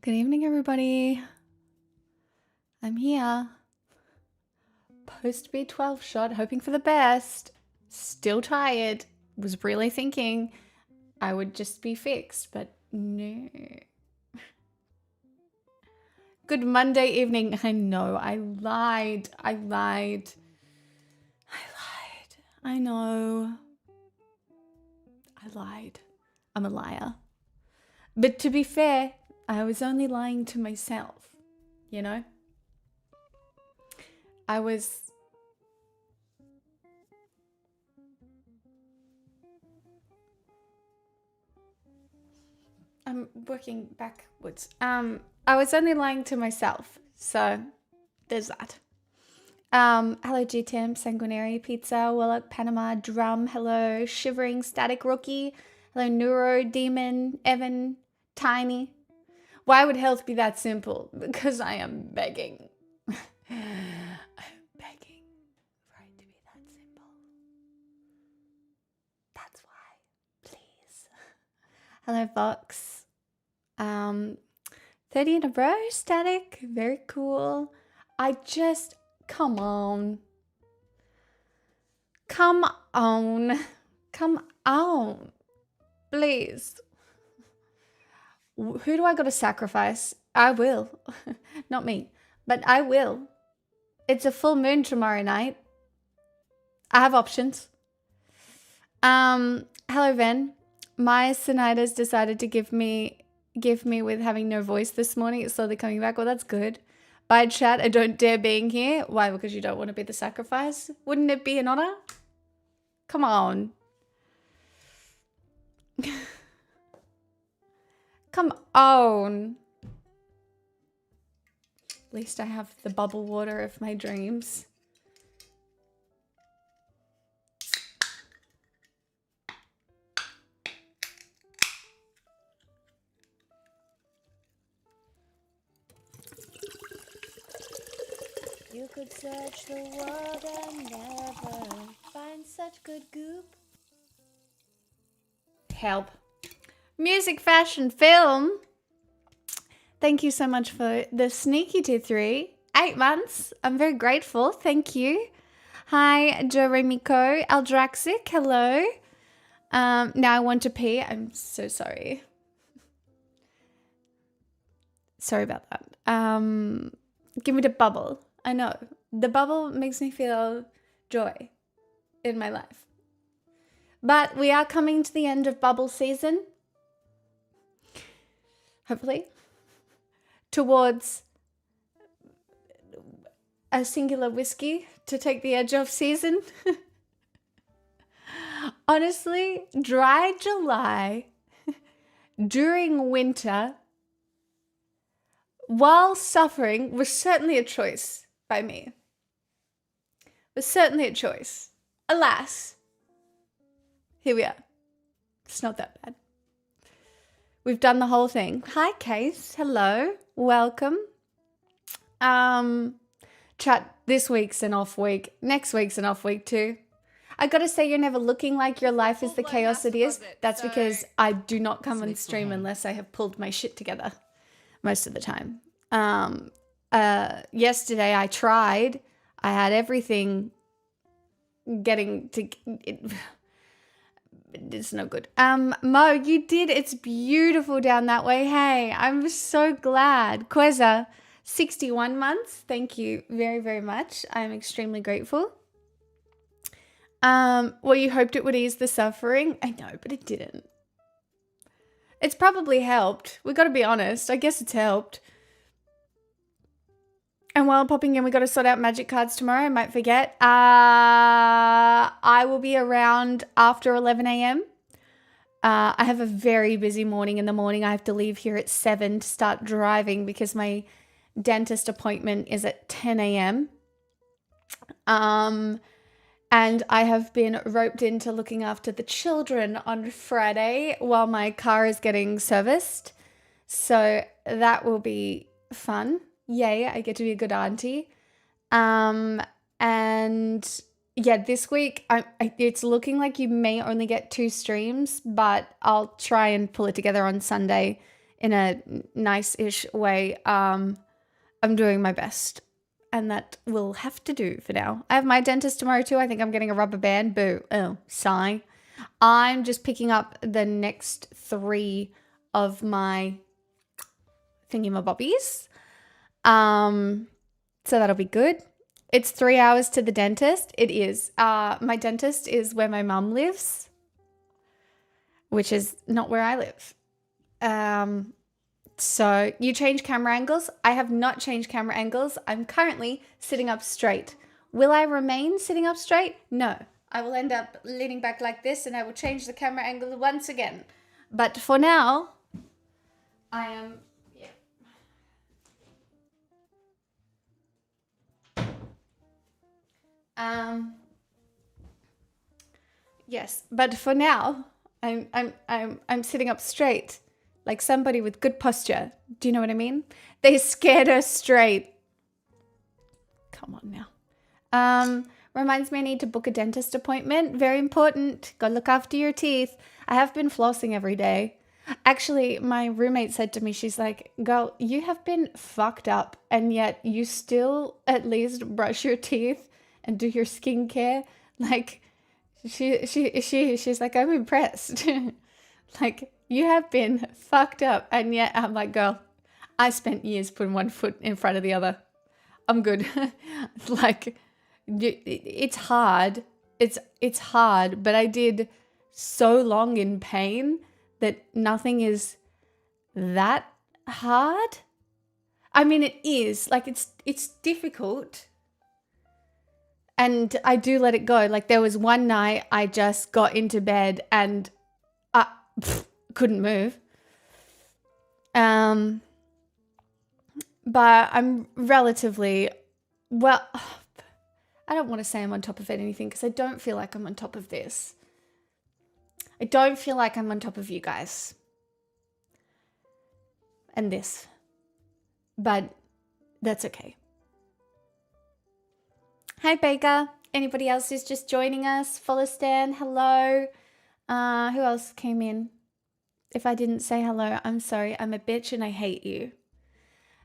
Good evening, everybody. I'm here. Post B12 shot, hoping for the best. Still tired. Was really thinking I would just be fixed, but no. Good Monday evening. I know, I lied. I know. I lied. I'm a liar. But to be fair, I was only lying to myself, you know? I'm working backwards. I was only lying to myself, so there's that. Hello GTM, Sanguinary, Pizza, Warlock, Panama, Drum, hello, Shivering, Static Rookie, hello, Neuro, Demon, Evan, Tiny. Why would health be that simple? Because I am begging. I'm begging for it to be that simple. That's why. Please. Hello, Vox. 30 in a row, Static. Very cool. Come on. Please. Who do I got to sacrifice? I will. Not me, but I will. It's a full moon tomorrow night. I have options. Hello, Ven. My Sinitas decided to give me with having no voice this morning. It's slowly coming back. Well, that's good. Bye, chat. I don't dare being here. Why? Because you don't want to be the sacrifice? Wouldn't it be an honor? Come on. Come on. At least I have the bubble water of my dreams. You could search the world and never find such good goop. Help. Music, fashion, film. Thank you so much for the sneaky tier 3. 8 months. I'm very grateful. Thank you. Hi, Jeremico. Aldraxic. Hello. Now I want to pee. I'm so sorry. Sorry about that. Give me the bubble. I know. The bubble makes me feel joy in my life. But we are coming to the end of bubble season. Hopefully. Towards a singular whiskey to take the edge off season. Honestly, dry July during winter while suffering was certainly a choice by me. Was certainly a choice. Alas, here we are. It's not that bad. We've done the whole thing. Hi, Case. Hello. Welcome. Chat, this week's an off week. Next week's an off week too. I gotta say, you're never looking like your life is the chaos it is. That's because I do not come on stream unless I have pulled my shit together most of the time. Yesterday I tried. I had everything getting to... It's no good. Mo, you did. It's beautiful down that way. Hey, I'm so glad. Queza, 61 months. Thank you very, very much. I'm extremely grateful. Well, you hoped it would ease the suffering. I know, but it didn't. It's probably helped. We got to be honest. I guess it's helped. And while popping in, we got to sort out magic cards tomorrow. I might forget. I will be around after 11 a.m. I have a very busy morning in the morning. I have to leave here at 7 to start driving because my dentist appointment is at 10 a.m. And I have been roped into looking after the children on Friday while my car is getting serviced. So that will be fun. Yay, I get to be a good auntie. And yeah, this week, it's looking like you may only get 2 streams, but I'll try and pull it together on Sunday in a nice-ish way. I'm doing my best. And that will have to do for now. I have my dentist tomorrow too. I think I'm getting a rubber band. Boo. Oh, sigh. I'm just picking up the next 3 of my thingamabobbies. So that'll be good. It's 3 hours to the dentist. It is. My dentist is where my mum lives, which is not where I live. So you change camera angles. I have not changed camera angles. I'm currently sitting up straight. Will I remain sitting up straight? No. I will end up leaning back like this and I will change the camera angle once again. But for now, I am, yes, but for now, I'm sitting up straight. Like somebody with good posture. Do you know what I mean? They scared her straight. Come on now. Reminds me I need to book a dentist appointment. Very important. Go look after your teeth. I have been flossing every day. Actually, my roommate said to me, she's like, girl, you have been fucked up and yet you still at least brush your teeth and do your skincare. Like, she's like, I'm impressed. Like, you have been fucked up. And yet I'm like, girl, I spent years putting one foot in front of the other. I'm good. Like, it's hard. It's hard, but I did so long in pain that nothing is that hard. I mean, it is. Like, it's difficult. And I do let it go. Like, there was one night I just got into bed and couldn't move. But I'm relatively, well, I don't want to say I'm on top of anything because I don't feel like I'm on top of this. I don't feel like I'm on top of you guys. And this. But that's okay. Hi, Baker. Anybody else who's just joining us? Follow Stan, hello. Who else came in? If I didn't say hello, I'm sorry. I'm a bitch and I hate you.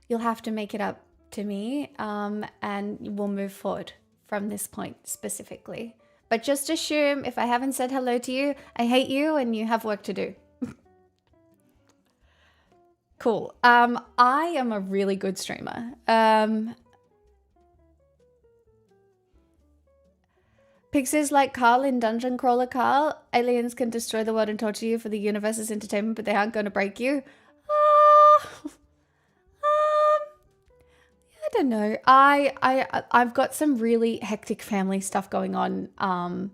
You'll have to make it up to me, and we'll move forward from this point specifically. But just assume if I haven't said hello to you, I hate you and you have work to do. Cool. I am a really good streamer. Pixies like Carl in Dungeon Crawler Carl. Aliens can destroy the world and torture you for the universe's entertainment, but they aren't going to break you. I don't know. I've got some really hectic family stuff going on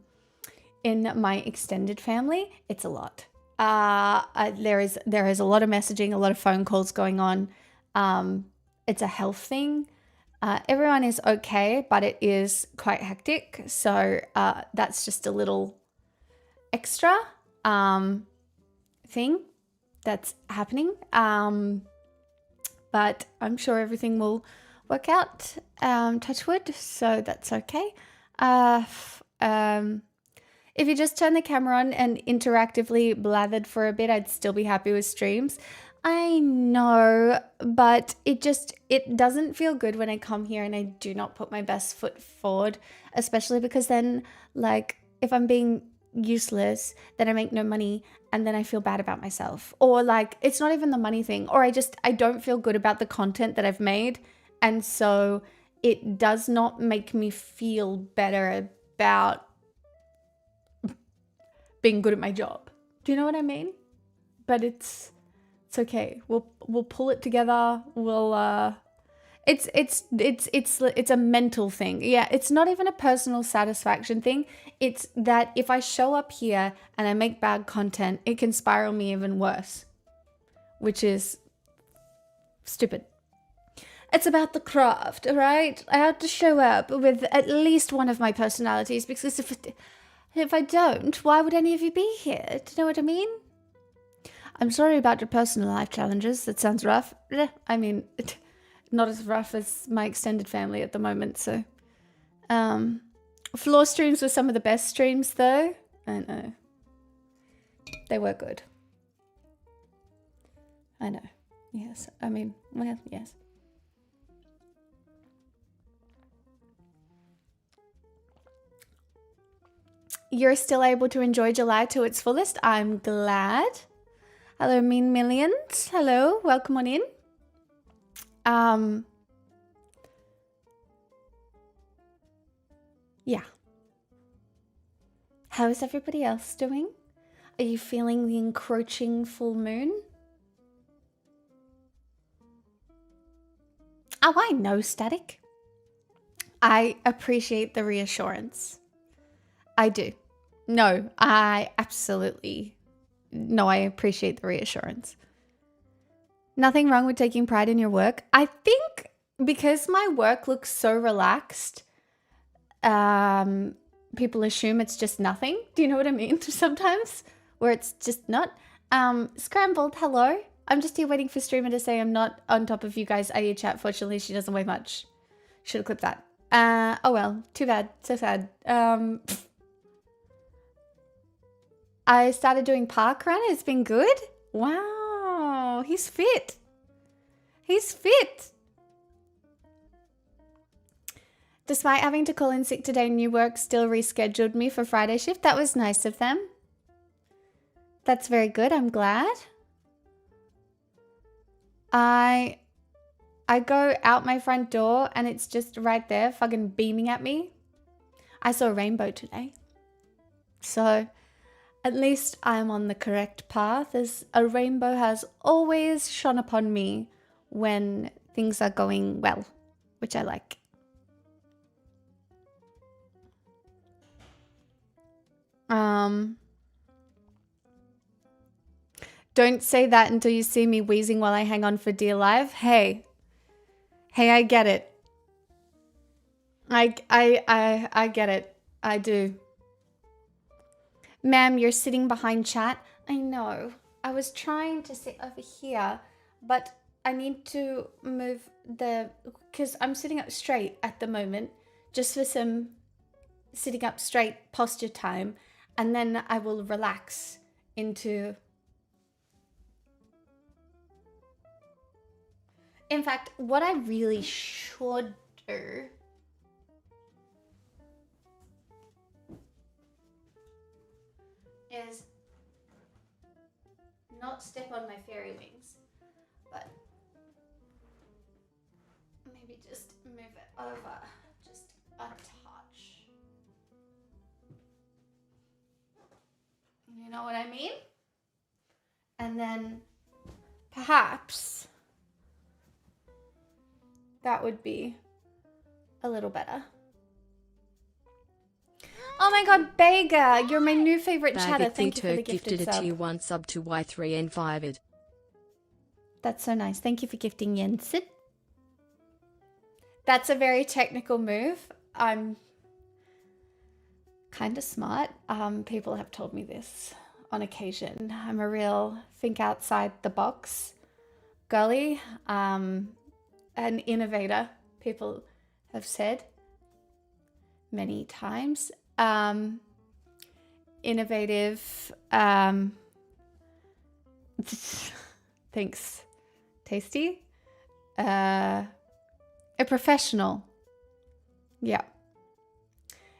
in my extended family. It's a lot. There is a lot of messaging, a lot of phone calls going on. It's a health thing. Everyone is okay, but it is quite hectic. So that's just a little extra thing that's happening. But I'm sure everything will work out, touch wood, so that's okay. If you just turn the camera on and interactively blathered for a bit, I'd still be happy with streams. I know, but it doesn't feel good when I come here and I do not put my best foot forward, especially because then, like, if I'm being useless, then I make no money and then I feel bad about myself. Or like, it's not even the money thing, or I don't feel good about the content that I've made And so it does not make me feel better about being good at my job. Do you know what I mean? But it's okay. We'll pull it together. It's a mental thing. Yeah, it's not even a personal satisfaction thing. It's that if I show up here and I make bad content, it can spiral me even worse, which is stupid. It's about the craft, all right? I have to show up with at least one of my personalities, because if I don't, why would any of you be here? Do you know what I mean? I'm sorry about your personal life challenges. That sounds rough. I mean, not as rough as my extended family at the moment, so. Floor streams were some of the best streams, though. I know. They were good. I know. Yes. I mean, well, yes. You're still able to enjoy July to its fullest. I'm glad. Hello, Mean Millions. Hello, welcome on in. Yeah. How is everybody else doing? Are you feeling the encroaching full moon? Oh, I know, Static. I appreciate the reassurance. I do. No, I absolutely... No, I appreciate the reassurance. Nothing wrong with taking pride in your work. I think because my work looks so relaxed, people assume it's just nothing. Do you know what I mean? Sometimes, where it's just not. Scrambled, hello. I'm just here waiting for Streamer to say I'm not on top of you guys' IE chat. Fortunately, she doesn't weigh much. Should have clipped that. Oh well, too bad. So sad. I started doing parkrun. It's been good. Wow, he's fit. He's fit. Despite having to call in sick today, new work still rescheduled me for Friday shift. That was nice of them. That's very good. I'm glad. I go out my front door and it's just right there fucking beaming at me. I saw a rainbow today. So at least I'm on the correct path, as a rainbow has always shone upon me when things are going well, which I like. Don't say that until you see me wheezing while I hang on for dear life. Hey, I get it. I get it. I do. Ma'am, you're sitting behind chat. I know. I was trying to sit over here, but I need to move because I'm sitting up straight at the moment, just for some sitting up straight posture time, and then I will relax into... In fact, what I really should do is not step on my fairy wings, but maybe just move it over just a touch. You know what I mean? And then perhaps that would be a little better. Oh my god, Bega, you're my new favorite chatter. Thank you for the gifted sub. Gifted a tier 1 sub to Y3N5. That's so nice. Thank you for gifting Yensid. That's a very technical move. I'm kind of smart. People have told me this on occasion. I'm a real think outside the box girly. An innovator, people have said many times. Innovative. Thanks, Tasty. A professional. Yeah.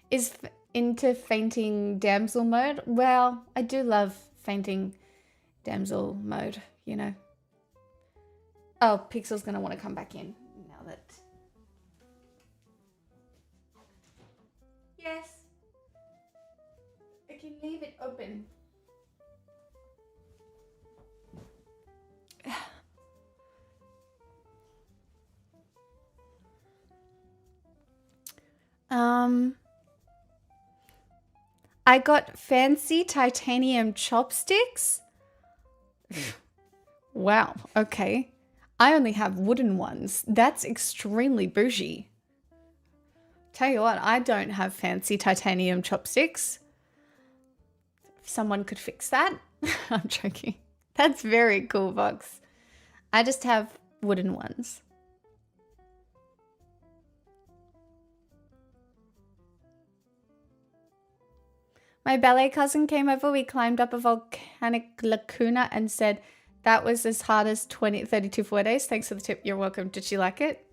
Is into fainting damsel mode. Well, I do love fainting damsel mode, you know. Oh, Pixel's gonna want to come back in now that Yes. I can leave it open. I got fancy titanium chopsticks. Wow, okay. I only have wooden ones. That's extremely bougie. Tell you what, I don't have fancy titanium chopsticks. If someone could fix that. I'm joking. That's very cool, Vox. I just have wooden ones. My ballet cousin came over. We climbed up a volcanic lacuna and said that was as hard as 32 4 days. Thanks for the tip. You're welcome. Did she like it?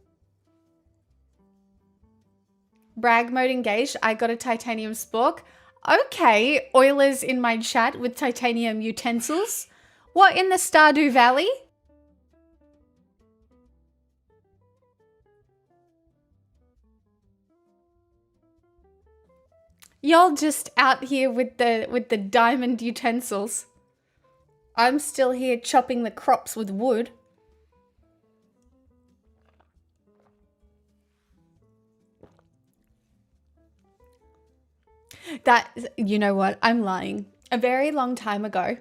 Brag mode engaged. I got a titanium spork. Okay, Oilers in my chat with titanium utensils. What in the Stardew Valley? Y'all just out here with the diamond utensils. I'm still here chopping the crops with wood. That, you know what? I'm lying. A very long time ago.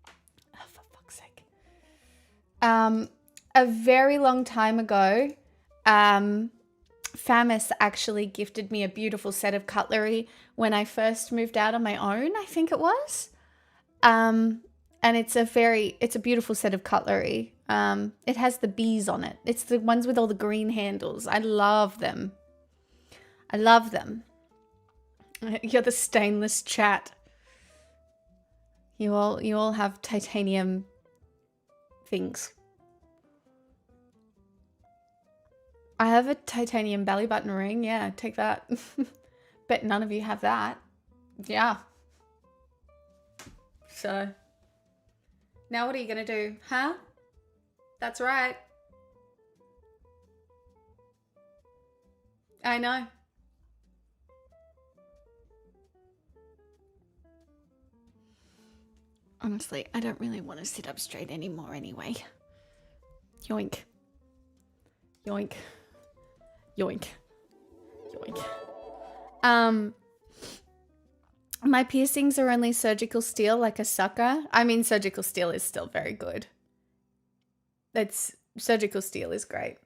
Oh, for fuck's sake. A very long time ago, Famis actually gifted me a beautiful set of cutlery when I first moved out on my own, I think it was. And it's a beautiful set of cutlery. It has the bees on it. It's the ones with all the green handles. I love them. I love them. You're the stainless chat. You all have titanium things. I have a titanium belly button ring. Yeah, take that. Bet none of you have that. Yeah. So, now what are you going to do? Huh? That's right. I know. Honestly, I don't really want to sit up straight anymore anyway. Yoink. Yoink. Yoink. Yoink. My piercings are only surgical steel like a sucker. I mean, surgical steel is still very good. Surgical steel is great.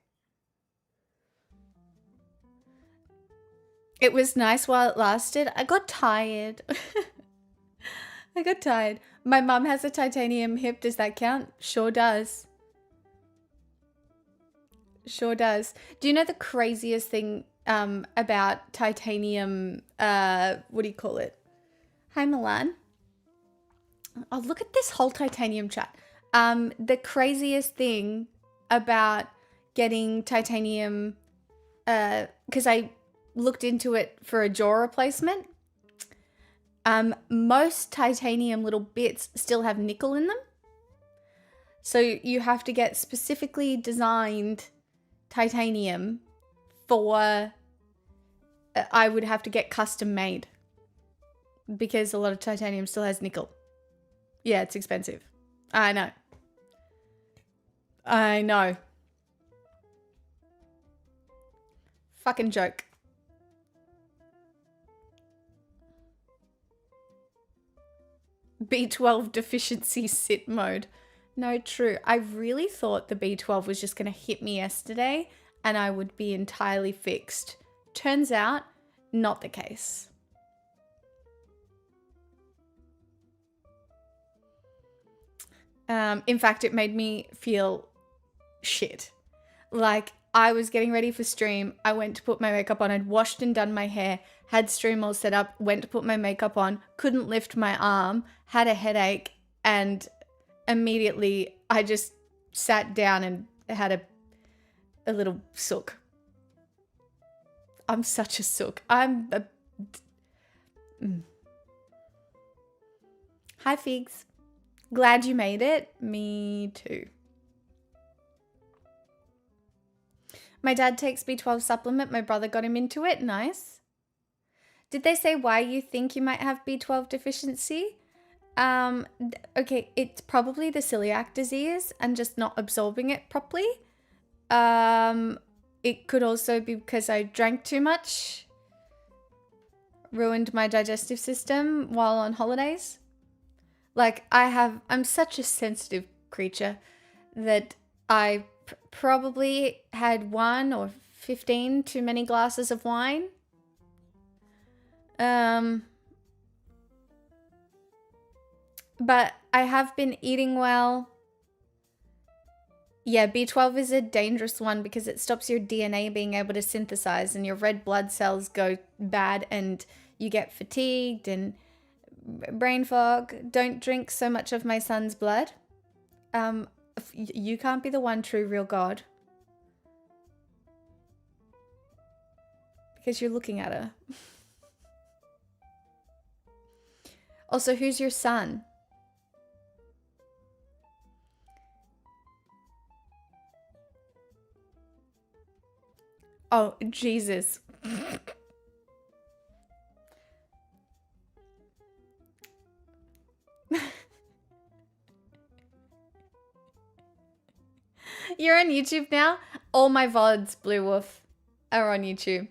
It was nice while it lasted. I got tired. I got tired. My mum has a titanium hip. Does that count? Sure does. Sure does. Do you know the craziest thing about titanium, what do you call it? Hi, Milan. Oh, look at this whole titanium chat. The craziest thing about getting titanium, because I looked into it for a jaw replacement. Most titanium little bits still have nickel in them. So you have to get specifically designed titanium for, I would have to get custom made because a lot of titanium still has nickel. Yeah, it's expensive. I know. I know. Fucking joke. B12 deficiency sit mode. No, true. I really thought the B12 was just going to hit me yesterday and I would be entirely fixed. Turns out, not the case. In fact, it made me feel shit. Like, I was getting ready for stream. I went to put my makeup on. I'd washed and done my hair, had stream all set up, went to put my makeup on, couldn't lift my arm, had a headache, and immediately I just sat down and had a little sook. I'm such a sook. Hi, Figs. Glad you made it. Me too. My dad takes B12 supplement. My brother got him into it. Nice. Did they say why you think you might have B12 deficiency? Okay, it's probably the celiac disease and just not absorbing it properly. It could also be because I drank too much, ruined my digestive system while on holidays. Like I'm such a sensitive creature that I probably had 1 or 15 too many glasses of wine. But I have been eating well. Yeah, B12 is a dangerous one because it stops your DNA being able to synthesize and your red blood cells go bad and you get fatigued and brain fog. Don't drink so much of my son's blood. You can't be the one true real God. Because you're looking at her. Also, who's your son? Oh, Jesus. You're on YouTube now? All my VODs, Blue Wolf, are on YouTube.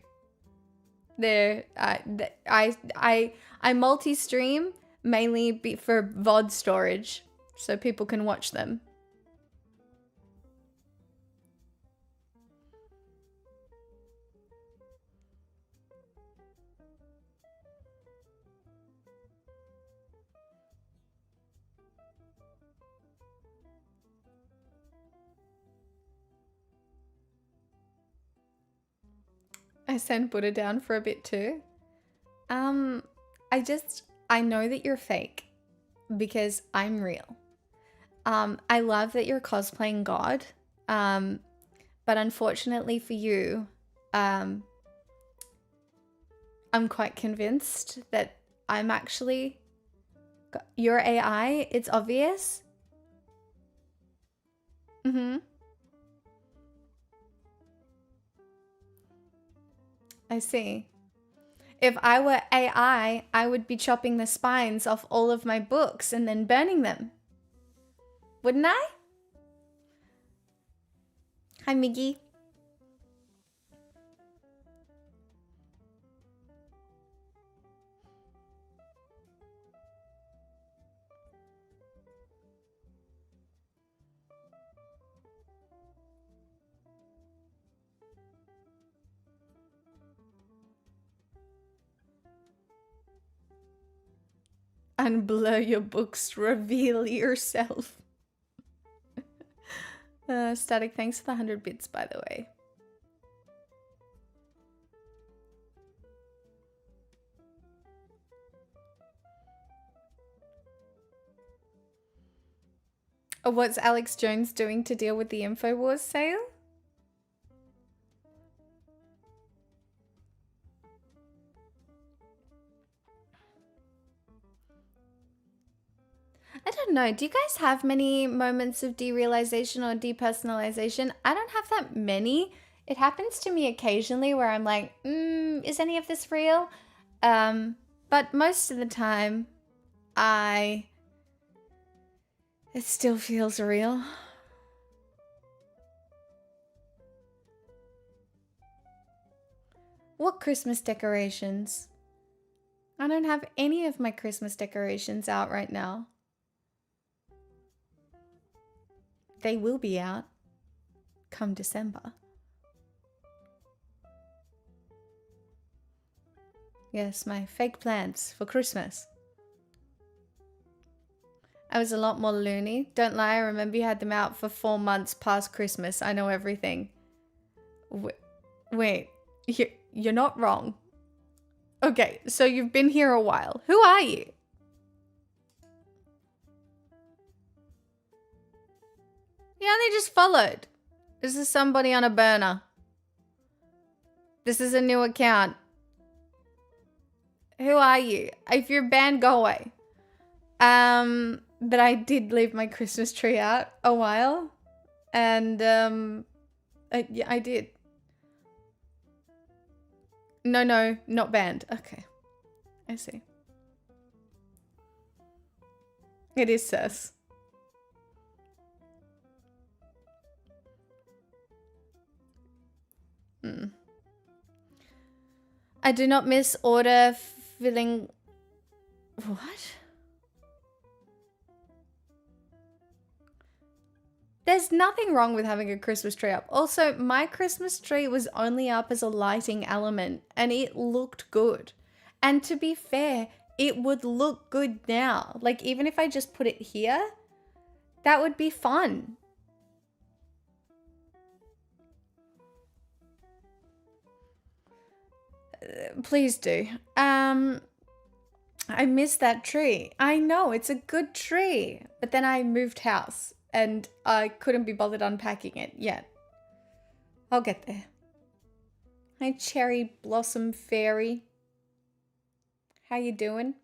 There, I multi-stream mainly for VOD storage, so people can watch them. I sent Buddha down for a bit too. I know that you're fake because I'm real. I love that you're cosplaying God. But unfortunately for you, I'm quite convinced that I'm actually your AI. It's obvious. I see. If I were AI, I would be chopping the spines off all of my books and then burning them. Wouldn't I? Hi, Miggy. Unblur your books, reveal yourself. Static, thanks for the 100 bits, by the way. What's Alex Jones doing to deal with the InfoWars sale? I don't know. Do you guys have many moments of derealization or depersonalization? I don't have that many. It happens to me occasionally where I'm like, is any of this real? But most of the time, it still feels real. What Christmas decorations? I don't have any of my Christmas decorations out right now. They will be out come December. Yes, my fake plants for Christmas. I was a lot more loony. Don't lie, I remember you had them out for 4 months past Christmas. I know everything. Wait, you're not wrong. Okay, so you've been here a while. Who are you? You only just followed. This is somebody on a burner. This is a new account. Who are you? If you're banned, go away. But I did leave my Christmas tree out a while. And, yeah, I did. No, not banned. Okay. I see. It is sus. I do not miss order filling. What? There's nothing wrong with having a Christmas tree up. Also, my Christmas tree was only up as a lighting element and it looked good. And to be fair, it would look good now. Like, even if I just put it here, that would be fun. Please do. I miss that tree. I know, it's a good tree. But then I moved house and I couldn't be bothered unpacking it yet. I'll get there. Hi, Cherry Blossom Fairy. How you doing?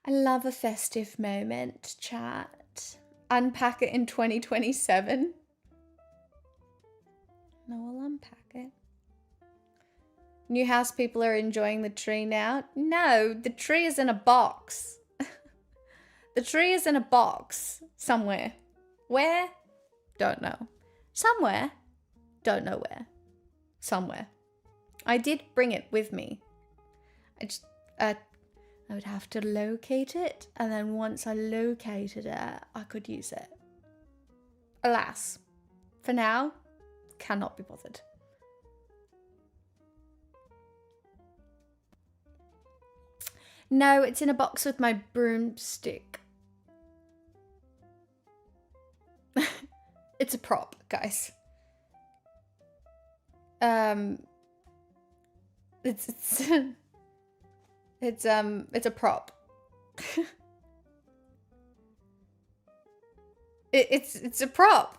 I love a festive moment, chat. Unpack it in 2027. No, I'll unpack it. New house people are enjoying the tree now. No, the tree is in a box. The tree is in a box somewhere. Where? Don't know. Somewhere. Don't know where. Somewhere. I did bring it with me. I would have to locate it, and then once I located it, I could use it. Alas, for now, cannot be bothered. No, it's in a box with my broomstick. It's a prop, guys. It's a prop. It's a prop.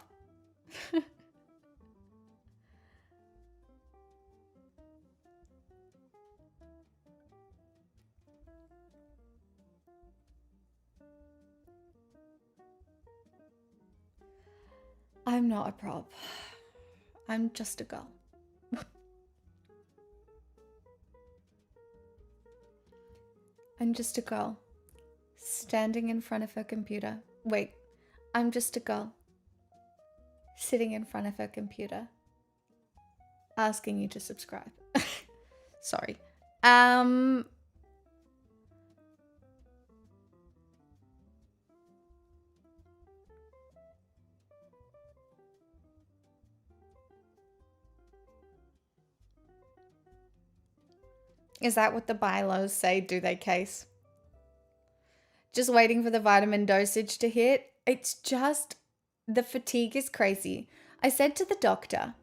I'm not a prop. I'm just a girl. I'm just a girl. Standing in front of her computer. Wait, I'm just a girl. Sitting in front of her computer. Asking you to subscribe. Sorry. Is that what the bylaws say? Do they, Case? Just waiting for the vitamin dosage to hit. It's just, the fatigue is crazy. I said to the doctor,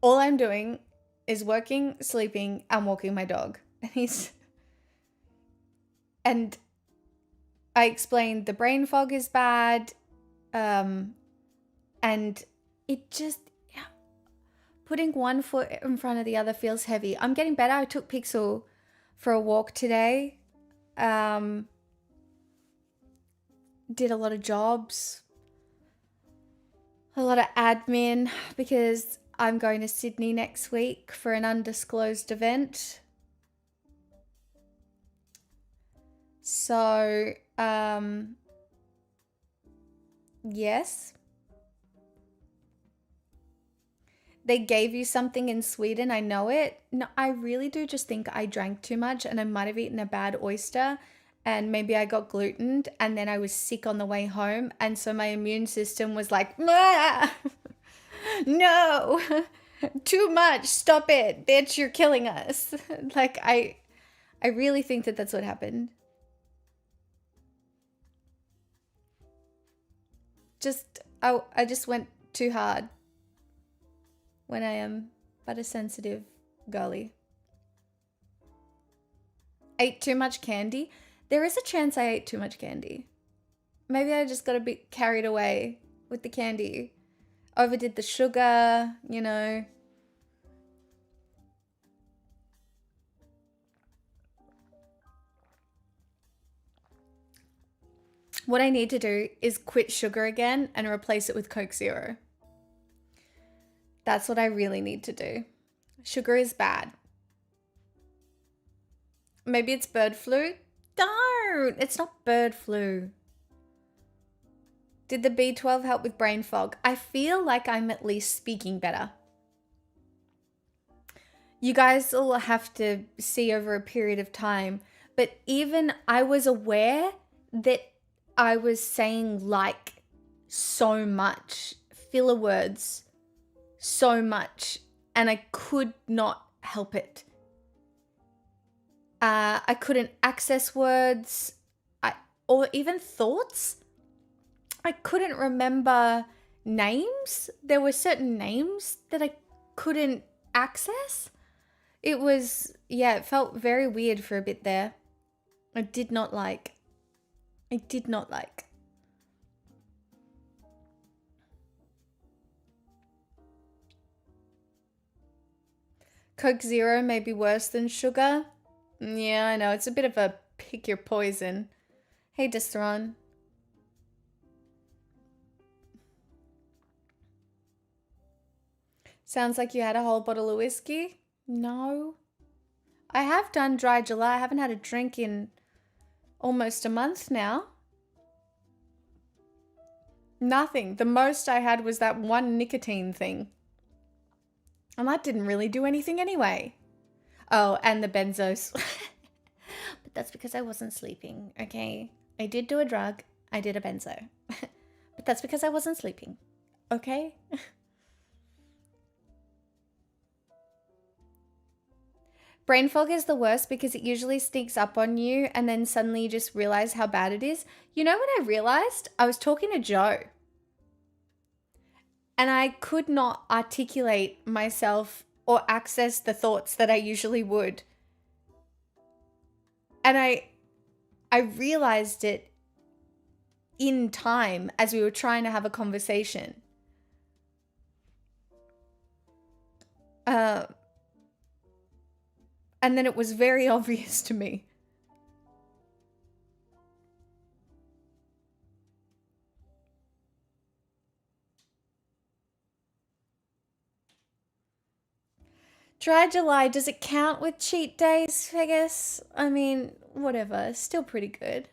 all I'm doing is working, sleeping, and walking my dog. And I explained the brain fog is bad. And it just, putting one foot in front of the other feels heavy. I'm getting better. I took Pixel for a walk today. Did a lot of jobs. A lot of admin because I'm going to Sydney next week for an undisclosed event. So, yes. They gave you something in Sweden, I know it. No, I really do just think I drank too much and I might have eaten a bad oyster and maybe I got glutened and then I was sick on the way home and so my immune system was like, no, too much, stop it, bitch, you're killing us. Like, I really think that that's what happened. I just went too hard. When I am but a sensitive girly. Ate too much candy? There is a chance I ate too much candy. Maybe I just got a bit carried away with the candy. Overdid the sugar, you know. What I need to do is quit sugar again and replace it with Coke Zero. That's what I really need to do. Sugar is bad. Maybe it's bird flu? Don't! It's not bird flu. Did the B12 help with brain fog? I feel like I'm at least speaking better. You guys will have to see over a period of time, but even I was aware that I was saying like so much, filler words so much, and I could not help it. I couldn't access words, or even thoughts. I couldn't remember names. There were certain names that I couldn't access. It was, yeah, it felt very weird for a bit there. I did not like. Coke Zero may be worse than sugar. Yeah, I know. It's a bit of a pick your poison. Hey, Distron. Sounds like you had a whole bottle of whiskey. No. I have done dry July. I haven't had a drink in almost a month now. Nothing. The most I had was that one nicotine thing. And that didn't really do anything anyway. Oh, and the benzos. But that's because I wasn't sleeping, okay? I did do a drug. I did a benzo. But that's because I wasn't sleeping, okay? Brain fog is the worst because it usually sneaks up on you and then suddenly you just realize how bad it is. You know what I realized? I was talking to Joe and I could not articulate myself or access the thoughts that I usually would. And I realized it in time as we were trying to have a conversation. And then it was very obvious to me. Dry July, does it count with cheat days, I guess? I mean, whatever. Still pretty good.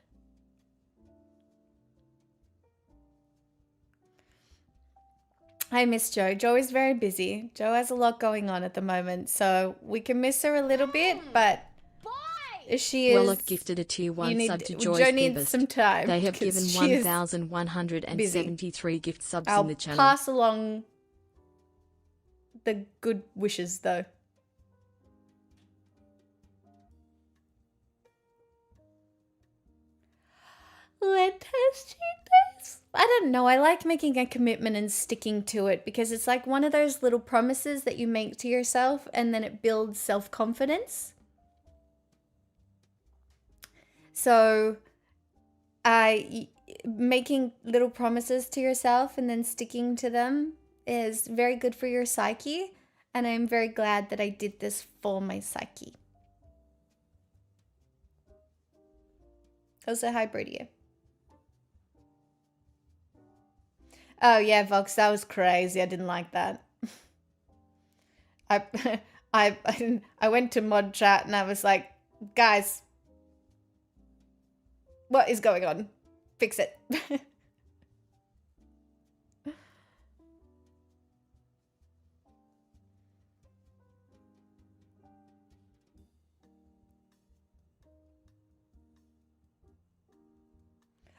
I miss Joe. Joe is very busy. Joe has a lot going on at the moment, so we can miss her a little bit, but she is... Well, gifted a tier 1 sub to Joyce Joe needs some time. They have given 1,173 gift subs in the channel. I'll pass along the good wishes, though. Let's test this. I don't know. I like making a commitment and sticking to it because it's like one of those little promises that you make to yourself and then it builds self-confidence. So, making little promises to yourself and then sticking to them is very good for your psyche. And I'm very glad that I did this for my psyche. Also, hi, Brady. Oh yeah, Vox, that was crazy. I didn't like that. I went to mod chat and I was like, guys, what is going on? Fix it.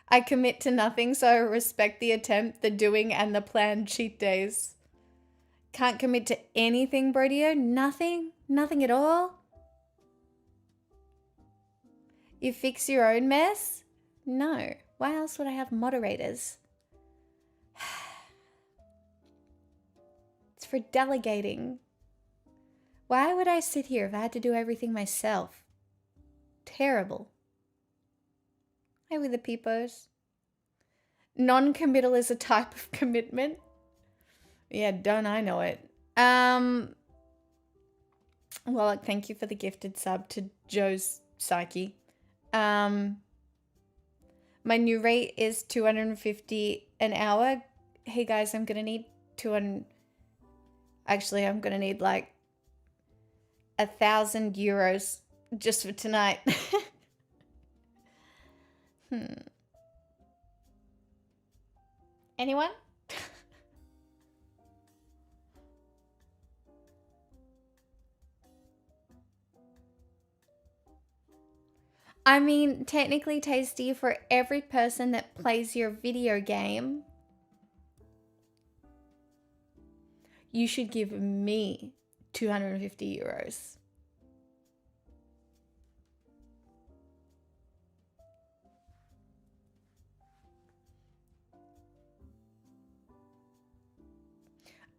I commit to nothing, so I respect the attempt, the doing, and the planned cheat days. Can't commit to anything, Brodio? Nothing? Nothing at all? You fix your own mess? No. Why else would I have moderators? It's for delegating. Why would I sit here if I had to do everything myself? Terrible. Hey with the peepos. Non-committal is a type of commitment. Yeah, don't I know it. Well, thank you for the gifted sub to Joe's psyche. My new rate is 250 an hour. Hey guys, I'm gonna need 200. Actually, I'm going to need like 1,000 euros just for tonight. Anyone? I mean, technically, Tasty, for every person that plays your video game, you should give me 250 euros.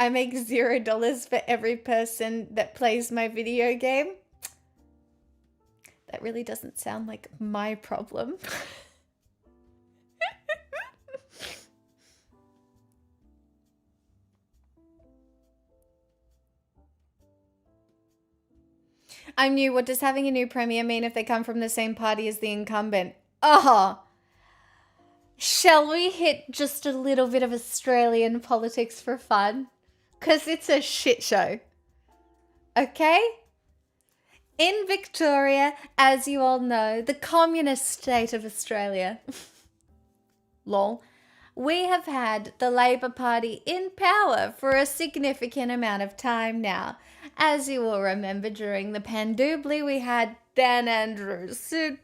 I make $0 for every person that plays my video game. That really doesn't sound like my problem. I'm new. What does having a new premier mean if they come from the same party as the incumbent? Oh, shall we hit just a little bit of Australian politics for fun? Because it's a shit show. Okay? In Victoria, as you all know, the communist state of Australia, lol, we have had the Labor Party in power for a significant amount of time now. As you will remember, during the Pandoobly, we had Dan Andrews, who,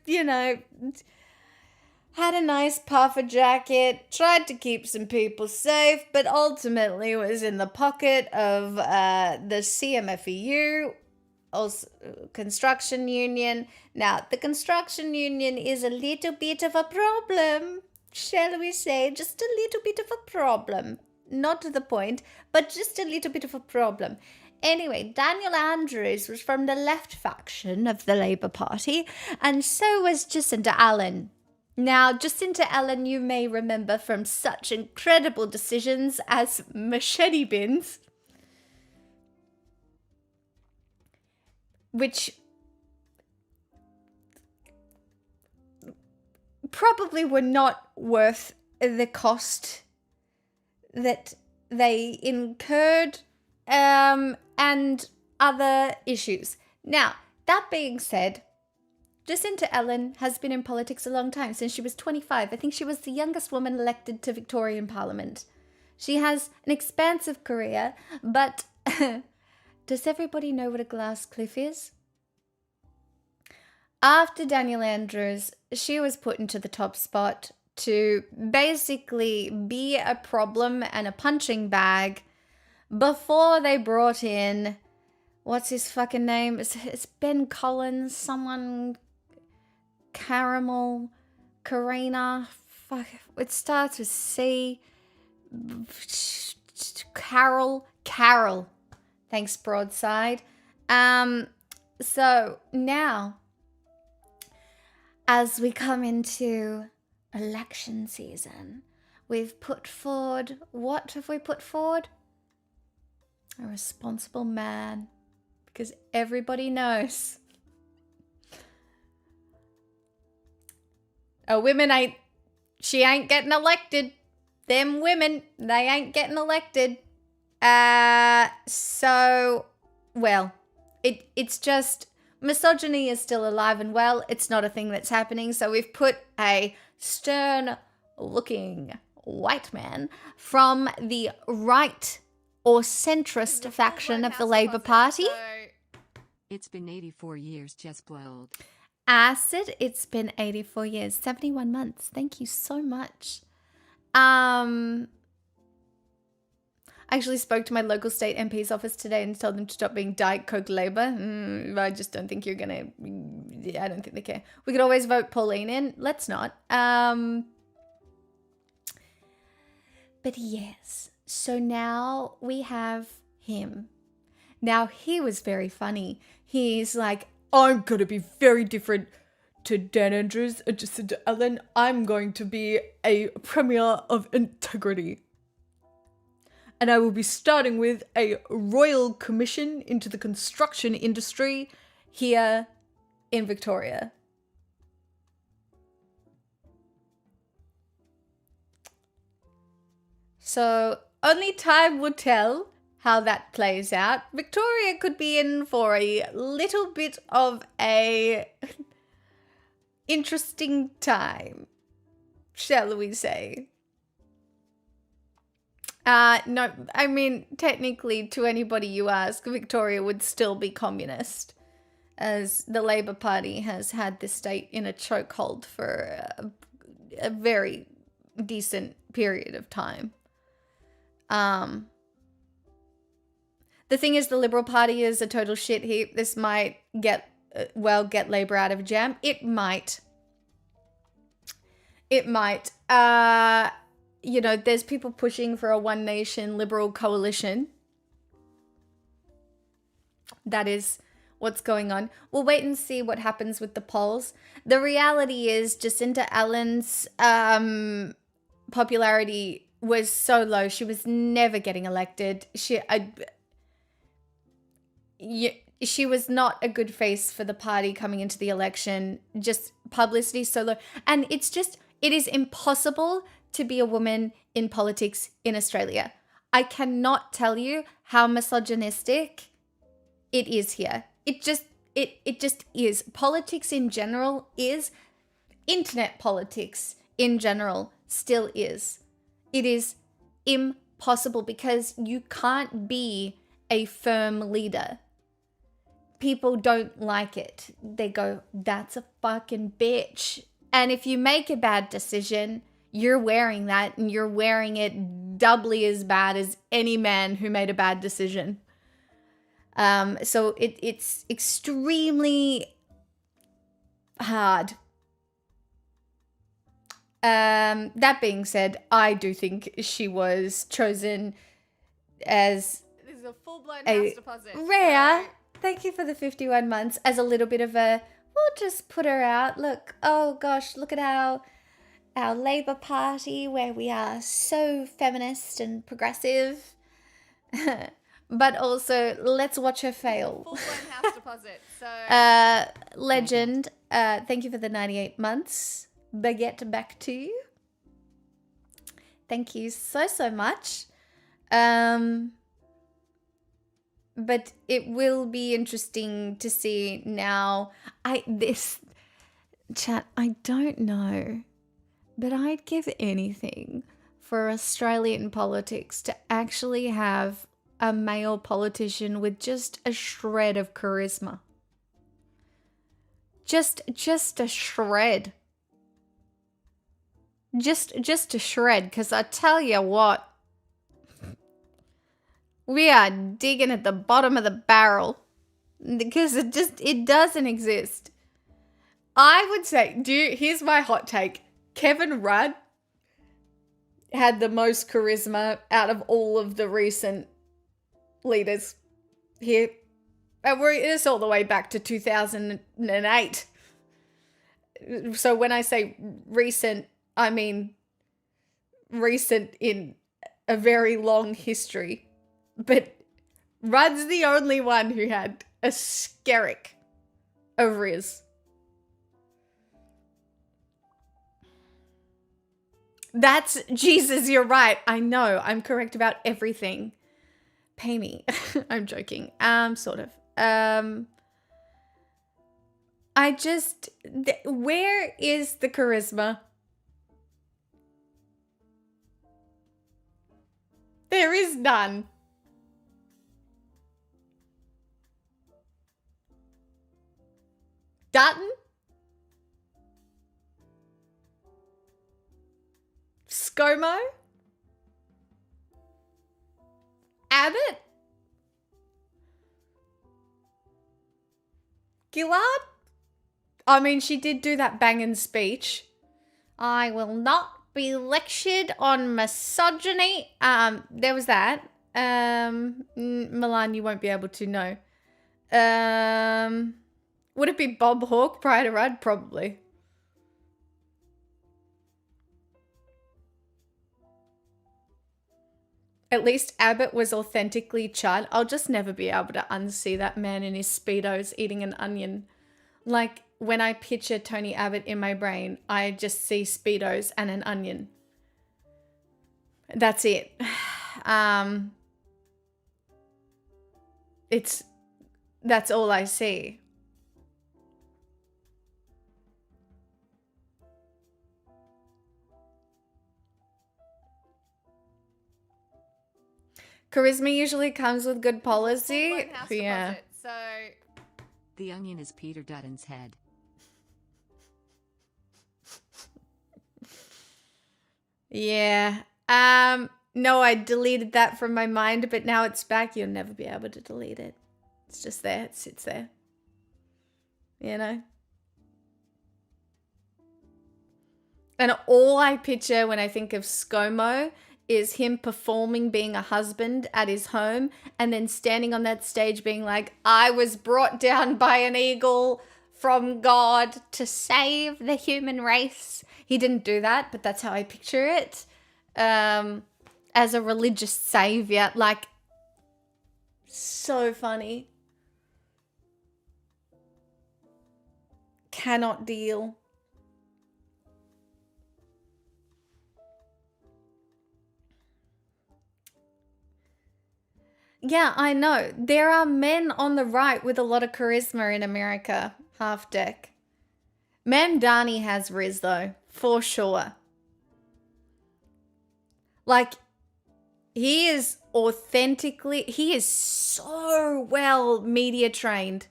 had a nice puffer jacket, tried to keep some people safe, but ultimately was in the pocket of the CMFEU, also construction union. Now, the construction union is a little bit of a problem, shall we say, just a little bit of a problem. Not to the point, but just a little bit of a problem. Anyway, Daniel Andrews was from the left faction of the Labour Party, and so was Jacinda Allen. Now, Jacinda Allen you may remember from such incredible decisions as machete bins, which probably were not worth the cost that they incurred, and other issues. Now, that being said, Jacinda Allen has been in politics a long time, since she was 25. I think she was the youngest woman elected to Victorian Parliament. She has an expansive career, but does everybody know what a glass cliff is? After Daniel Andrews, she was put into the top spot to basically be a problem and a punching bag before they brought in, what's his fucking name? It's Ben Collins, someone, Caramel, Karina, fuck, it starts with C, Carol. Thanks, Broadside. So now, as we come into election season, we've put forward, what have we put forward? A responsible man, because everybody knows a woman she ain't getting elected. Them women, they ain't getting elected. So, well, it's just, misogyny is still alive and well. It's not a thing that's happening. So we've put a stern-looking white man from the right or centrist faction of the Labour Party. It's been 84 years, just blowed. Acid, it's been 84 years, 71 months. Thank you so much. I actually spoke to my local state MP's office today and told them to stop being Diet Coke Labour. I just don't think you're going to... I don't think they care. We could always vote Pauline in. Let's not. But yes. So now we have him. Now, he was very funny. He's like, I'm going to be very different to Dan Andrews and Jacinda Allen. I'm going to be a premier of integrity. And I will be starting with a royal commission into the construction industry here in Victoria. So only time will tell how that plays out. Victoria could be in for a little bit of a interesting time, shall we say. No, I mean, technically, to anybody you ask, Victoria would still be communist, as the Labour Party has had the state in a chokehold for a very decent period of time. The thing is, the Liberal Party is a total shit heap. This might get Labour out of a jam. It might. You know, there's people pushing for a one nation liberal coalition. That is what's going on. We'll wait and see what happens with the polls. The reality is Jacinda Allen's popularity was so low. She was never getting elected. She was not a good face for the party coming into the election. Just publicity so low. And it is impossible to be a woman in politics in Australia. I cannot tell you how misogynistic it is here. It just is. Politics in general is. Internet politics in general still is. It is impossible because you can't be a firm leader. People don't like it. They go, that's a fucking bitch. And if you make a bad decision, you're wearing that, and you're wearing it doubly as bad as any man who made a bad decision. So it's extremely hard. That being said, I do think she was chosen as This is a full-blown house deposit. rare. Thank you for the 51 months as a little bit of a, we'll just put her out. Look, oh gosh, look at our Labour Party where we are so feminist and progressive. But also, let's watch her fail. Full-blown house deposit. So Legend, thank you for the 98 months. Baguette back to you. Thank you so much. But it will be interesting to see now. I don't know, but I'd give anything for Australian politics to actually have a male politician with just a shred of charisma. Just a shred. Just a shred, because I tell you what, we are digging at the bottom of the barrel because it doesn't exist. I would say, here's my hot take. Kevin Rudd had the most charisma out of all of the recent leaders here. And it's all the way back to 2008. So when I say recent, I mean recent in a very long history. But Rudd's the only one who had a skerrick of riz. That's, Jesus, you're right. I know, I'm correct about everything. Pay me. I'm joking. Sort of. Where is the charisma? There is none. Dutton? ScoMo? Abbott? Gillard? I mean, she did do that banging speech. I will not be lectured on misogyny. There was that. Milan, you won't be able to know. Would it be Bob Hawke prior to Rudd? Probably. At least Abbott was authentically chud. I'll just never be able to unsee that man in his Speedos eating an onion. Like, when I picture Tony Abbott in my brain, I just see Speedos and an onion. That's it. that's all I see. Charisma usually comes with good policy. Full-blown house Yeah. deposit. So The onion is Peter Dutton's head. Yeah. No, I deleted that from my mind, but now it's back. You'll never be able to delete it. It's just there. It sits there. You know? And all I picture when I think of ScoMo is him performing being a husband at his home and then standing on that stage being like, I was brought down by an eagle from God to save the human race. He didn't do that, but that's how I picture it. As a religious savior. Like, so funny. Cannot deal. Yeah, I know. There are men on the right with a lot of charisma in America. Half deck. Mamdani has Riz though, for sure. Like, he is so well media trained.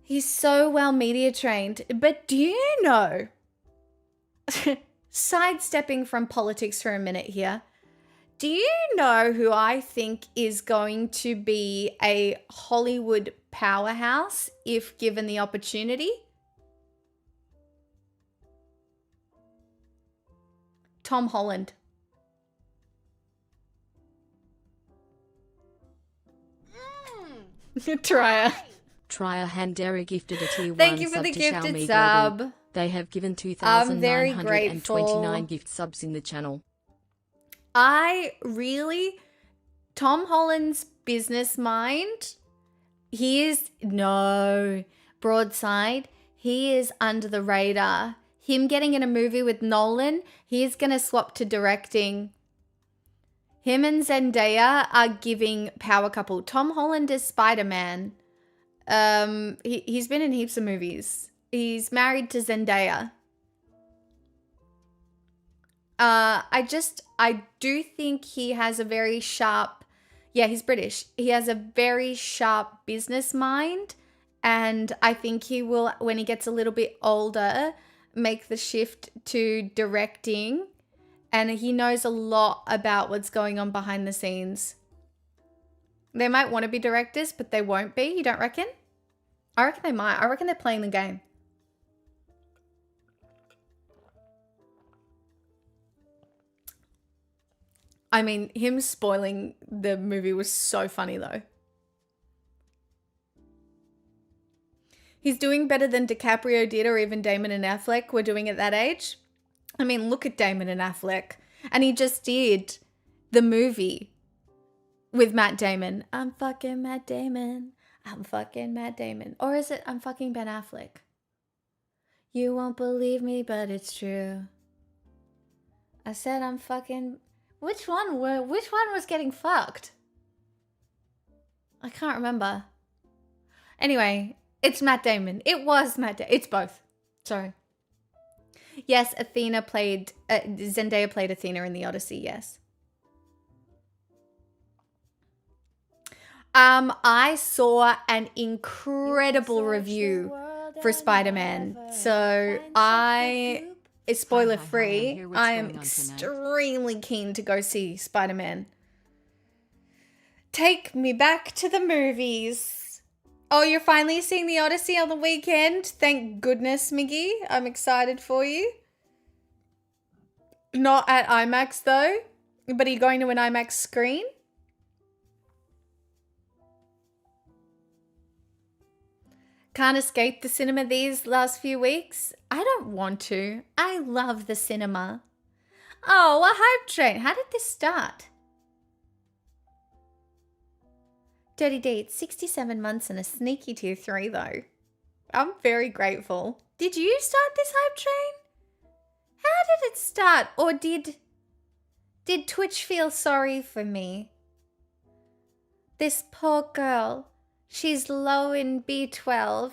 He's so well media trained. But do you know, sidestepping from politics for a minute here, do you know who I think is going to be a Hollywood powerhouse if given the opportunity? Tom Holland. Try it. Trier Handera gifted a tier 1 Thank you for sub the to gifted Xiaomi sub. Global. They have given I'm very 2,929 grateful. gift subs in the channel. Tom Holland's business mind, broadside, he is under the radar. Him getting in a movie with Nolan, he's going to swap to directing. Him and Zendaya are giving power couple. Tom Holland is Spider-Man. He's been in heaps of movies. He's married to Zendaya. I do think he has a very sharp, he's British. He has a very sharp business mind, and I think he will, when he gets a little bit older, make the shift to directing, and he knows a lot about what's going on behind the scenes. They might want to be directors, but they won't be. You don't reckon? I reckon they might. I reckon they're playing the game. I mean, him spoiling the movie was so funny though. He's doing better than DiCaprio did, or even Damon and Affleck were doing at that age. I mean, look at Damon and Affleck. And he just did the movie with Matt Damon. I'm fucking Matt Damon. I'm fucking Matt Damon. Or is it I'm fucking Ben Affleck? You won't believe me, but it's true. I said I'm fucking... Which one was getting fucked? I can't remember. Anyway, it's Matt Damon. It was Matt Damon. It's both. Sorry. Yes, Zendaya played Athena in the Odyssey, yes. I saw an incredible review for Spider-Man. So it's spoiler free. I am extremely keen to go see Spider-Man. Take me back to the movies. Oh, you're finally seeing the Odyssey on the weekend? Thank goodness, Miggy. I'm excited for you. Not at IMAX though. But are you going to an IMAX screen? Can't escape the cinema these last few weeks. I don't want to. I love the cinema. Oh, a hype train. How did this start? Dirty Deeds, 67 months and a sneaky tier 3 though. I'm very grateful. Did you start this hype train? How did it start? Or did Twitch feel sorry for me? This poor girl. She's low in B12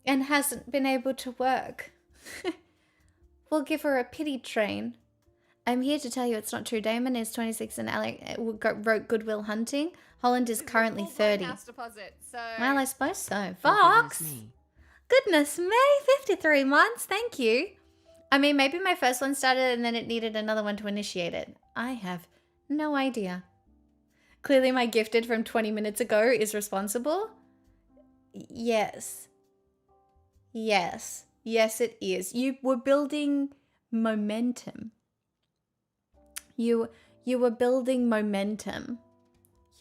and hasn't been able to work. We'll give her a pity train. I'm here to tell you it's not true. Damon is 26 and Alec wrote Good Will Hunting. Holland is currently 30. House deposit. So Well, I suppose so. Oh, Fox! goodness me. Goodness me, 53 months. Thank you. I mean, maybe my first one started and then it needed another one to initiate it. I have no idea. Clearly my gifted from 20 minutes ago is responsible. Yes. Yes. Yes, it is. You were building momentum. You were building momentum,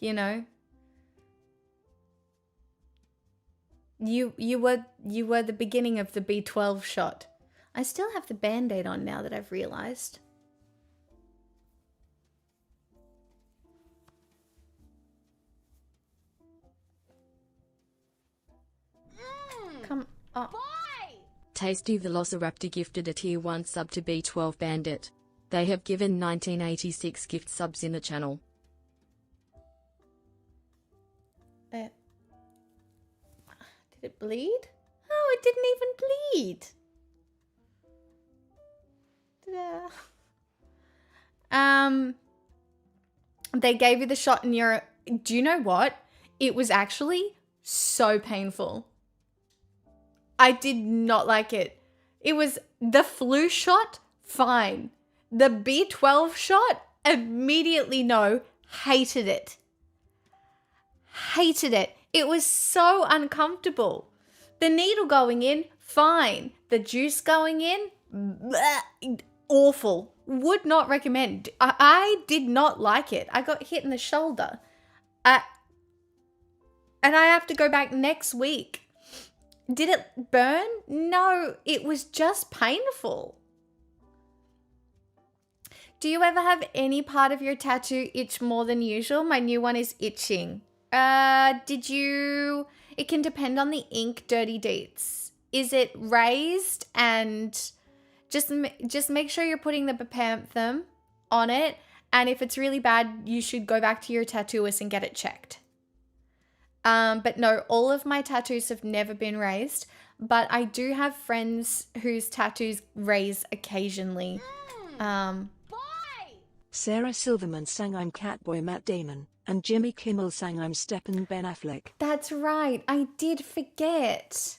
you know? You were the beginning of the B12 shot. I still have the band-aid on now that I've realized. Come on. Tasty Velociraptor gifted a tier 1 sub to B12 Bandit. They have given 1986 gift subs in the channel. Did it bleed? Oh, it didn't even bleed. They gave you the shot and do you know what? It was actually so painful. I did not like it. It was the flu shot, fine. The B12 shot, immediately no. Hated it. Hated it. It was so uncomfortable. The needle going in, fine. The juice going in, bleh, awful. Would not recommend. I did not like it. I got hit in the shoulder. And I have to go back next week. Did it burn? No, it was just painful. Do you ever have any part of your tattoo itch more than usual? My new one is itching. It can depend on the ink, Dirty Deets. Is it raised? And just make sure you're putting the bepanthen on it. And if it's really bad, you should go back to your tattooist and get it checked. But no, all of my tattoos have never been raised. But I do have friends whose tattoos raise occasionally. Sarah Silverman sang I'm Catboy Matt Damon, and Jimmy Kimmel sang I'm Steppen Ben Affleck. That's right. I did forget.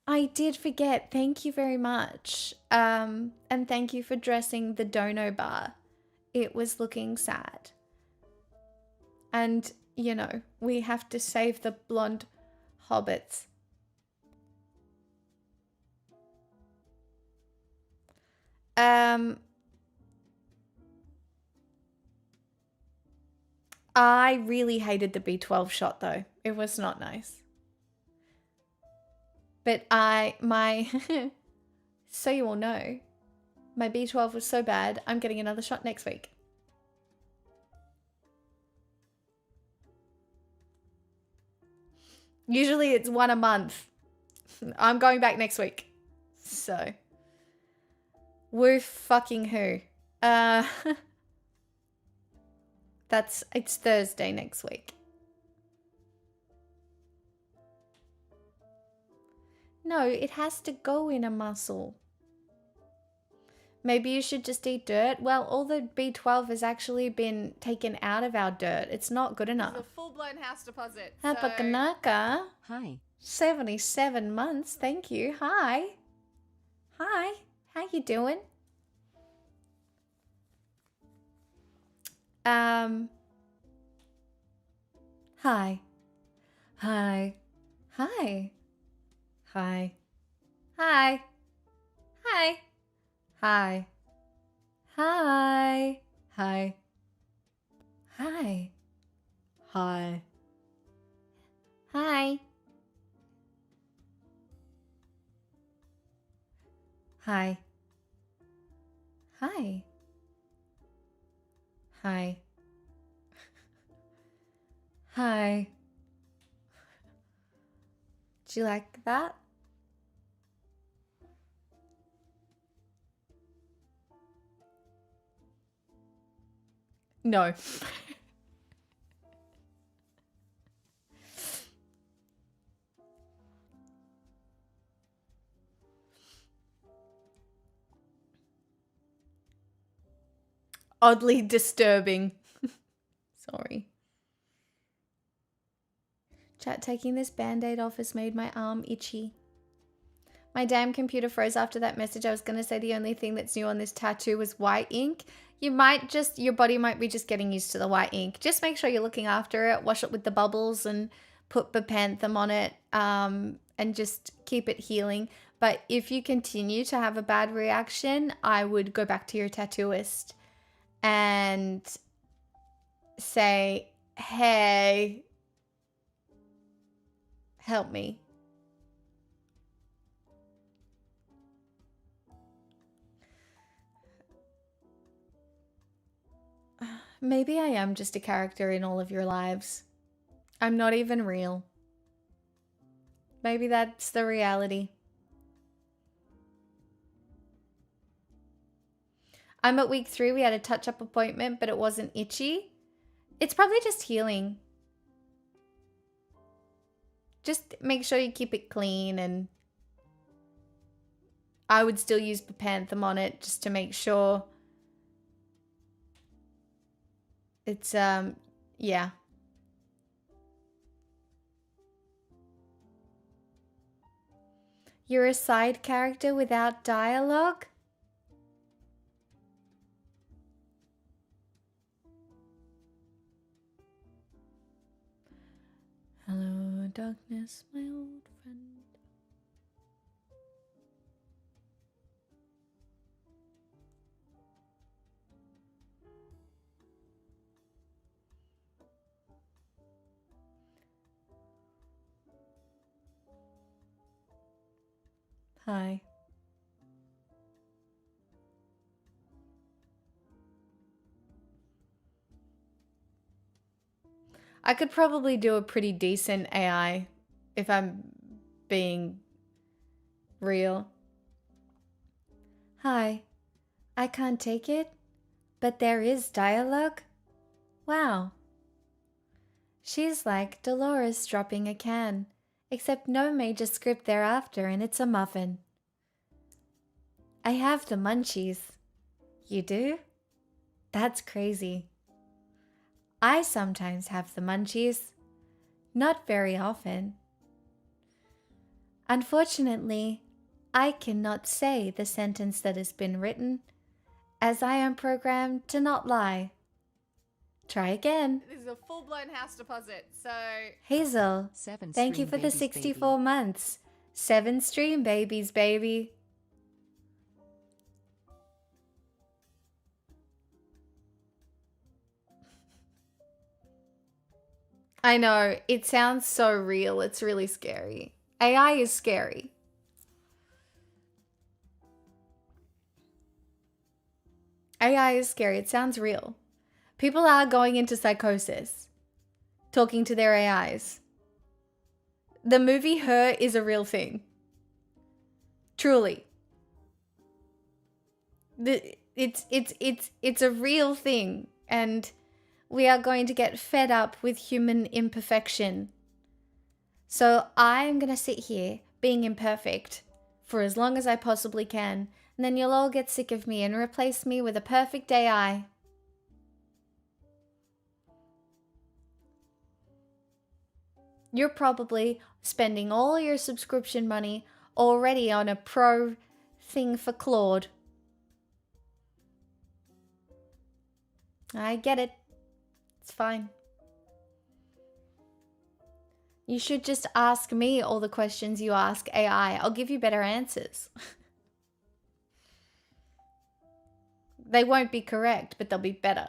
Thank you very much. And thank you for dressing the dono bar. It was looking sad. And, you know, we have to save the blonde hobbits. I really hated the B12 shot though. It was not nice. But so you all know, my B12 was so bad, I'm getting another shot next week. Usually it's one a month. I'm going back next week. So. Woo fucking who. It's Thursday next week. No, it has to go in a muscle. Maybe you should just eat dirt. Well, all the B12 has actually been taken out of our dirt. It's not good enough. It's a full-blown house deposit. Hapakanaka. Hi. 77 months. Thank you. Hi. Hi. How you doing? Hi. Hi. Hi. Hi. Hi. Hi. Hi. Hi. Hi. Hi. Hi. Hi. Hi. Hi. Hi. Hi. Do you like that? No. oddly disturbing. Sorry. Chat, taking this band-aid off has made my arm itchy. My damn computer froze after that message. I was going to say the only thing that's new on this tattoo was white ink. Your body might be just getting used to the white ink. Just make sure you're looking after it. Wash it with the bubbles and put bepanthen on it, and just keep it healing. But if you continue to have a bad reaction, I would go back to your tattooist and say, hey, help me. Maybe I am just a character in all of your lives. I'm not even real. Maybe that's the reality. I'm at week 3. We had a touch-up appointment, but it wasn't itchy. It's probably just healing. Just make sure you keep it clean, and I would still use bepanthen on it just to make sure it's, yeah. You're a side character without dialogue? Hello, darkness, my old friend. Hi. I could probably do a pretty decent AI if I'm being real. Hi. I can't take it, but there is dialogue? Wow. She's like Dolores dropping a can, except no major script thereafter, and it's a muffin. I have the munchies. You do? That's crazy. I sometimes have the munchies. Not very often. Unfortunately, I cannot say the sentence that has been written, as I am programmed to not lie. Try again. This is a full-blown house deposit, so... Hazel, 7 thank you stream for the babies, 64 baby. months. 7 stream babies, baby. I know, it sounds so real. It's really scary. AI is scary. AI is scary. It sounds real. People are going into psychosis, talking to their AIs. The movie Her is a real thing. Truly. It's a real thing, and we are going to get fed up with human imperfection. So I'm going to sit here being imperfect for as long as I possibly can, and then you'll all get sick of me and replace me with a perfect AI. You're probably spending all your subscription money already on a pro thing for Claude. I get it. It's fine. You should just ask me all the questions you ask AI. I'll give you better answers. They won't be correct, but they'll be better.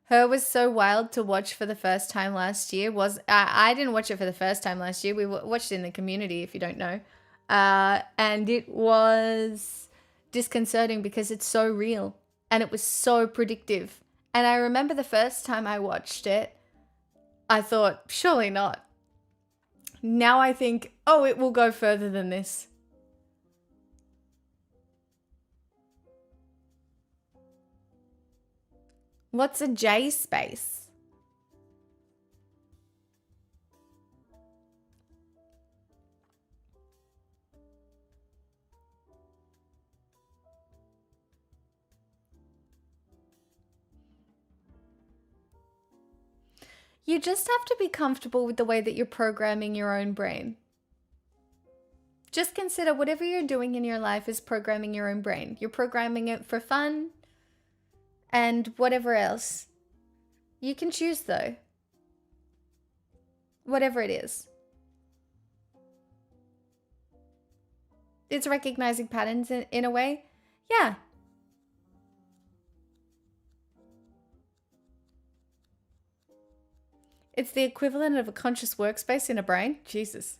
Her was so wild to watch for the first time last year. I didn't watch it for the first time last year. We watched it in the community, if you don't know. And it was disconcerting because it's so real and it was so predictive. And I remember the first time I watched it, I thought, surely not. Now I think, oh, it will go further than this. What's a J space? You just have to be comfortable with the way that you're programming your own brain. Just consider whatever you're doing in your life is programming your own brain. You're programming it for fun and whatever else. You can choose though. Whatever it is. It's recognizing patterns in a way. Yeah. It's the equivalent of a conscious workspace in a brain. Jesus.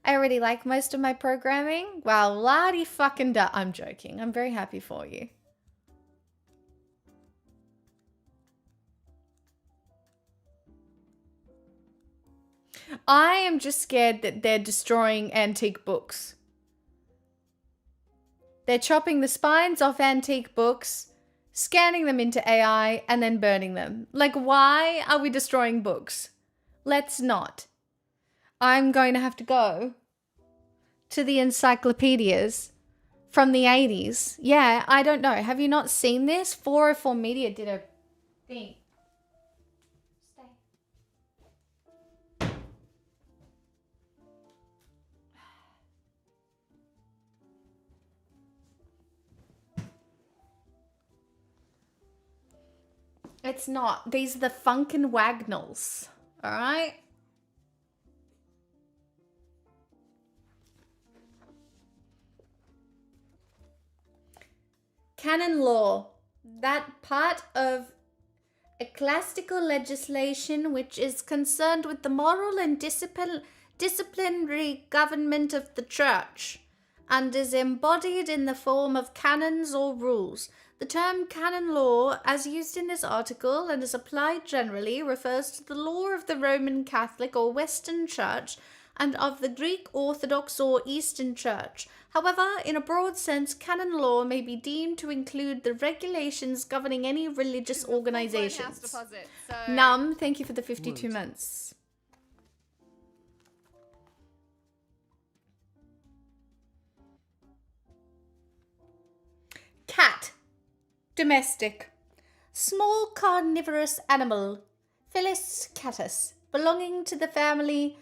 I already like most of my programming. Wow, lardy fucking da. I'm joking. I'm very happy for you. I am just scared that they're destroying antique books. They're chopping the spines off antique books, scanning them into AI, and then burning them. Like, why are we destroying books? Let's not. I'm going to have to go to the encyclopedias from the 80s. Yeah, I don't know. Have you not seen this? 404 Media did a thing. It's not. These are the Funkin' Wagnalls. All right? Canon law. That part of ecclesiastical legislation which is concerned with the moral and disciplinary government of the church and is embodied in the form of canons or rules. The term canon law, as used in this article and is applied generally, refers to the law of the Roman Catholic or Western Church and of the Greek Orthodox or Eastern Church. However, in a broad sense, canon law may be deemed to include the regulations governing any religious organizations. Deposit, Num, thank you for the 52 months. Cat. Domestic. Small carnivorous animal. Felis catus. Belonging to the family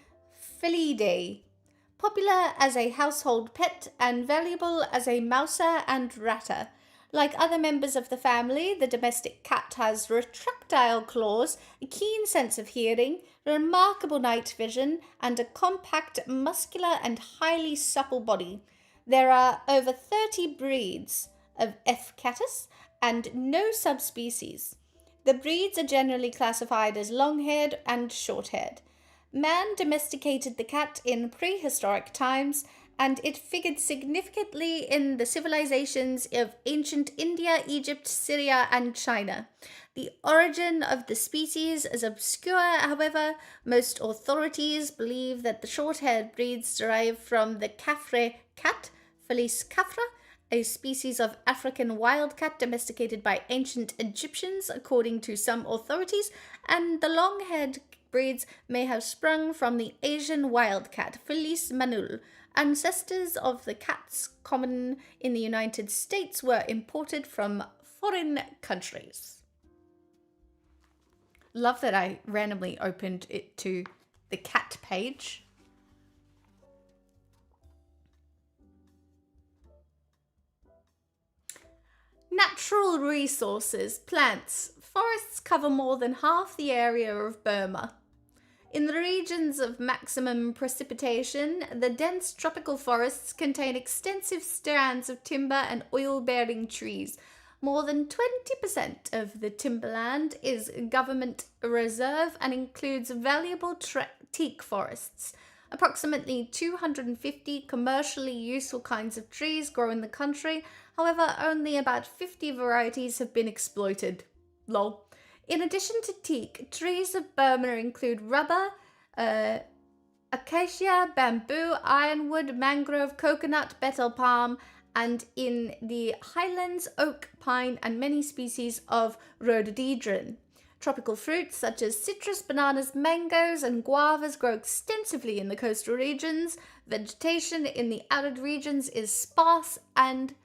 Felidae. Popular as a household pet and valuable as a mouser and ratter. Like other members of the family, the domestic cat has retractile claws, a keen sense of hearing, remarkable night vision, and a compact, muscular, and highly supple body. There are over 30 breeds of F. catus and no subspecies. The breeds are generally classified as long-haired and short-haired. Man domesticated the cat in prehistoric times, and it figured significantly in the civilizations of ancient India, Egypt, Syria, and China. The origin of the species is obscure, however. Most authorities believe that the short-haired breeds derive from the Cafre cat, Felis cafra, a species of African wildcat domesticated by ancient Egyptians, according to some authorities, and the long-haired breeds may have sprung from the Asian wildcat, Felis manul. Ancestors of the cats common in the United States were imported from foreign countries. Love that I randomly opened it to the cat page. Natural resources, plants. Forests cover more than half the area of Burma. In the regions of maximum precipitation, the dense tropical forests contain extensive stands of timber and oil-bearing trees. More than 20% of the timberland is government reserve and includes valuable teak forests. Approximately 250 commercially useful kinds of trees grow in the country. However, only about 50 varieties have been exploited. Lol. In addition to teak, trees of Burma include rubber, acacia, bamboo, ironwood, mangrove, coconut, betel palm, and in the highlands, oak, pine, and many species of rhododendron. Tropical fruits such as citrus, bananas, mangoes, and guavas grow extensively in the coastal regions. Vegetation in the arid regions is sparse and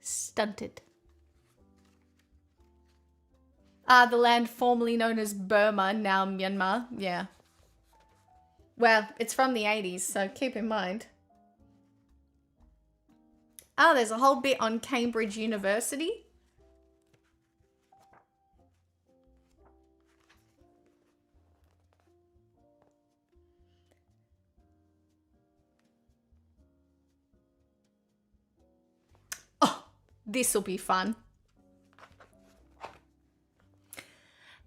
stunted. the land formerly known as Burma, now Myanmar. Yeah. Well, it's from the 80s, so keep in mind. Oh, there's a whole bit on Cambridge University. Oh, this'll be fun.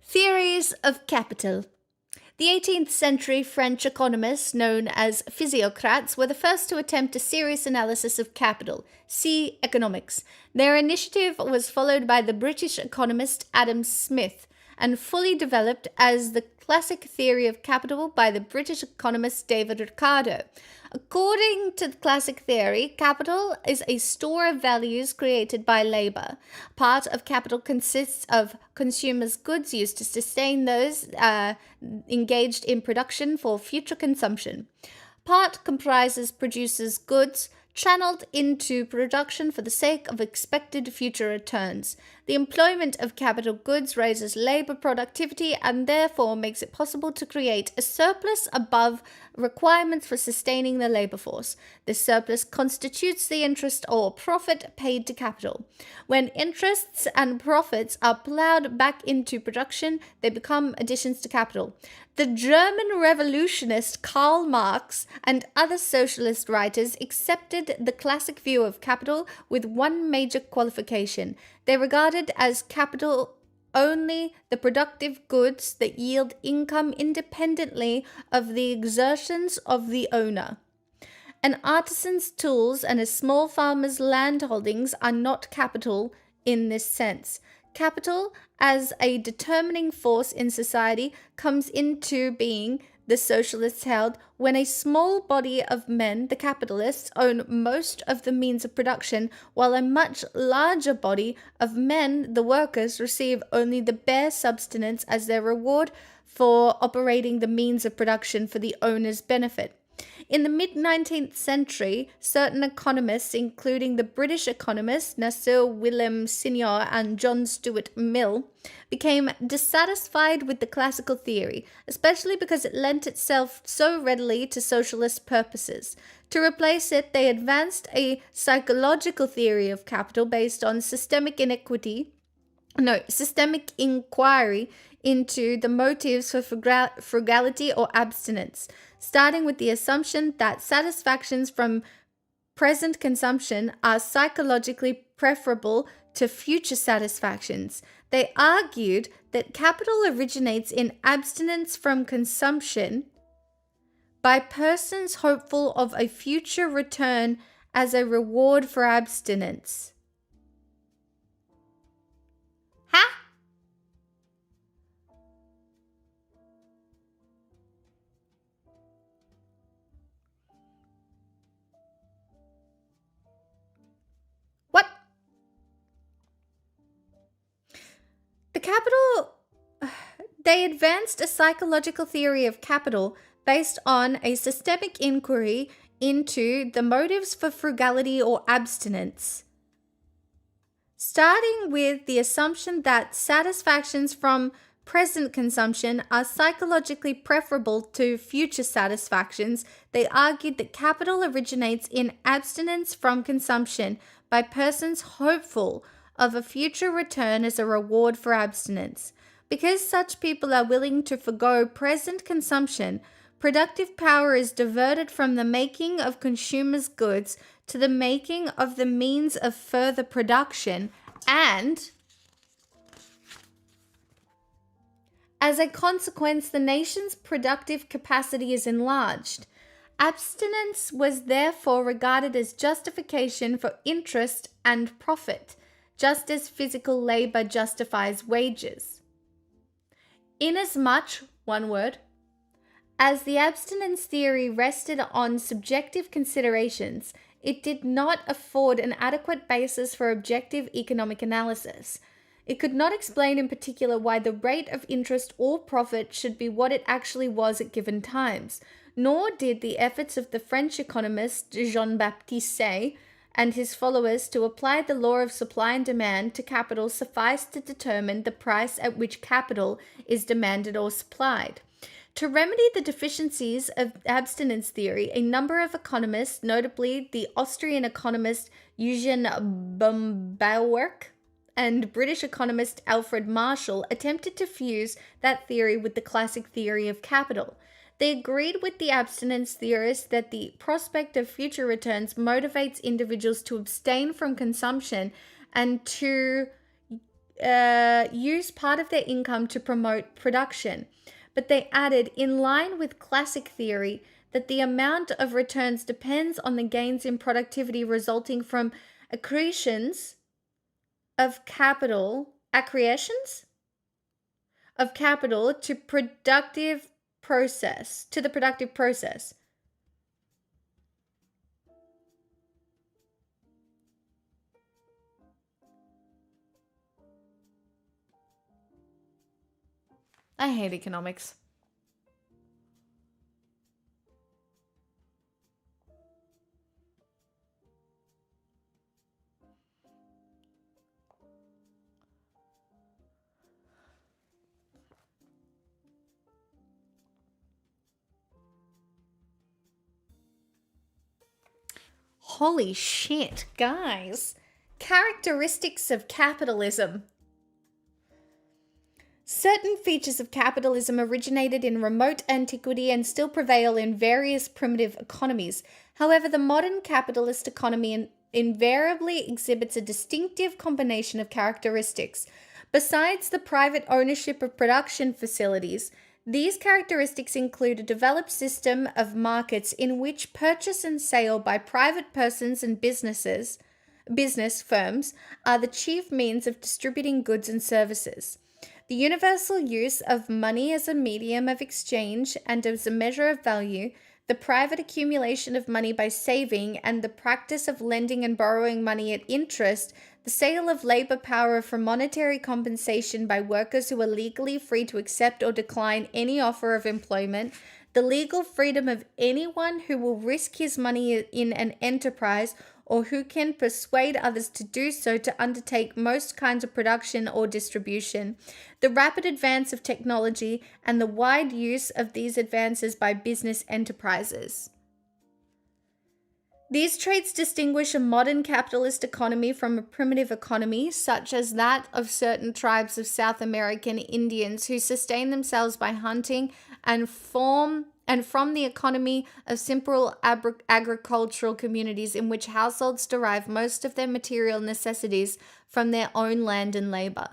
Theories of capital. The 18th century French economists, known as physiocrats, were the first to attempt a serious analysis of capital. See economics. Their initiative was followed by the British economist Adam Smith and fully developed as the classic theory of capital by the British economist David Ricardo. According to the classic theory, capital is a store of values created by labor. Part of capital consists of consumers' goods used to sustain those engaged in production for future consumption. Part comprises producers' goods channeled into production for the sake of expected future returns. The employment of capital goods raises labor productivity and therefore makes it possible to create a surplus above requirements for sustaining the labor force. This surplus constitutes the interest or profit paid to capital. When interests and profits are plowed back into production, they become additions to capital. The German revolutionist Karl Marx and other socialist writers accepted the classic view of capital with one major qualification. They regarded as capital only the productive goods that yield income independently of the exertions of the owner. An artisan's tools and a small farmer's land holdings are not capital in this sense. Capital, as a determining force in society, comes into being, the socialists held, when a small body of men, the capitalists, own most of the means of production, while a much larger body of men, the workers, receive only the bare subsistence as their reward for operating the means of production for the owner's benefit. In the mid-19th century, certain economists, including the British economists Nasir Willem Senior and John Stuart Mill, became dissatisfied with the classical theory, especially because it lent itself so readily to socialist purposes. To replace it, they advanced a psychological theory of capital based on systemic inquiry into the motives for frugality or abstinence, starting with the assumption that satisfactions from present consumption are psychologically preferable to future satisfactions. They argued that capital originates in abstinence from consumption by persons hopeful of a future return as a reward for abstinence. Huh? What? The capital... They advanced a psychological theory of capital based on a systemic inquiry into the motives for frugality or abstinence, starting with the assumption that satisfactions from present consumption are psychologically preferable to future satisfactions. They argued that capital originates in abstinence from consumption by persons hopeful of a future return as a reward for abstinence. Because such people are willing to forgo present consumption, productive power is diverted from the making of consumers' goods to the making of the means of further production, and as a consequence, the nation's productive capacity is enlarged. Abstinence was therefore regarded as justification for interest and profit, just as physical labor justifies wages. Inasmuch, one word, as the abstinence theory rested on subjective considerations, it did not afford an adequate basis for objective economic analysis. It could not explain in particular why the rate of interest or profit should be what it actually was at given times, nor did the efforts of the French economist Jean-Baptiste Say and his followers to apply the law of supply and demand to capital sufficed to determine the price at which capital is demanded or supplied. To remedy the deficiencies of abstinence theory, a number of economists, notably the Austrian economist Eugen Böhm-Bawerk and British economist Alfred Marshall, attempted to fuse that theory with the classic theory of capital. They agreed with the abstinence theorists that the prospect of future returns motivates individuals to abstain from consumption and to use part of their income to promote production. But they added, in line with classic theory, that the amount of returns depends on the gains in productivity resulting from accretions of capital to the productive process. I hate economics. Holy shit, guys. Characteristics of capitalism. Certain features of capitalism originated in remote antiquity and still prevail in various primitive economies. However, the modern capitalist economy invariably exhibits a distinctive combination of characteristics. Besides the private ownership of production facilities, these characteristics include a developed system of markets in which purchase and sale by private persons and business firms are the chief means of distributing goods and services. The universal use of money as a medium of exchange and as a measure of value, the private accumulation of money by saving, and the practice of lending and borrowing money at interest, the sale of labor power for monetary compensation by workers who are legally free to accept or decline any offer of employment, the legal freedom of anyone who will risk his money in an enterprise or who can persuade others to do so to undertake most kinds of production or distribution, the rapid advance of technology, and the wide use of these advances by business enterprises. These traits distinguish a modern capitalist economy from a primitive economy, such as that of certain tribes of South American Indians who sustain themselves by hunting and from the economy of simple agricultural communities in which households derive most of their material necessities from their own land and labor.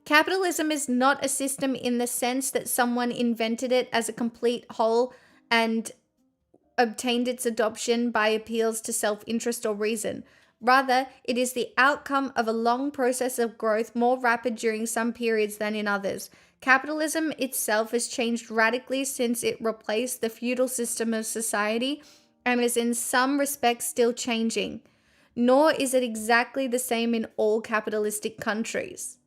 Capitalism is not a system in the sense that someone invented it as a complete whole and obtained its adoption by appeals to self-interest or reason. Rather, it is the outcome of a long process of growth, more rapid during some periods than in others. Capitalism itself has changed radically since it replaced the feudal system of society and is in some respects still changing. Nor is it exactly the same in all capitalistic countries.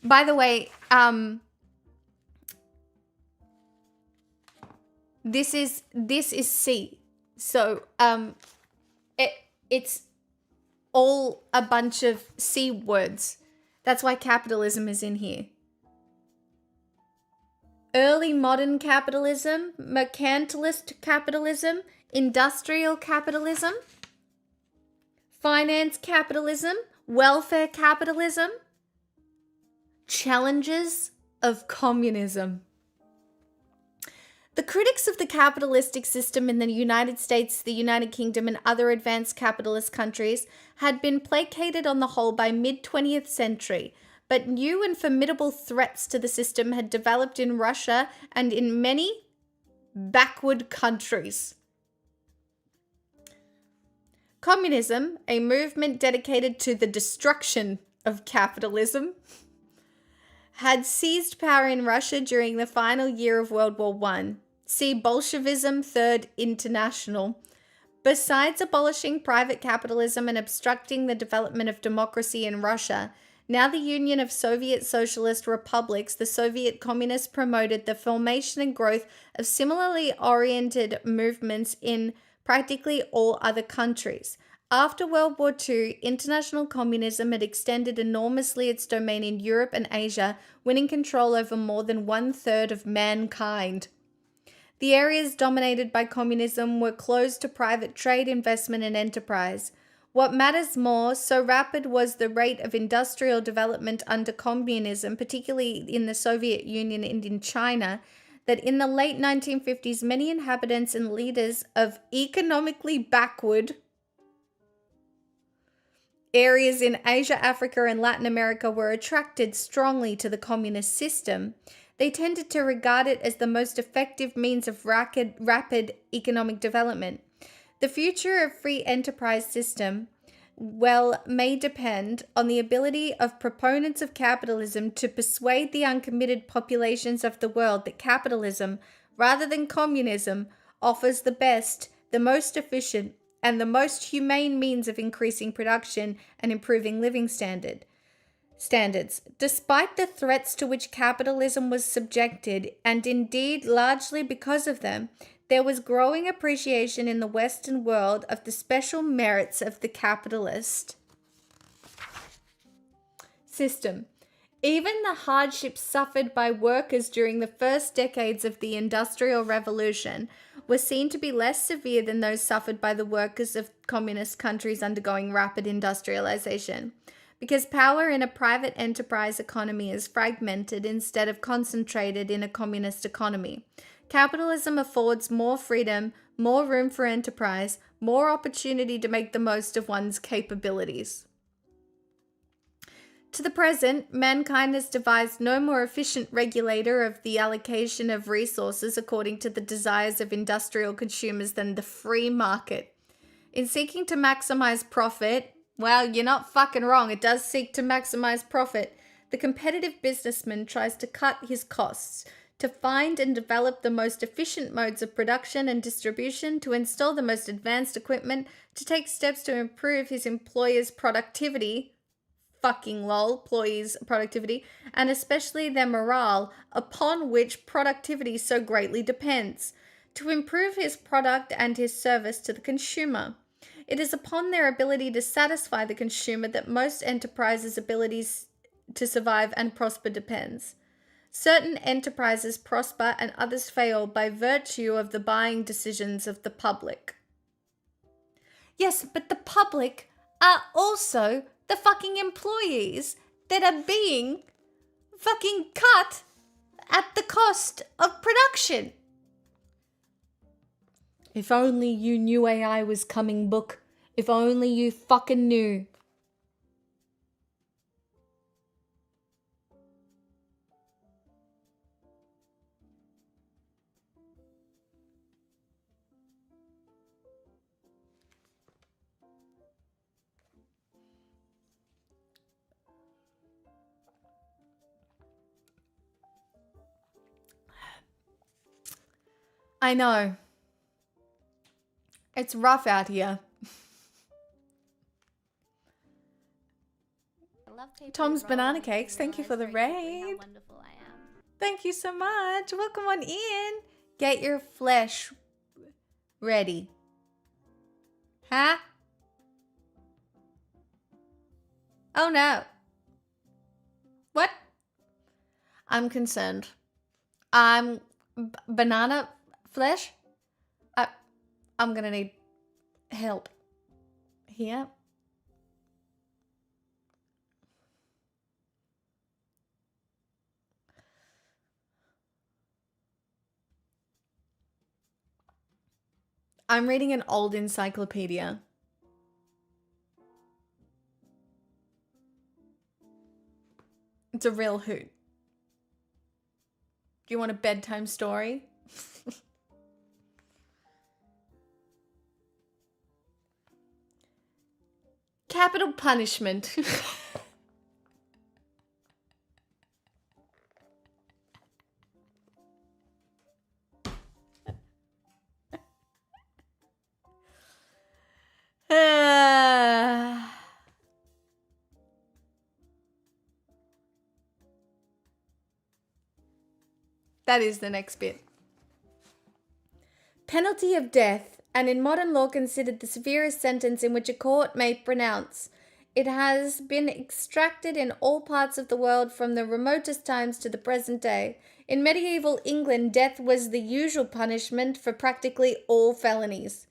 By the way, this is C. So it's all a bunch of C words. That's why capitalism is in here. Early modern capitalism, mercantilist capitalism, industrial capitalism, finance capitalism, welfare capitalism, challenges of communism. The critics of the capitalistic system in the United States, the United Kingdom, and other advanced capitalist countries had been placated on the whole by mid-20th century, but new and formidable threats to the system had developed in Russia and in many backward countries. Communism, a movement dedicated to the destruction of capitalism, had seized power in Russia during the final year of World War I. See Bolshevism, Third International. Besides abolishing private capitalism and obstructing the development of democracy in Russia, Now the Union of Soviet Socialist Republics, the Soviet Communists promoted the formation and growth of similarly oriented movements in practically all other countries. After World War II, international communism had extended enormously its domain in Europe and Asia, winning control over more than 1/3 of mankind. The areas dominated by communism were closed to private trade, investment, and enterprise. What matters more, so rapid was the rate of industrial development under communism, particularly in the Soviet Union and in China, that in the late 1950s, many inhabitants and leaders of economically backward areas in Asia, Africa, and Latin America were attracted strongly to the communist system. They tended to regard it as the most effective means of rapid economic development. The future of free enterprise system, may depend on the ability of proponents of capitalism to persuade the uncommitted populations of the world that capitalism, rather than communism, offers the best, the most efficient, and the most humane means of increasing production and improving living standards. Despite the threats to which capitalism was subjected, and indeed largely because of them, there was growing appreciation in the Western world of the special merits of the capitalist system. Even the hardships suffered by workers during the first decades of the Industrial Revolution were seen to be less severe than those suffered by the workers of communist countries undergoing rapid industrialization. Because power in a private enterprise economy is fragmented instead of concentrated in a communist economy. Capitalism affords more freedom, more room for enterprise, more opportunity to make the most of one's capabilities. To the present, mankind has devised no more efficient regulator of the allocation of resources according to the desires of industrial consumers than the free market. In seeking to maximize profit, well, you're not fucking wrong, it does seek to maximize profit. The competitive businessman tries to cut his costs, to find and develop the most efficient modes of production and distribution, to install the most advanced equipment, to take steps to improve his employer's productivity, employees' productivity, and especially their morale, upon which productivity so greatly depends, to improve his product and his service to the consumer. It is upon their ability to satisfy the consumer that most enterprises' abilities to survive and prosper depends. Certain enterprises prosper and others fail by virtue of the buying decisions of the public. Yes, but the public are also the fucking employees that are being fucking cut at the cost of production. If only you knew AI was coming, book. If only you fucking knew. I know. It's rough out here. Tom's Banana Cakes, thank you for the raid. Thank you so much. Welcome on in. Get your flesh ready. Huh? Oh no. What? I'm concerned. Banana flesh? I'm gonna need help here. I'm reading an old encyclopedia. It's a real hoot. Do you want a bedtime story? Capital punishment. That is the next bit. Penalty of death, and in modern law considered the severest sentence in which a court may pronounce. It has been extracted in all parts of the world from the remotest times to the present day. In medieval England, death was the usual punishment for practically all felonies.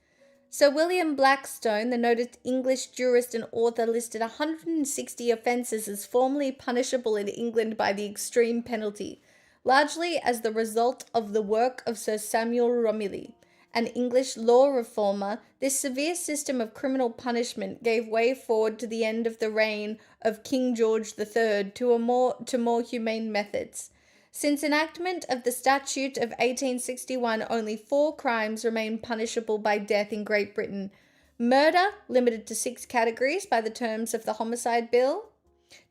Sir William Blackstone, the noted English jurist and author, listed 160 offences as formerly punishable in England by the extreme penalty, largely as the result of the work of Sir Samuel Romilly, an English law reformer. This severe system of criminal punishment gave way forward to the end of the reign of King George III to more humane methods. Since enactment of the Statute of 1861, only 4 crimes remain punishable by death in Great Britain. Murder, limited to 6 categories by the terms of the Homicide Bill.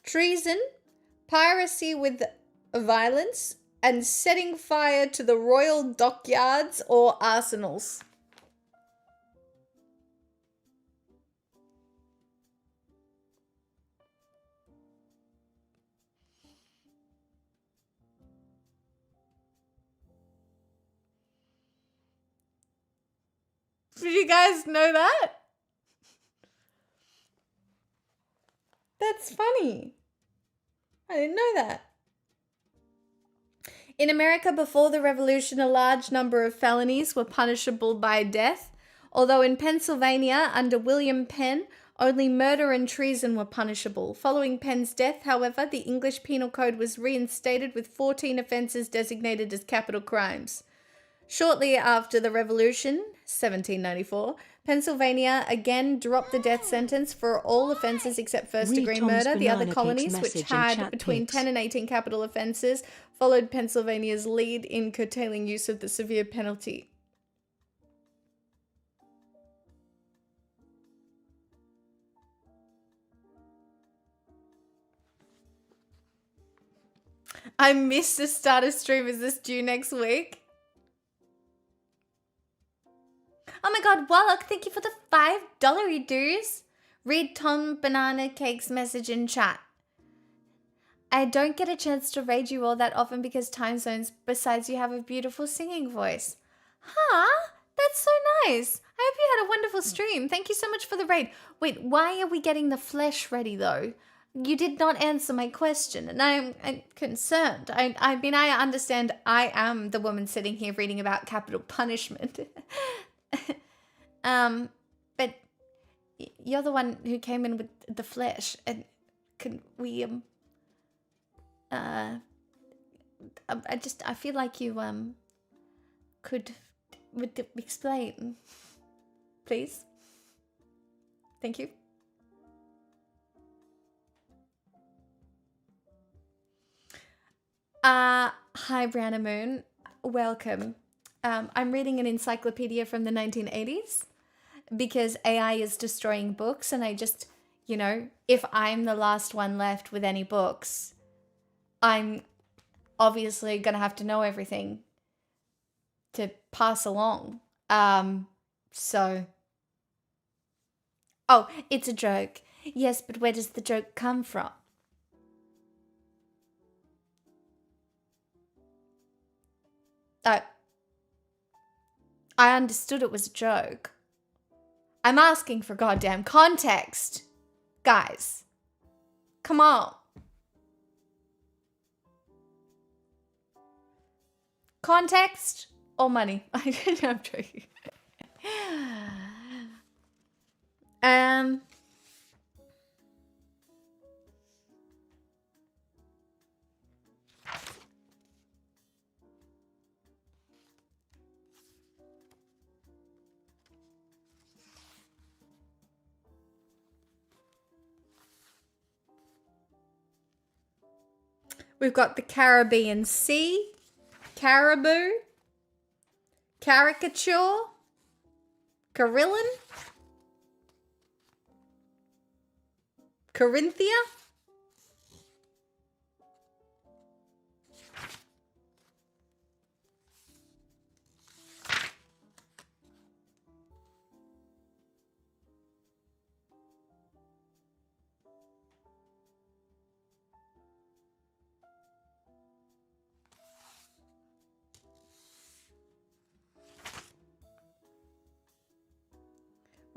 Treason, piracy with violence, and setting fire to the royal dockyards or arsenals. Did you guys know that? That's funny. I didn't know that. In America before the Revolution, a large number of felonies were punishable by death, although in Pennsylvania, under William Penn, only murder and treason were punishable. Following Penn's death, however, the English Penal Code was reinstated with 14 offences designated as capital crimes. Shortly after the Revolution, 1794, Pennsylvania again dropped the death sentence for all offences except first-degree murder. The other colonies, which had between 10 and 18 capital offences, followed Pennsylvania's lead in curtailing use of the severe penalty. I missed the start of stream. Is this due next week? Oh my god, Wallach, thank you for the $5 dues. Read Tom Banana Cake's message in chat. I don't get a chance to raid you all that often because time zones, besides you have a beautiful singing voice. Huh? That's so nice. I hope you had a wonderful stream. Thank you so much for the raid. Wait, why are we getting the flesh ready though? You did not answer my question, and I'm concerned. I mean, I understand I am the woman sitting here reading about capital punishment. But you're the one who came in with the flesh, and can we, I feel like you, would explain, please? Thank you. Hi, Brianna Moon. Welcome. I'm reading an encyclopedia from the 1980s because AI is destroying books, and I just, if I'm the last one left with any books, I'm obviously going to have to know everything to pass along. So... Oh, it's a joke. Yes, but where does the joke come from? I understood it was a joke. I'm asking for goddamn context. Guys. Come on. Context or money? I'm joking. We've got the Caribbean Sea, caribou, caricature, carillon, Corinthia.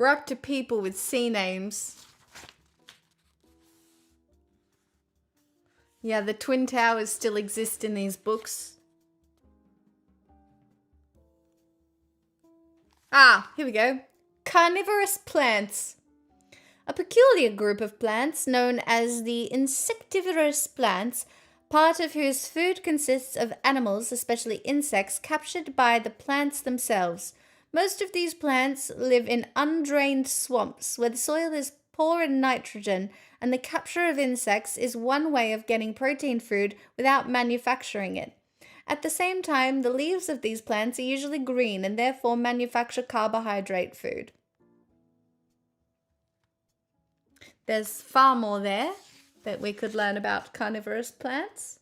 We're up to people with C names. Yeah, the Twin Towers still exist in these books. Ah, here we go. Carnivorous plants. A peculiar group of plants known as the insectivorous plants, part of whose food consists of animals, especially insects, captured by the plants themselves. Most of these plants live in undrained swamps where the soil is poor in nitrogen, and the capture of insects is one way of getting protein food without manufacturing it. At the same time, the leaves of these plants are usually green and therefore manufacture carbohydrate food. There's far more there that we could learn about carnivorous plants.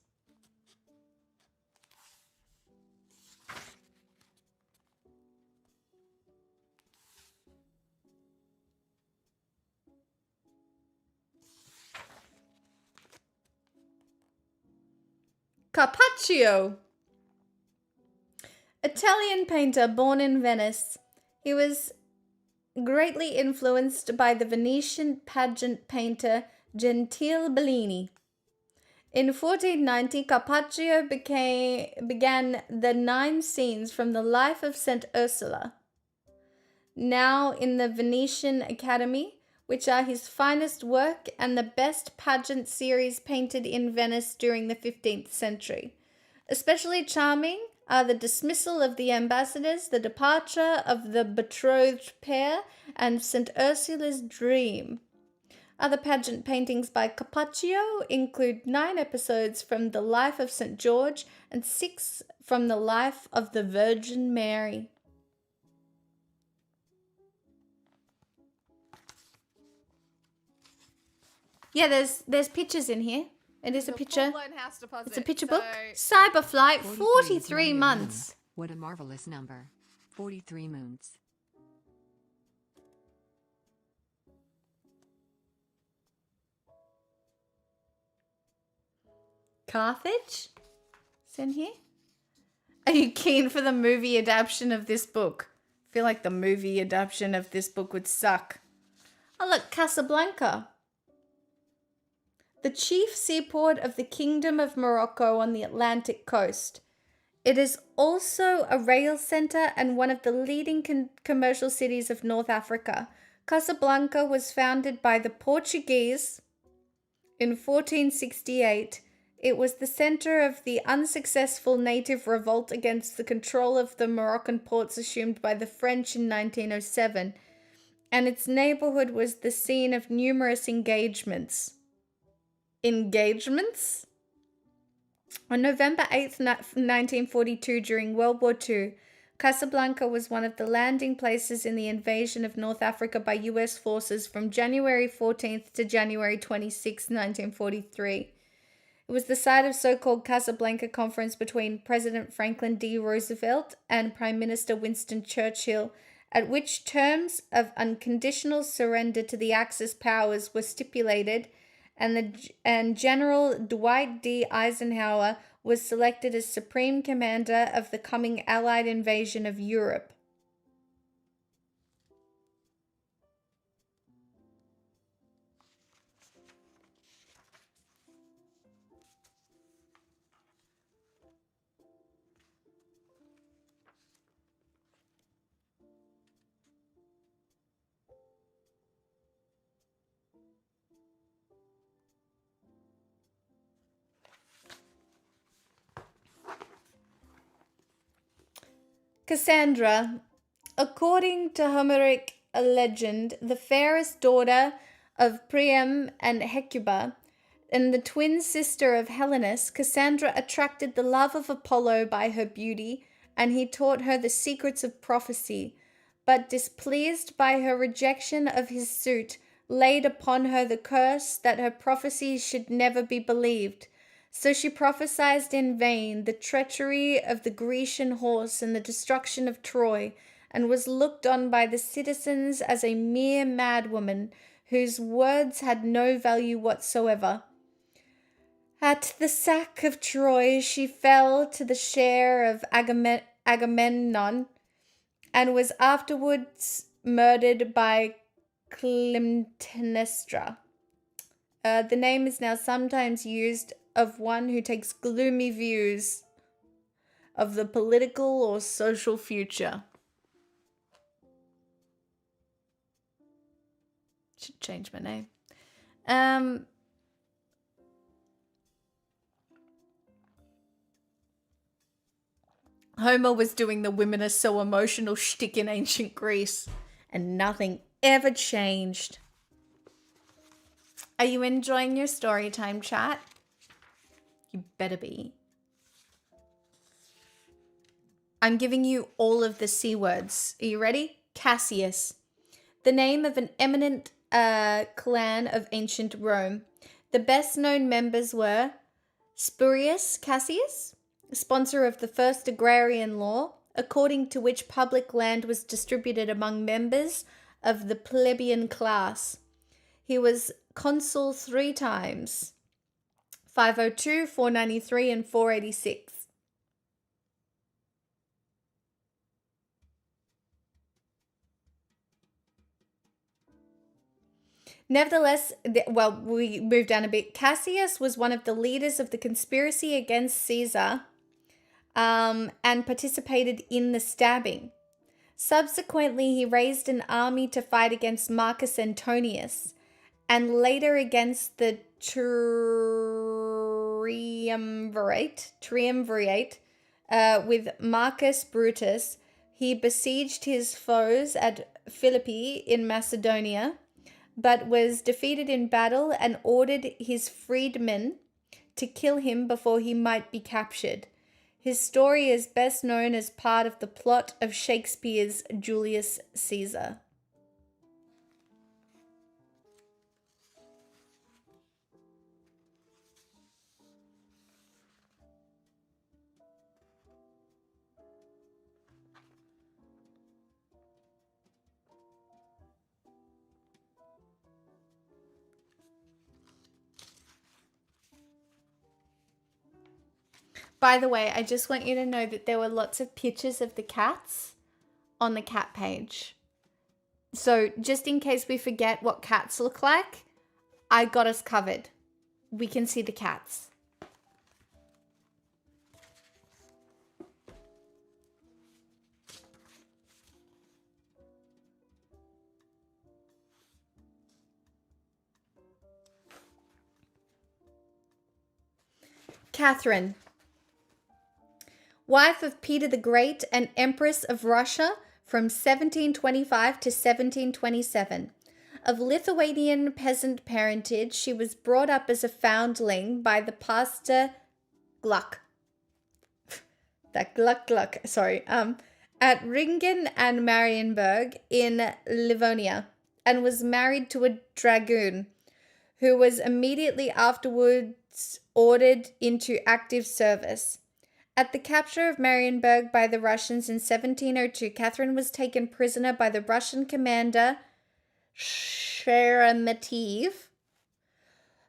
Carpaccio. Italian painter born in Venice. He was greatly influenced by the Venetian pageant painter Gentile Bellini. In 1490, Carpaccio began the 9 scenes from the life of St. Ursula, now in the Venetian Academy, which are his finest work and the best pageant series painted in Venice during the 15th century. Especially charming are the dismissal of the ambassadors, the departure of the betrothed pair, and St. Ursula's dream. Other pageant paintings by Carpaccio include 9 episodes from the life of St. George and 6 from the life of the Virgin Mary. Yeah, there's pictures in here. It is a picture. It's a picture book. Cyberflight, 43 months. What a marvelous number. 43 moons. Carthage? It's in here. Are you keen for the movie adaptation of this book? I feel like the movie adaptation of this book would suck. Oh look, Casablanca. The chief seaport of the Kingdom of Morocco on the Atlantic coast. It is also a rail center and one of the leading commercial cities of North Africa. Casablanca was founded by the Portuguese in 1468. It was the center of the unsuccessful native revolt against the control of the Moroccan ports assumed by the French in 1907, and its neighborhood was the scene of numerous engagements. On November 8th, 1942, during World War II, Casablanca was one of the landing places in the invasion of North Africa by U.S. forces from January 14th to January 26, 1943. It was the site of so-called Casablanca Conference between President Franklin D. Roosevelt and Prime Minister Winston Churchill, at which terms of unconditional surrender to the Axis powers were stipulated, and General Dwight D. Eisenhower was selected as Supreme Commander of the coming Allied invasion of Europe. Cassandra, according to Homeric legend, the fairest daughter of Priam and Hecuba, and the twin sister of Helenus, Cassandra attracted the love of Apollo by her beauty, and he taught her the secrets of prophecy, but displeased by her rejection of his suit, laid upon her the curse that her prophecies should never be believed. So she prophesied in vain the treachery of the Grecian horse and the destruction of Troy, and was looked on by the citizens as a mere madwoman, whose words had no value whatsoever. At the sack of Troy she fell to the share of Agamemnon, and was afterwards murdered by Clytemnestra. The name is now sometimes used of one who takes gloomy views of the political or social future. Should change my name. Homer was doing the women are so emotional shtick in ancient Greece, and nothing ever changed. Are you enjoying your story time, chat? You better be. I'm giving you all of the C words. Are you ready? Cassius, the name of an eminent clan of ancient Rome. The best known members were Spurius Cassius, sponsor of the first agrarian law, according to which public land was distributed among members of the plebeian class. He was consul 3 times, 502, 493, and 486. Nevertheless, we moved down a bit. Cassius was one of the leaders of the conspiracy against Caesar and participated in the stabbing. Subsequently, he raised an army to fight against Marcus Antonius and later against the triumvirate with Marcus Brutus. He besieged his foes at Philippi in Macedonia, but was defeated in battle and ordered his freedmen to kill him before he might be captured. His story is best known as part of the plot of Shakespeare's Julius Caesar. By the way, I just want you to know that there were lots of pictures of the cats on the cat page. So just in case we forget what cats look like, I got us covered. We can see the cats. Catherine, wife of Peter the Great and Empress of Russia from 1725 to 1727. Of Lithuanian peasant parentage, she was brought up as a foundling by the pastor Gluck. At Ringen and Marienburg in Livonia, and was married to a dragoon who was immediately afterwards ordered into active service. At the capture of Marienburg by the Russians in 1702, Catherine was taken prisoner by the Russian commander Sheremetev,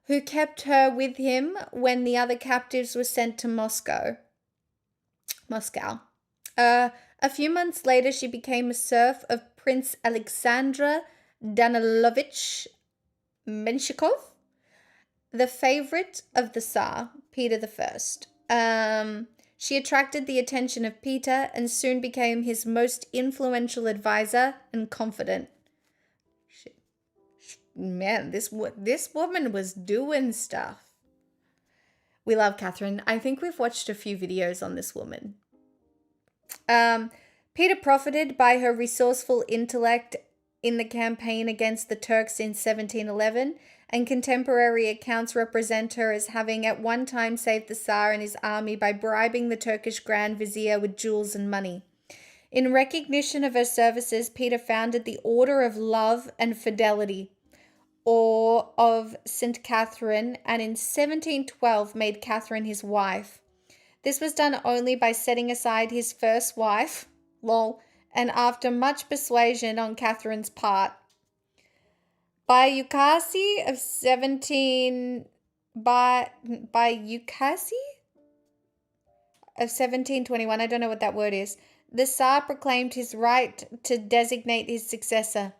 who kept her with him when the other captives were sent to Moscow. A few months later, she became a serf of Prince Alexander Danilovich Menshikov, the favorite of the Tsar, Peter I. She attracted the attention of Peter and soon became his most influential advisor and confidant. Man, this woman was doing stuff. We love Catherine. I think we've watched a few videos on this woman. Peter profited by her resourceful intellect in the campaign against the Turks in 1711, and contemporary accounts represent her as having at one time saved the Tsar and his army by bribing the Turkish Grand Vizier with jewels and money. In recognition of her services, Peter founded the Order of Love and Fidelity, or of St. Catherine, and in 1712 made Catherine his wife. This was done only by setting aside his first wife, and after much persuasion on Catherine's part. By Ukasi of 1721, I don't know what that word is. the Tsar proclaimed his right to designate his successor.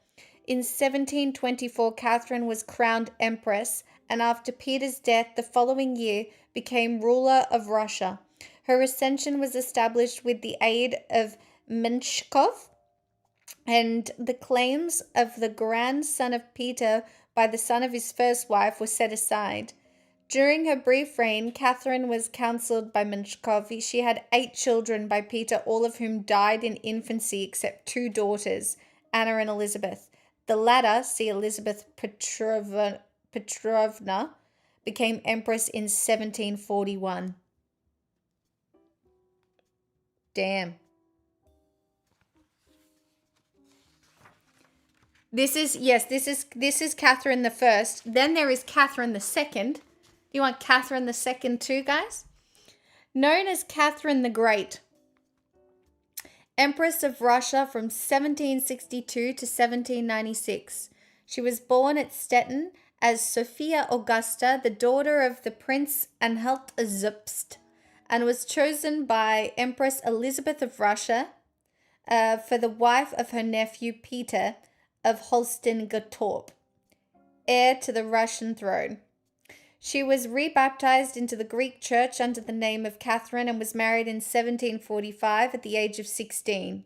In 1724, Catherine was crowned empress, and after Peter's death the following year became ruler of Russia. Her ascension was established with the aid of Menshikov, and the claims of the grandson of Peter by the son of his first wife were set aside. During her brief reign, Catherine was counseled by Menshikov. She had 8 children by Peter, all of whom died in infancy except 2 daughters, Anna and Elizabeth. The latter, see Elizabeth Petrovna, became empress in 1741. Damn. This is Catherine the First. Then there is Catherine the Second. You want Catherine the Second too, guys? Known as Catherine the Great, Empress of Russia from 1762 to 1796. She was born at Stettin as Sophia Augusta, the daughter of the Prince Anhalt Zupst, and was chosen by Empress Elizabeth of Russia for the wife of her nephew Peter of Holstein-Gottorp, heir to the Russian throne. She was rebaptized into the Greek church under the name of Catherine and was married in 1745 at the age of 16.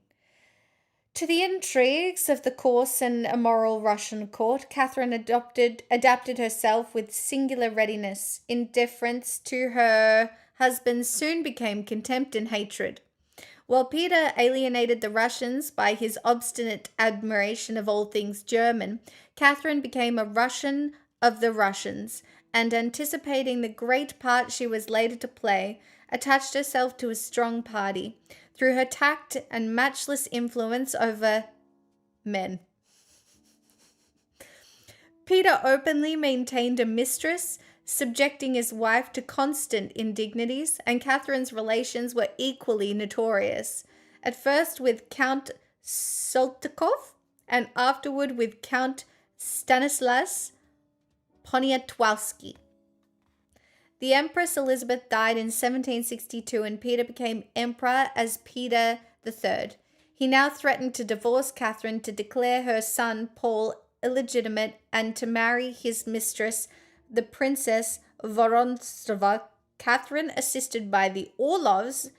To the intrigues of the coarse and immoral Russian court, Catherine adapted herself with singular readiness. Indifference to her husband soon became contempt and hatred. While Peter alienated the Russians by his obstinate admiration of all things German, Catherine became a Russian of the Russians, and anticipating the great part she was later to play, attached herself to a strong party through her tact and matchless influence over men. Peter openly maintained a mistress, subjecting his wife to constant indignities, and Catherine's relations were equally notorious, at first with Count Soltykov and afterward with Count Stanislas Poniatowski. The Empress Elizabeth died in 1762 and Peter became emperor as Peter III. He now threatened to divorce Catherine, to declare her son Paul illegitimate, and to marry his mistress, the Princess Vorontsova. Catherine, assisted by the Orlovs,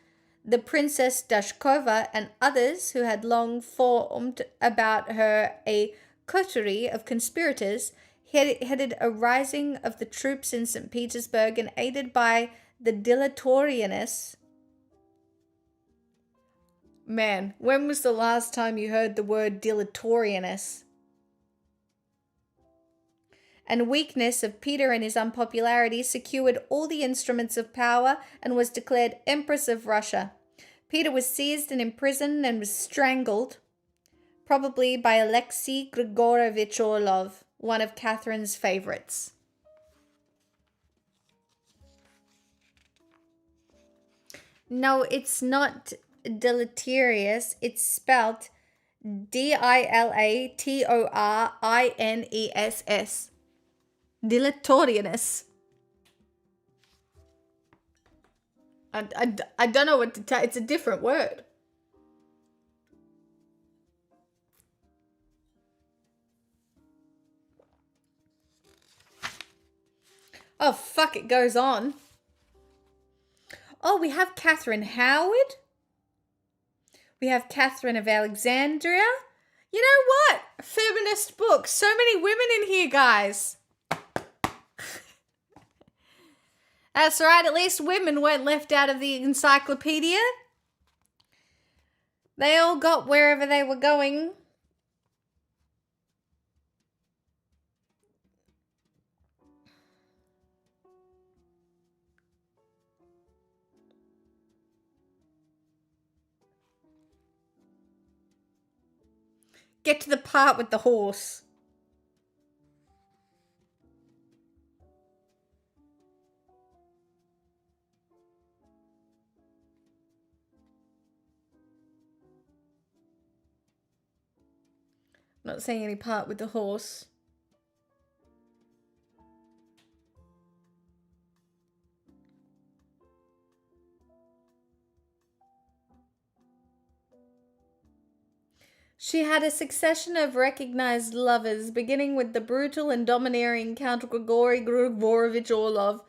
the Princess Dashkova, and others who had long formed about her a coterie of conspirators, headed a rising of the troops in St. Petersburg, and aided by the dilatoriness. Man, when was the last time you heard the word dilatoriness? And weakness of Peter and his unpopularity secured all the instruments of power and was declared Empress of Russia. Peter was seized and imprisoned and was strangled, probably by Alexei Grigorovich Orlov, one of Catherine's favorites. No, it's not deleterious. It's spelled Dilatorines. Dilatoriness. I don't know what to tell. It's a different word. Oh, fuck, it goes on. Oh, we have Catherine Howard. We have Catherine of Alexandria. You know what? Feminist book. So many women in here, guys. That's right, at least women weren't left out of the encyclopedia. They all got wherever they were going. Get to the part with the horse. I'm not saying any part with the horse. She had a succession of recognized lovers, beginning with the brutal and domineering Count Grigory Grigorovich Orlov,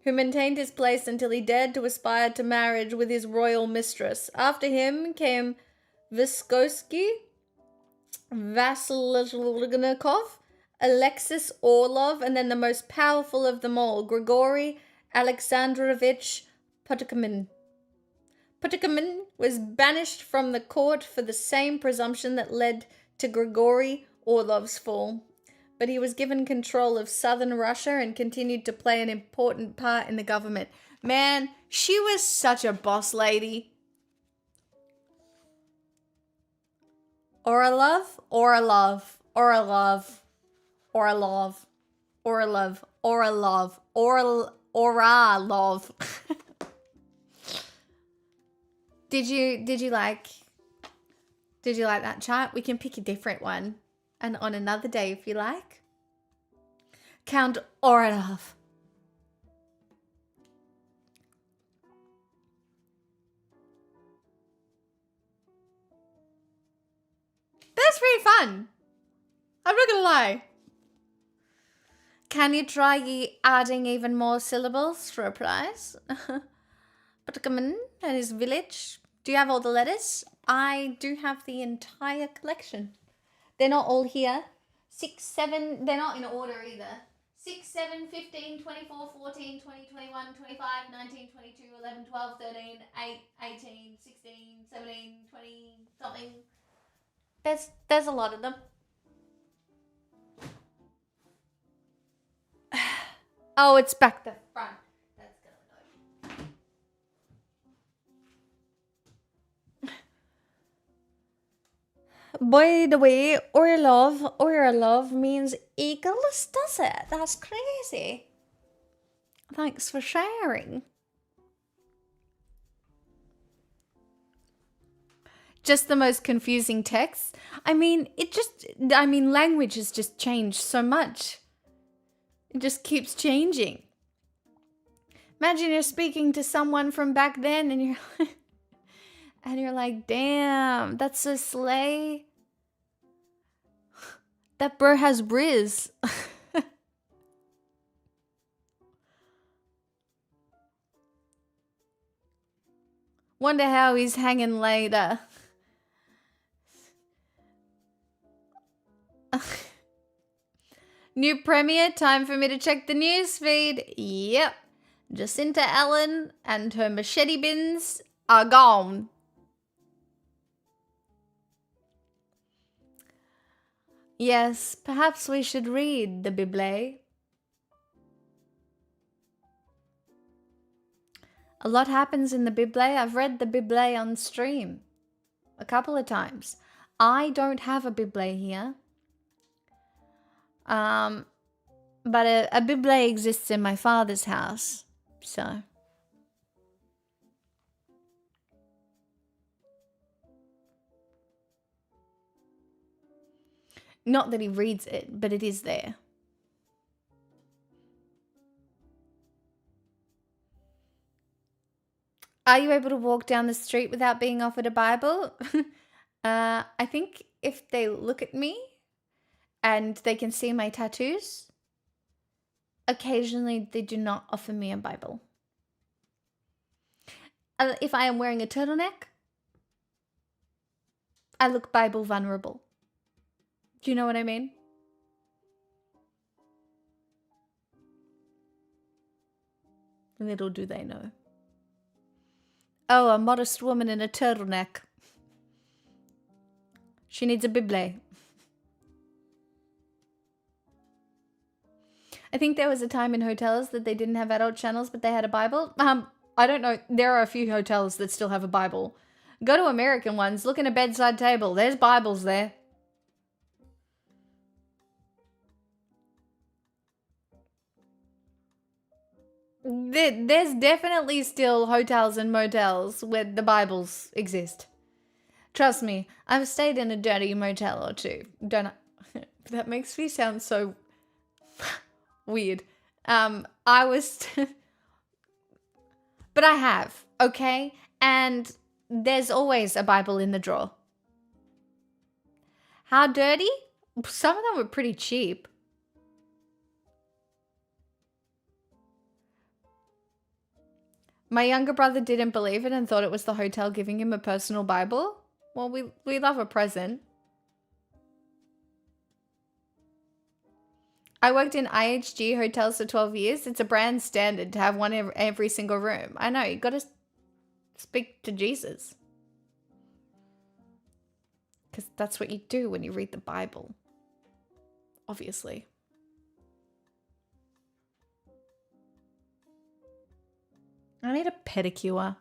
who maintained his place until he dared to aspire to marriage with his royal mistress. After him came Vysotsky, Vasilnikov, Alexis Orlov, and then the most powerful of them all, Grigory Alexandrovich Potukamin. Potukamin was banished from the court for the same presumption that led to Grigory Orlov's fall, but he was given control of southern Russia and continued to play an important part in the government. Man, she was such a boss lady. Orlov, Orlov, Orlov, Orlov, Orlov, Orlov, Orlov. Did you like that chart? We can pick a different one, and on another day if you like. Count Orlov. That's pretty fun. I'm not gonna lie. Can you try adding even more syllables for a prize? Potukamin and his village. Do you have all the letters? I do have the entire collection. They're not all here. 6, 7, they're not in order either. 6, 7, 15, 24, 14, 20, 21, 25, 19, 22, 11, 12, 13, 8, 18, 16, 17, 20, something. There's a lot of them. Oh, it's back the front. That's gonna annoy. By the way, Orlov means eagles, does it? That's crazy. Thanks for sharing. Just the most confusing text. Language has just changed so much. It just keeps changing. Imagine you're speaking to someone from back then and you're like, damn, that's so slay. That bro has Briz. Wonder how he's hanging later. New premiere, time for me to check the news feed. Yep. Jacinta Allen and her machete bins are gone. Yes, perhaps we should read the Bible. A lot happens in the Bible. I've read the Bible on stream a couple of times. I don't have a Bible here. But a Bible exists in my father's house, so. Not that he reads it, but it is there. Are you able to walk down the street without being offered a Bible? I think if they look at me and they can see my tattoos, occasionally they do not offer me a Bible. If I am wearing a turtleneck, I look Bible vulnerable. Do you know what I mean? Little do they know. Oh, a modest woman in a turtleneck. She needs a Bible. I think there was a time in hotels that they didn't have adult channels, but they had a Bible. I don't know. There are a few hotels that still have a Bible. Go to American ones. Look in a bedside table. There's Bibles there. There's definitely still hotels and motels where the Bibles exist. Trust me, I've stayed in a dirty motel or two. Don't I? That makes me sound so weird. But I have, okay? And there's always a Bible in the drawer. How dirty? Some of them were pretty cheap. My younger brother didn't believe it and thought it was the hotel giving him a personal Bible. Well, we love a present. I worked in IHG hotels for 12 years. It's a brand standard to have one in every single room. I know, you got to speak to Jesus. Because that's what you do when you read the Bible. Obviously. I need a pedicure.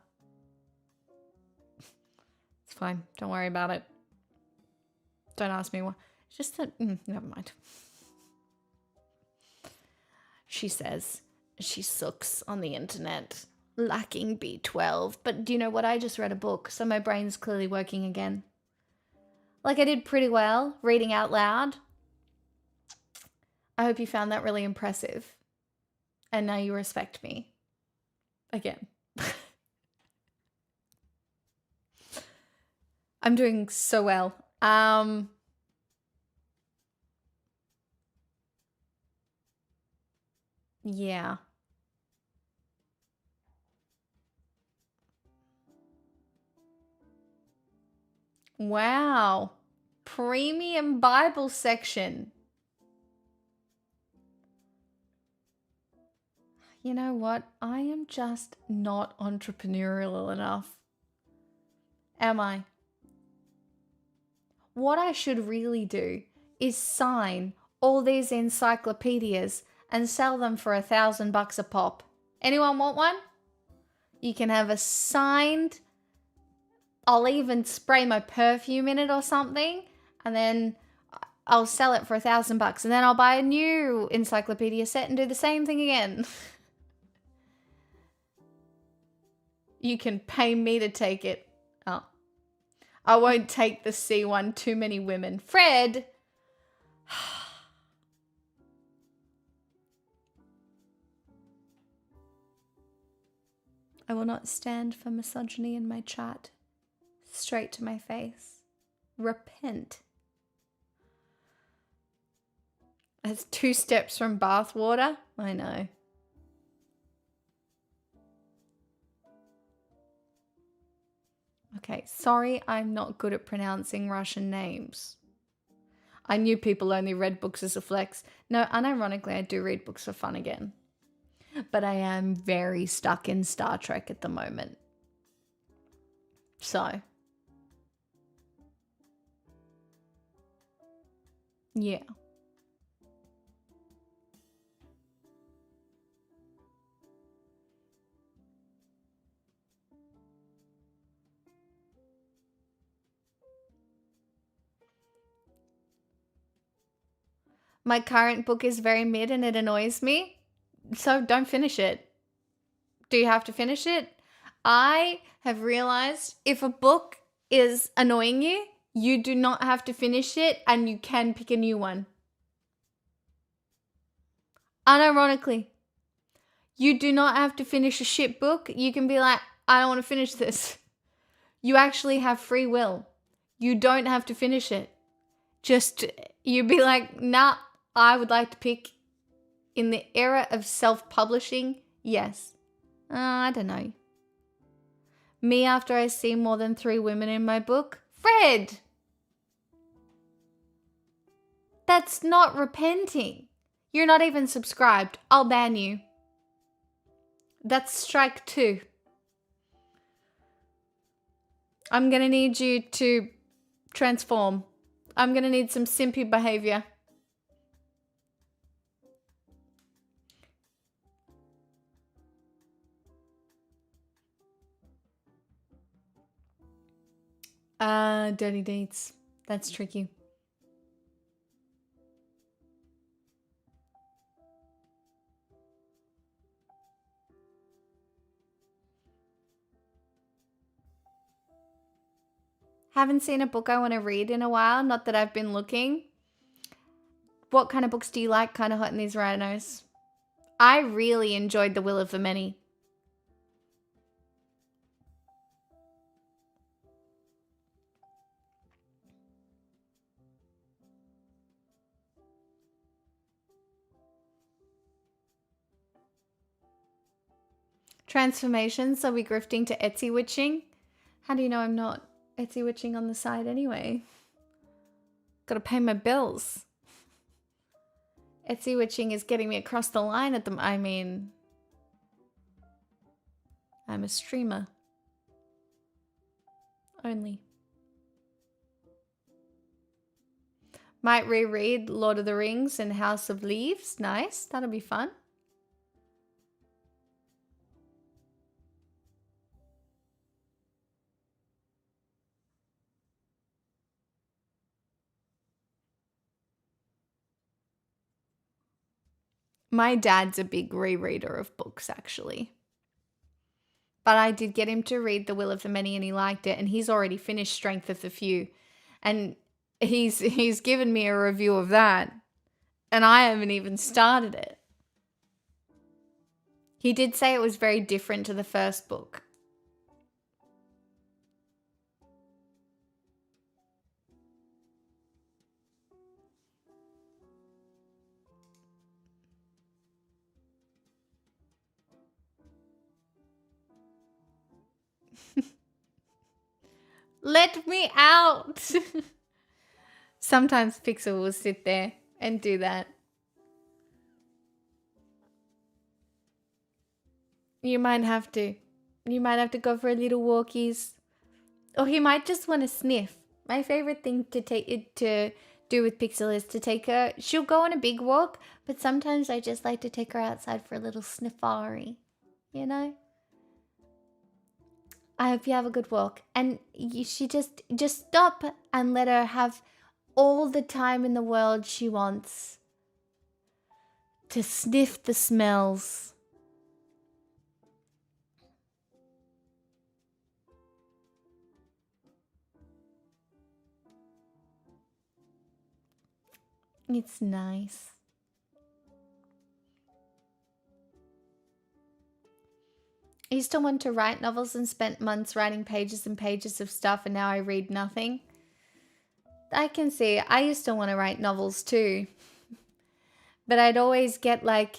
It's fine. Don't worry about it. Don't ask me why. It's just that, never mind. She says she sucks on the internet, lacking B12. But do you know what? I just read a book, so my brain's clearly working again. Like, I did pretty well reading out loud. I hope you found that really impressive. And now you respect me. Again. I'm doing so well. Yeah. Wow. Premium Bible section. You know what? I am just not entrepreneurial enough. Am I? What I should really do is sign all these encyclopedias and sell them for $1,000 a pop. Anyone want one? You can have a signed, I'll even spray my perfume in it or something, and then I'll sell it for $1,000, and then I'll buy a new encyclopedia set and do the same thing again. You can pay me to take it. Oh. I won't take the C one, too many women. Fred! I will not stand for misogyny in my chat. Straight to my face. Repent. That's 2 steps from bathwater. I know. Okay, sorry, I'm not good at pronouncing Russian names. I knew people only read books as a flex. No, unironically, I do read books for fun again. But I am very stuck in Star Trek at the moment. So. Yeah. My current book is very mid and it annoys me. So don't finish it. Do you have to finish it? I have realized if a book is annoying you, you do not have to finish it and you can pick a new one. Unironically, you do not have to finish a shit book. You can be like, I don't want to finish this. You actually have free will. You don't have to finish it. Just, you be like, nah, I would like to pick. In the era of self-publishing, yes. I don't know. Me after I see more than 3 women in my book? Fred! That's not repenting. You're not even subscribed. I'll ban you. That's strike 2. I'm gonna need you to transform. I'm gonna need some simpy behavior. Dirty dates. That's tricky. Haven't seen a book I want to read in a while. Not that I've been looking. What kind of books do you like? Kind of hot in these rhinos. I really enjoyed The Will of the Many. Transformations, are we grifting to Etsy witching? How do you know I'm not Etsy witching on the side anyway? Gotta pay my bills. Etsy witching is getting me across the line at the... I mean... I'm a streamer. Only. Might reread Lord of the Rings and House of Leaves. Nice. That'll be fun. My dad's a big rereader of books, actually. But I did get him to read The Will of the Many and he liked it. And he's already finished Strength of the Few. And he's given me a review of that. And I haven't even started it. He did say it was very different to the first book. Let me out! Sometimes Pixel will sit there and do that. You might have to. You might have to go for a little walkies. Or he might just want to sniff. My favorite thing to do with Pixel is to take her... She'll go on a big walk, but sometimes I just like to take her outside for a little sniffari. You know? I hope you have a good walk. And she just stop and let her have all the time in the world she wants to sniff the smells. It's nice. I used to want to write novels and spent months writing pages and pages of stuff, and now I read nothing. I can see. I used to want to write novels too. But I'd always get like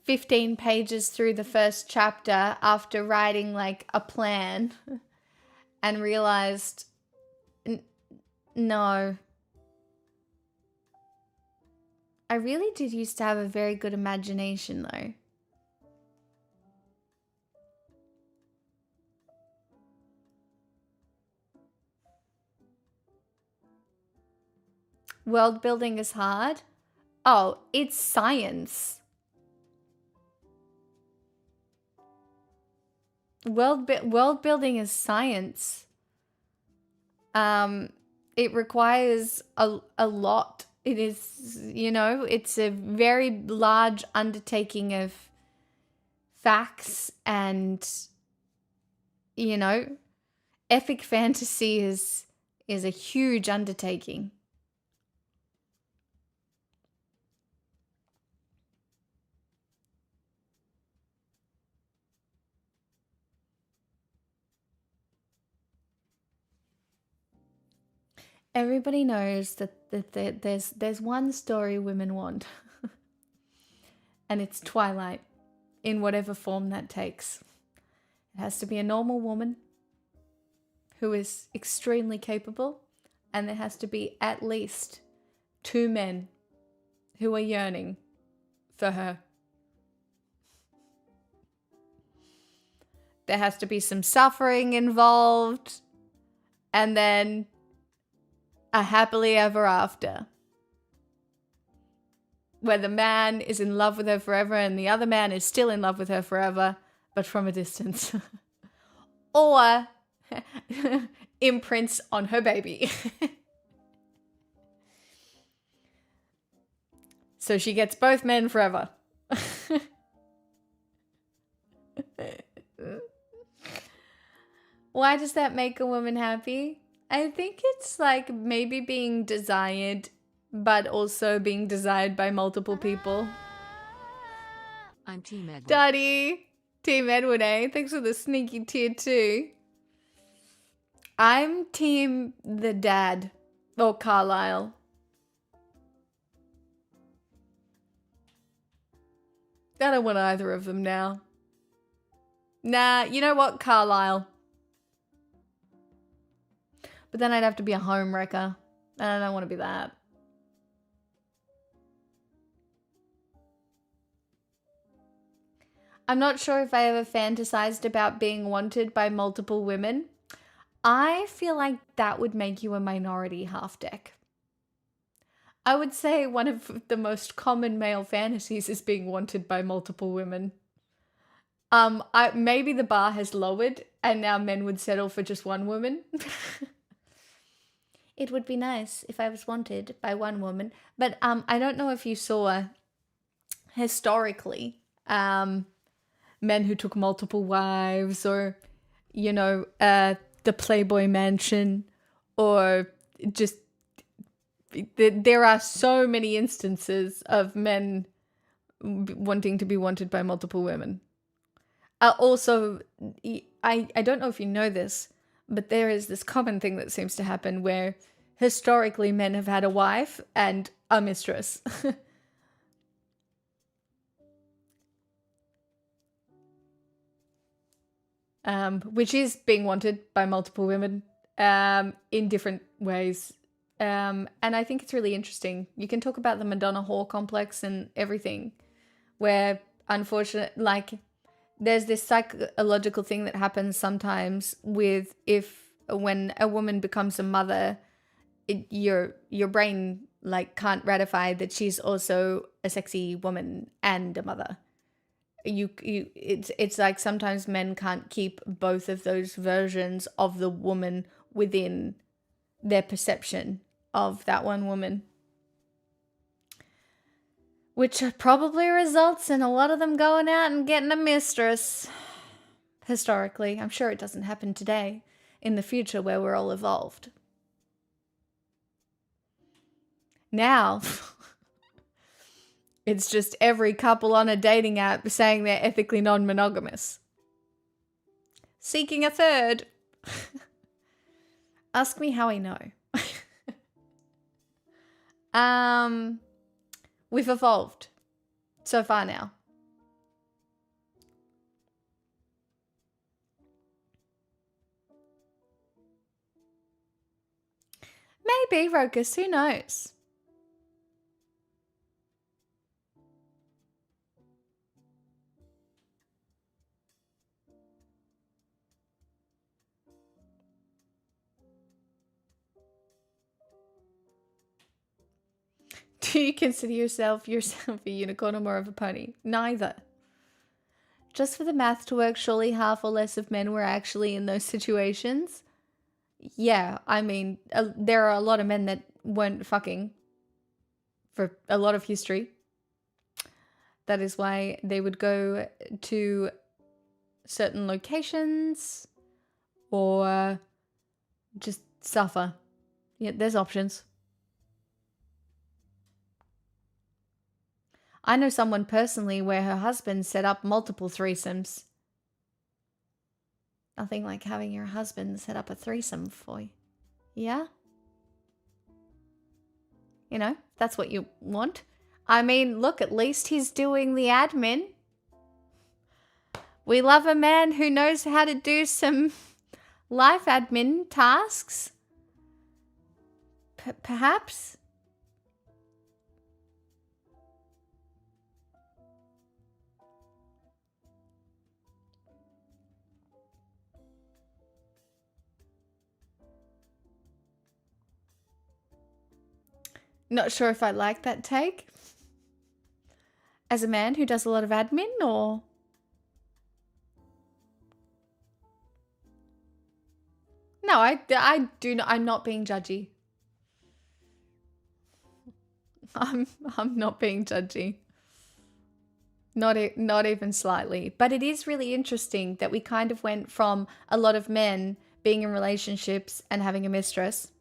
15 pages through the first chapter after writing like a plan and realized, no. I really did used to have a very good imagination though. World building is hard. Oh, it's science. World building is science. It requires a lot. It is, you know, it's a very large undertaking of facts and, you know, epic fantasy is a huge undertaking. Everybody knows that there's one story women want. And it's Twilight, in whatever form that takes. It has to be a normal woman who is extremely capable, and there has to be at least 2 men who are yearning for her. There has to be some suffering involved, and then a happily ever after, where the man is in love with her forever and the other man is still in love with her forever, but from a distance. Or imprints on her baby. So she gets both men forever. Why does that make a woman happy? I think it's like maybe being desired, but also being desired by multiple people. I'm Team Edward. Daddy! Team Edward, eh? Thanks for the sneaky tier 2. I'm team the dad. Or Carlisle. I don't want either of them now. Nah, you know what, Carlisle? But then I'd have to be a home wrecker. And I don't want to be that. I'm not sure if I ever fantasized about being wanted by multiple women. I feel like that would make you a minority half-deck. I would say one of the most common male fantasies is being wanted by multiple women. Maybe the bar has lowered and now men would settle for just one woman. It would be nice if I was wanted by one woman, but I don't know if you saw historically men who took multiple wives, or the Playboy Mansion, or just there are so many instances of men wanting to be wanted by multiple women. Also, I don't know if you know this, but there is this common thing that seems to happen where historically men have had a wife and a mistress. Which is being wanted by multiple women in different ways. And I think it's really interesting. You can talk about the Madonna whore complex and everything, where unfortunately, like, there's this psychological thing that happens sometimes with when a woman becomes a mother, your brain like can't ratify that she's also a sexy woman and a mother. It's like sometimes men can't keep both of those versions of the woman within their perception of that one woman, which probably results in a lot of them going out and getting a mistress. Historically, I'm sure it doesn't happen today, in the future where we're all evolved. Now, it's just every couple on a dating app saying they're ethically non-monogamous. Seeking a third. Ask me how I know. We've evolved so far now. Maybe, Rokus, who knows? Do you consider yourself a unicorn or more of a pony? Neither. Just for the math to work, surely half or less of men were actually in those situations. Yeah, I mean, there are a lot of men that weren't fucking for a lot of history. That is why they would go to certain locations or just suffer. Yeah, there's options. I know someone personally where her husband set up multiple threesomes. Nothing like having your husband set up a threesome for you. Yeah? You know, that's what you want. I mean, look, at least he's doing the admin. We love a man who knows how to do some life admin tasks. Perhaps. Not sure if I like that take. As a man who does a lot of admin, or... No, I do not, I'm not being judgy. I'm not being judgy. Not even slightly. But it is really interesting that we kind of went from a lot of men being in relationships and having a mistress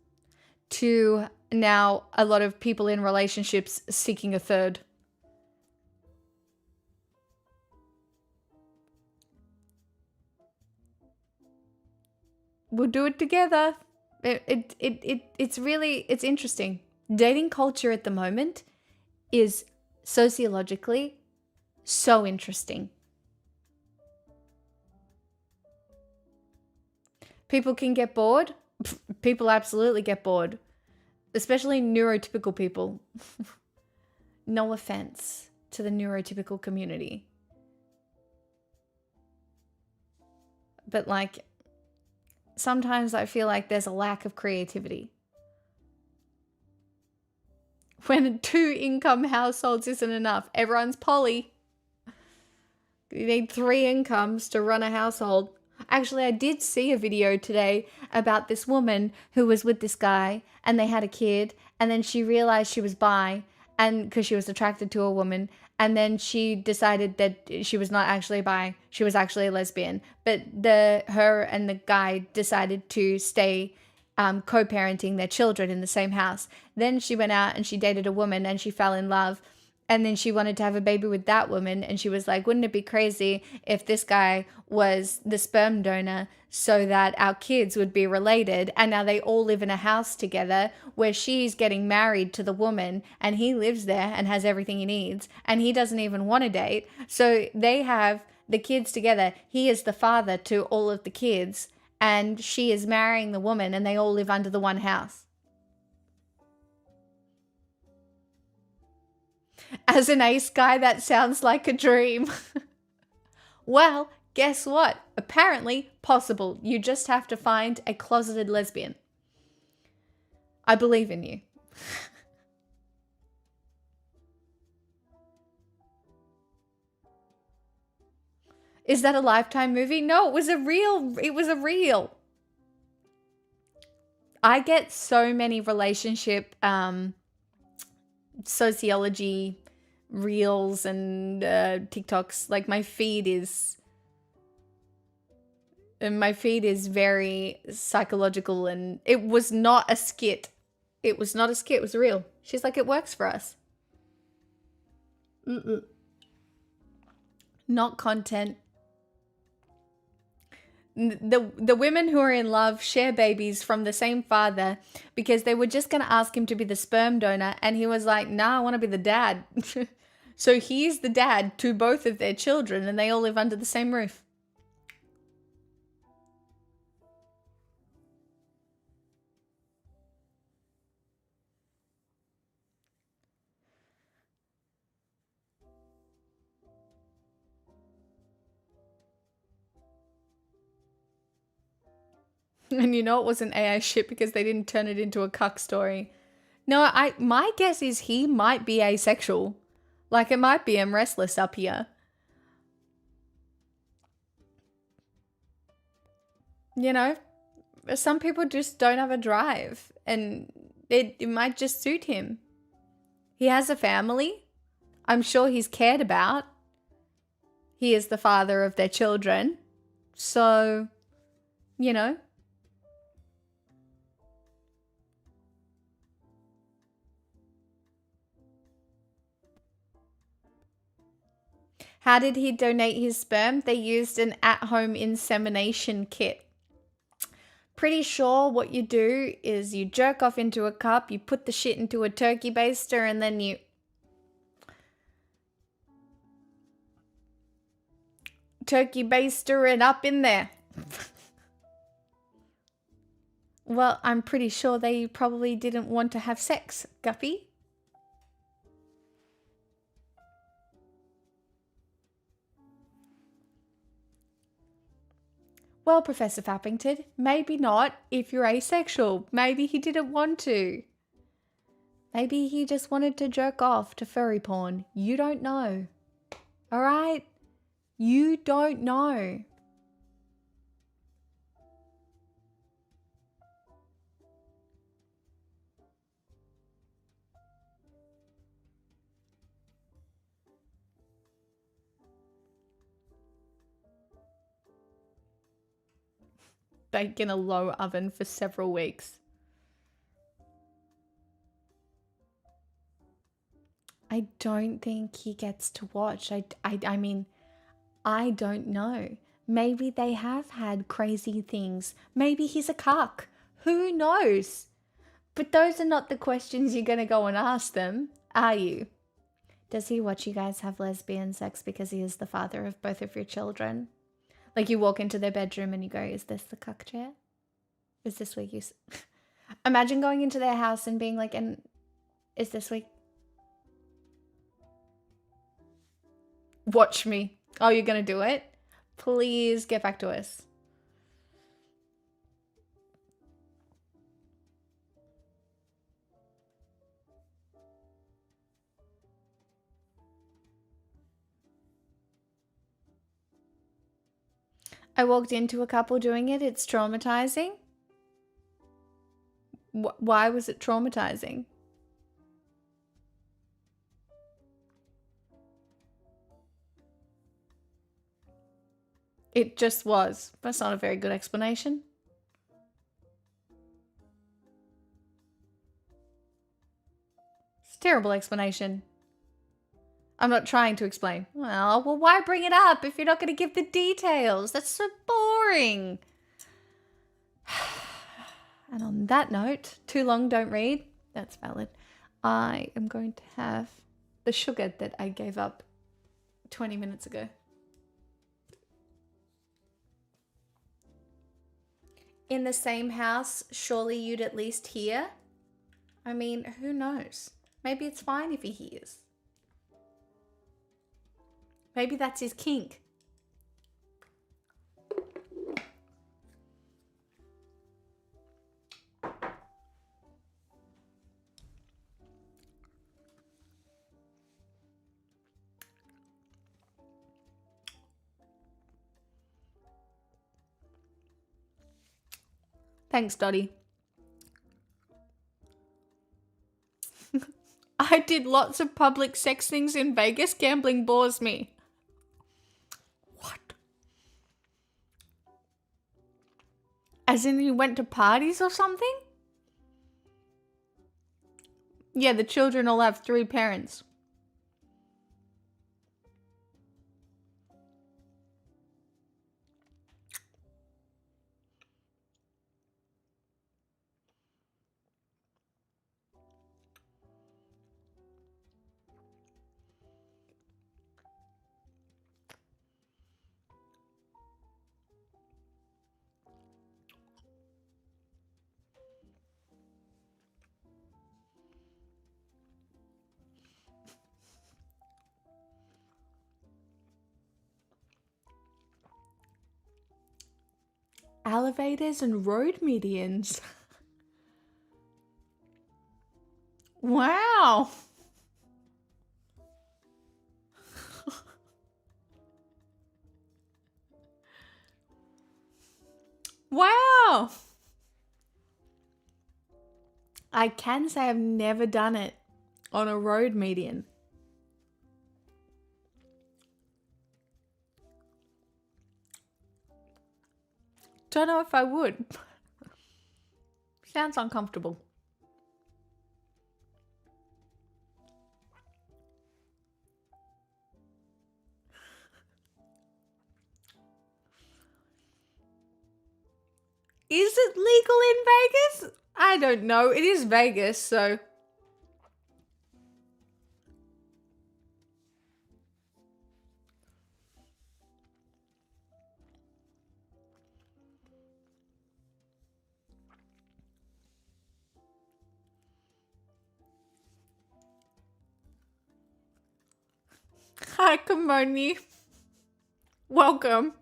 to now a lot of people in relationships seeking a third. We'll do it together. It's interesting. Dating culture at the moment is sociologically so interesting. People can get bored. People absolutely get bored, especially neurotypical people. No offense to the neurotypical community. But like, sometimes I feel like there's a lack of creativity. When 2-income households isn't enough, everyone's poly. You need 3 incomes to run a household. Actually, I did see a video today about this woman who was with this guy and they had a kid, and then she realized she was bi, and because she was attracted to a woman, and then she decided that she was not actually bi, she was actually a lesbian. But her and the guy decided to stay co-parenting their children in the same house. Then she went out and she dated a woman and she fell in love. And then she wanted to have a baby with that woman. And she was like, wouldn't it be crazy if this guy was the sperm donor so that our kids would be related? And now they all live in a house together where she's getting married to the woman and he lives there and has everything he needs. And he doesn't even want to date. So they have the kids together. He is the father to all of the kids. And she is marrying the woman and they all live under the one house. As an ace guy, that sounds like a dream. Well, guess what? Apparently possible. You just have to find a closeted lesbian. I believe in you. Is that a Lifetime movie? No, it was a reel. I get so many relationship sociology reels and TikToks. Like my feed is very psychological, and it was not a skit. It was not a skit, it was real. She's like, it works for us. Not content. The women who are in love share babies from the same father because they were just going to ask him to be the sperm donor, and he was like, nah, I want to be the dad. So he's the dad to both of their children, and they all live under the same roof. And you know it wasn't AI shit because they didn't turn it into a cuck story. No, my guess is he might be asexual. Like, it might be him restless up here. You know, some people just don't have a drive, and it might just suit him. He has a family. I'm sure he's cared about. He is the father of their children. So, you know. How did he donate his sperm? They used an at-home insemination kit. Pretty sure what you do is you jerk off into a cup, you put the shit into a turkey baster, and then you turkey baster it up in there. Well, I'm pretty sure they probably didn't want to have sex, Guppy. Well, Professor Fappington, maybe not if you're asexual. Maybe he didn't want to. Maybe he just wanted to jerk off to furry porn. You don't know. All right? You don't know. Bake in a low oven for several weeks. I don't think he gets to watch. I mean, I don't know. Maybe they have had crazy things. Maybe he's a cuck. Who knows? But those are not the questions you're going to go and ask them, are you? Does he watch you guys have lesbian sex because he is the father of both of your children? Like, you walk into their bedroom and you go, is this the cuck chair? Is this week Imagine going into their house and being like, and is this week? Watch me. Oh, you're going to do it? Please get back to us. I walked into a couple doing it. It's traumatizing. Why was it traumatizing? It just was. That's not a very good explanation. It's a terrible explanation. I'm not trying to explain. Well, why bring it up if you're not going to give the details? That's so boring. And on that note, too long, don't read. That's valid. I am going to have the sugar that I gave up 20 minutes ago. In the same house, surely you'd at least hear? I mean, who knows? Maybe it's fine if he hears. Maybe that's his kink. Thanks, Dottie. I did lots of public sex things in Vegas. Gambling bores me. What? As in you went to parties or something? Yeah, the children all have 3 parents. Elevators and road medians. Wow. Wow. I can say I've never done it on a road median. Don't know if I would. Sounds uncomfortable. Is it legal in Vegas? I don't know. It is Vegas, so. Hi, Kimoni. Welcome.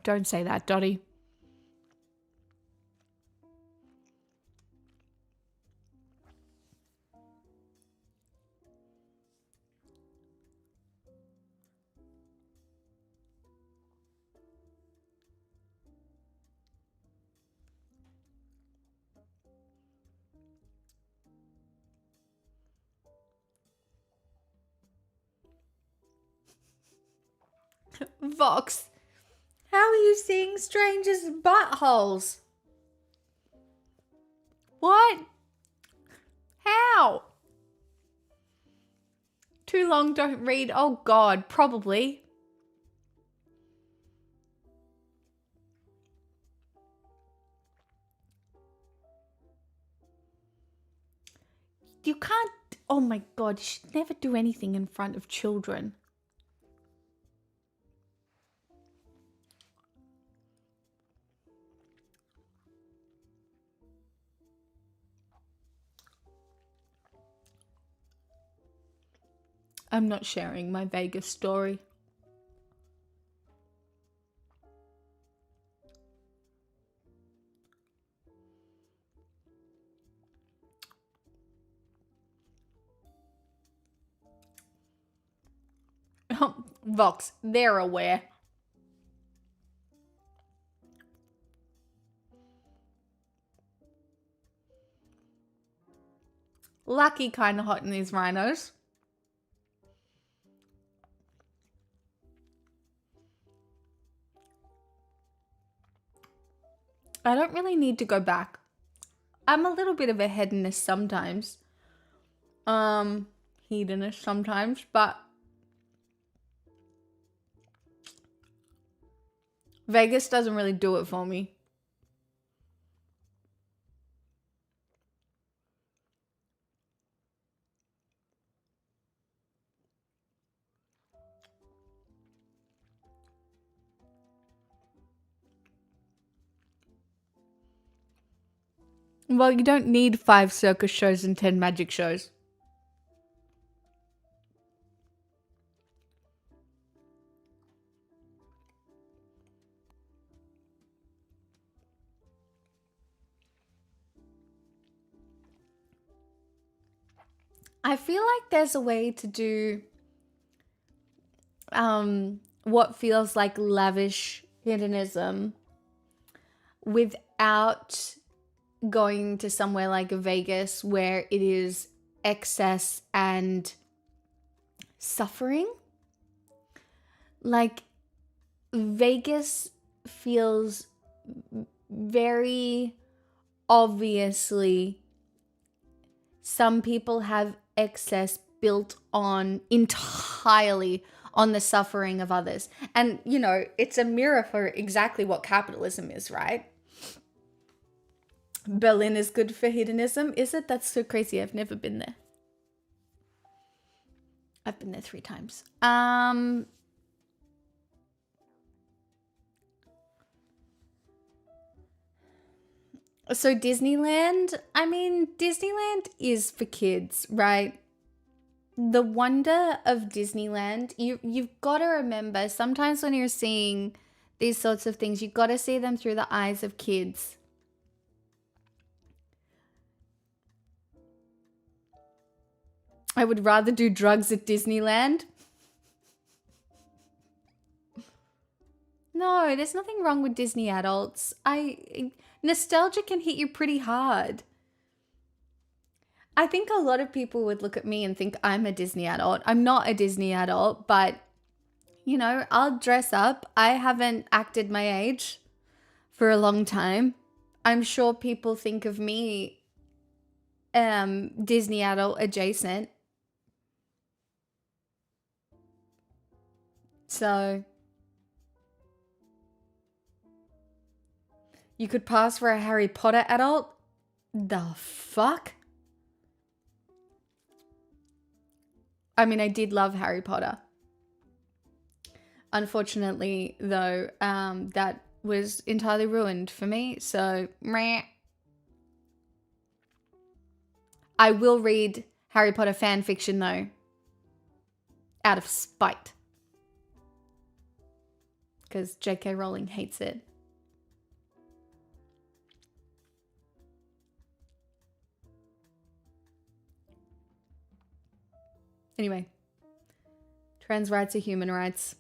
don't say that, Dottie. Vox, how are you seeing strangers' buttholes? What? How? Too long, don't read. Oh God, probably. You can't. Oh my God, you should never do anything in front of children. I'm not sharing my Vegas story. Vox, they're aware. Lucky kind of hot in these rhinos. I don't really need to go back. I'm a little bit of a hedonist sometimes. Hedonist sometimes, but Vegas doesn't really do it for me. Well, you don't need 5 circus shows and 10 magic shows. I feel like there's a way to do what feels like lavish hedonism without going to somewhere like Vegas where it is excess and suffering. Like, Vegas feels very obviously some people have excess built on entirely on the suffering of others. And, you know, it's a mirror for exactly what capitalism is, right? Berlin is good for hedonism, is it? That's so crazy. I've never been there. I've been there 3 times. So Disneyland, I mean, Disneyland is for kids, right? The wonder of Disneyland, you've got to remember, sometimes when you're seeing these sorts of things, you've got to see them through the eyes of kids. I would rather do drugs at Disneyland. No, there's nothing wrong with Disney adults. Nostalgia can hit you pretty hard. I think a lot of people would look at me and think I'm a Disney adult. I'm not a Disney adult, but, you know, I'll dress up. I haven't acted my age for a long time. I'm sure people think of me Disney adult adjacent. So you could pass for a Harry Potter adult? The fuck? I mean, I did love Harry Potter. Unfortunately, though, that was entirely ruined for me. So, meh. I will read Harry Potter fan fiction, though, out of spite. because J.K. Rowling hates it. Anyway, trans rights are human rights.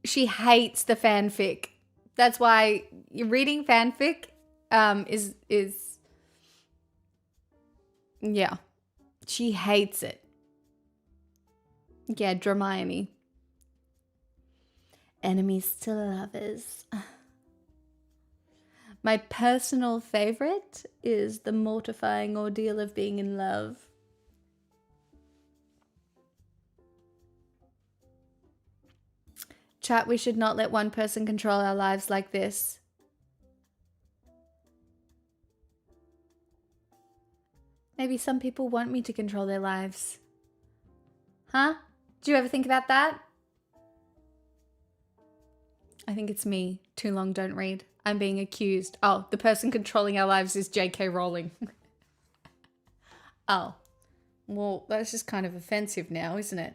She hates the fanfic. That's why you're reading fanfic is yeah. She hates it. Yeah, Hermione. Enemies to lovers. My personal favorite is the mortifying ordeal of being in love. Chat, we should not let one person control our lives like this. Maybe some people want me to control their lives. Huh? Do you ever think about that? I think it's me. Too long, don't read. I'm being accused. Oh, the person controlling our lives is J.K. Rowling. Oh. Well, that's just kind of offensive now, isn't it?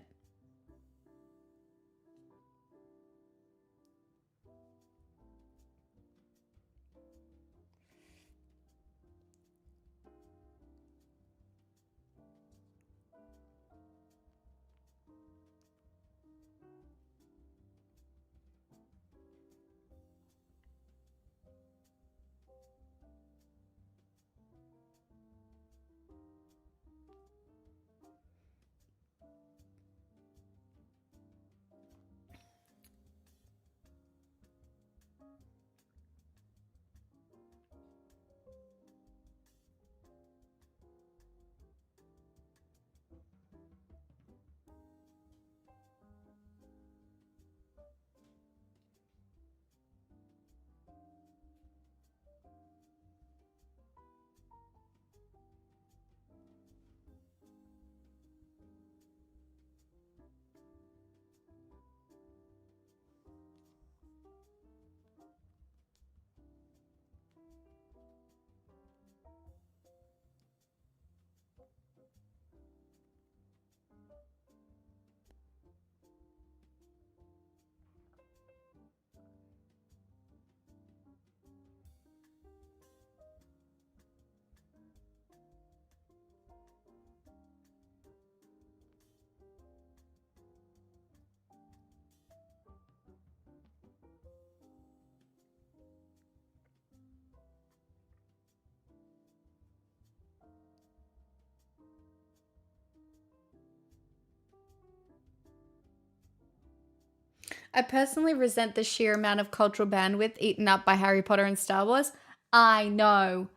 I personally resent the sheer amount of cultural bandwidth eaten up by Harry Potter and Star Wars. I know.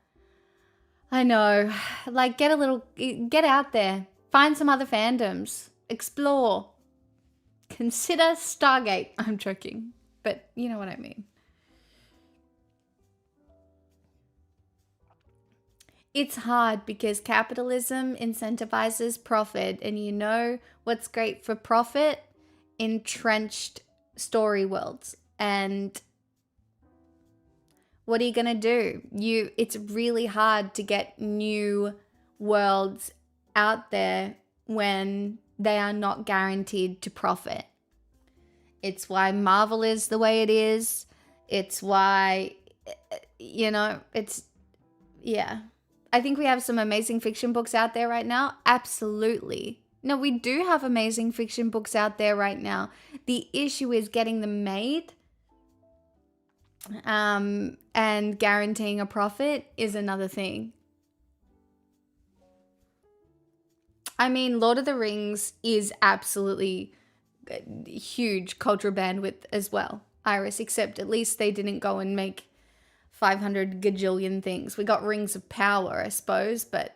Like, get out there. Find some other fandoms. Explore. Consider Stargate. I'm joking, but you know what I mean. It's hard because capitalism incentivizes profit, and you know what's great for profit? Entrenched story worlds. And what are you going to do? It's really hard to get new worlds out there when they are not guaranteed to profit. It's why Marvel is the way it is. It's why, yeah. I think we have some amazing fiction books out there right now. Absolutely. No, we do have amazing fiction books out there right now. The issue is getting them made. And guaranteeing a profit is another thing. I mean, Lord of the Rings is absolutely huge cultural bandwidth as well, Iris, except at least they didn't go and make 500 gajillion things. We got Rings of Power, I suppose, but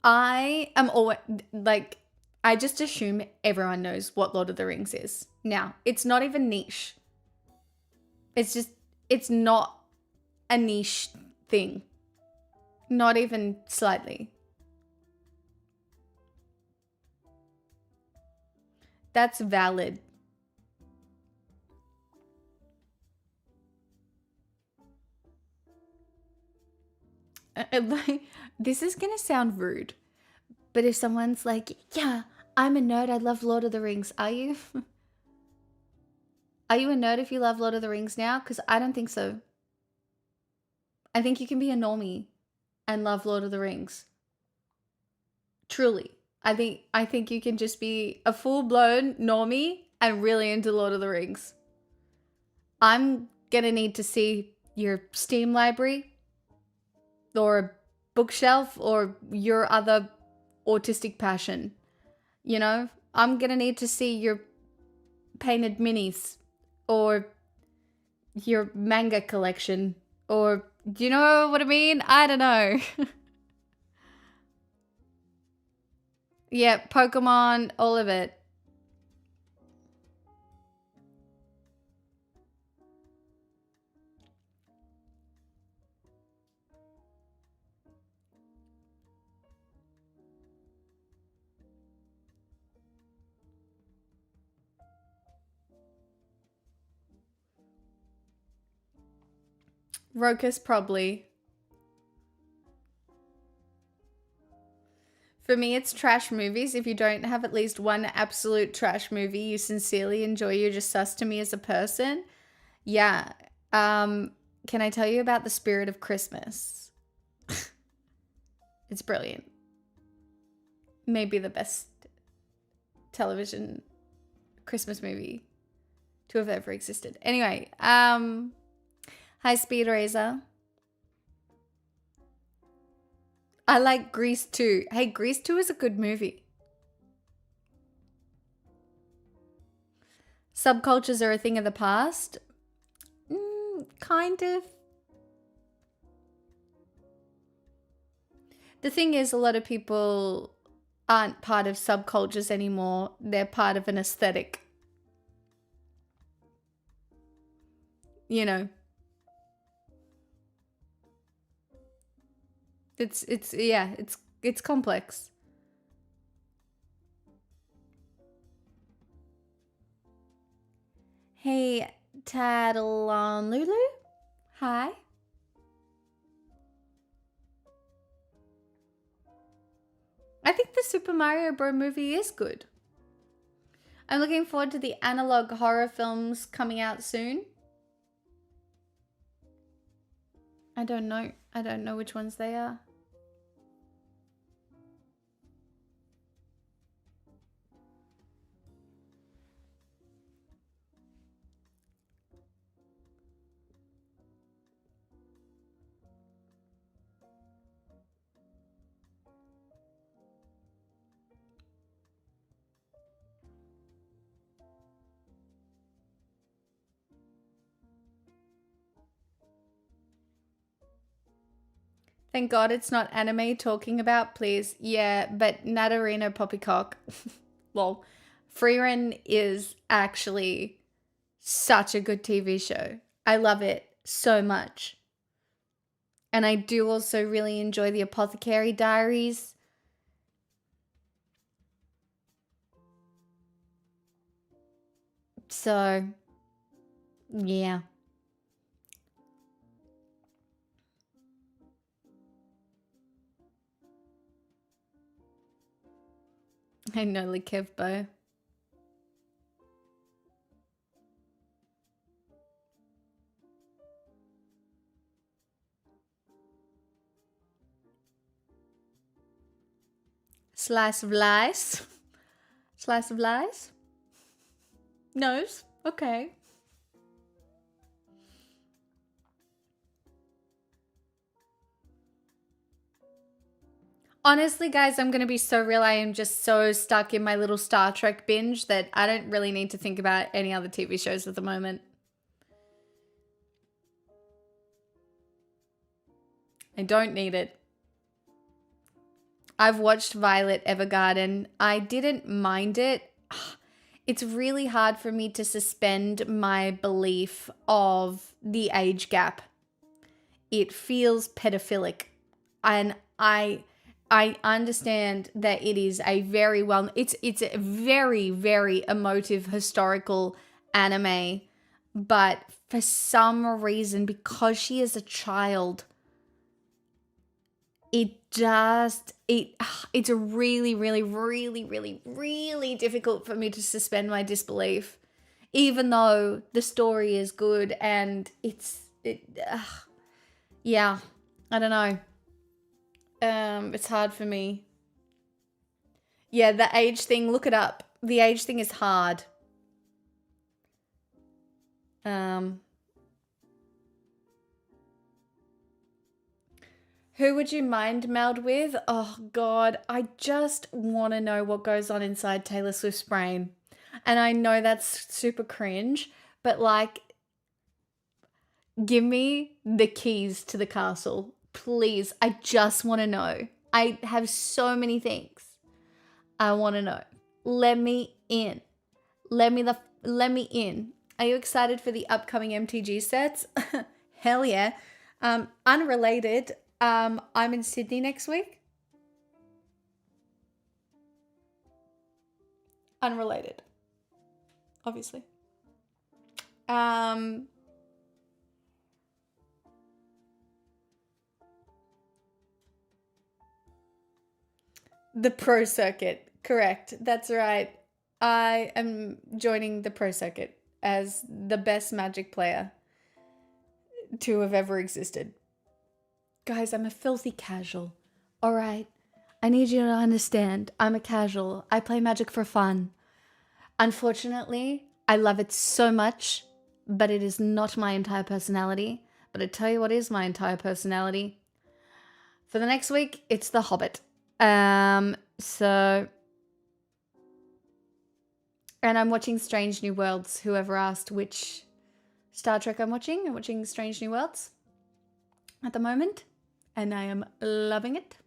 I am always like, I just assume everyone knows what Lord of the Rings is. Now, it's not even niche. It's not a niche thing. Not even slightly. That's valid. like, this is going to sound rude, but if someone's like, yeah, I'm a nerd, I love Lord of the Rings, are you? Are you a nerd if you love Lord of the Rings now? Because I don't think so. I think you can be a normie and love Lord of the Rings. Truly. I think you can just be a full-blown normie and really into Lord of the Rings. I'm gonna need to see your Steam library or a bookshelf or your other autistic passion. You know, I'm gonna need to see your painted minis or your manga collection, or do you know what I mean? I don't know. Yeah, Pokemon, all of it. Rokus, probably. For me, it's trash movies. If you don't have at least one absolute trash movie you sincerely enjoy, you're just sus to me as a person. Yeah. Can I tell you about The Spirit of Christmas? It's brilliant. Maybe the best television Christmas movie to have ever existed. Anyway, High Speed Racer. I like Grease 2. Hey, Grease 2 is a good movie. Subcultures are a thing of the past. Kind of. The thing is, a lot of people aren't part of subcultures anymore. They're part of an aesthetic. You know. It's complex. Hey, Tadalon Lulu. Hi. I think the Super Mario Bros. Movie is good. I'm looking forward to the analog horror films coming out soon. I don't know. I don't know which ones they are. Thank God it's not anime talking about, please. Yeah, but Natarino Poppycock. Lol. Freerun is actually such a good TV show. I love it so much. And I do also really enjoy the Apothecary Diaries. So, yeah. I know, Likevbo. Slice of lice. Slice of lice. Nose. Okay. Honestly, guys, I'm going to be so real. I am just so stuck in my little Star Trek binge that I don't really need to think about any other TV shows at the moment. I don't need it. I've watched Violet Evergarden. I didn't mind it. It's really hard for me to suspend my belief of the age gap. It feels pedophilic. And I understand that it is a very it's a very, very emotive historical anime, but for some reason, because she is a child, it's really, really, really, really, really difficult for me to suspend my disbelief, even though the story is good and yeah, I don't know. It's hard for me. Yeah, the age thing, look it up. The age thing is hard. Who would you mind meld with? Oh, God. I just want to know what goes on inside Taylor Swift's brain. And I know that's super cringe, but like, give me the keys to the castle. Please. I just want to know. I have so many things I want to know. Let me in. Let me in. Are you excited for the upcoming MTG sets? Hell yeah. Unrelated. I'm in Sydney next week. Unrelated. Obviously. The pro circuit. Correct. That's right. I am joining the pro circuit as the best Magic player to have ever existed. Guys, I'm a filthy casual. All right. I need you to understand. I'm a casual. I play Magic for fun. Unfortunately, I love it so much, but it is not my entire personality. But I tell you what is my entire personality. For the next week, it's The Hobbit. So... And I'm watching Strange New Worlds. Whoever asked which Star Trek I'm watching Strange New Worlds at the moment. And I am loving it.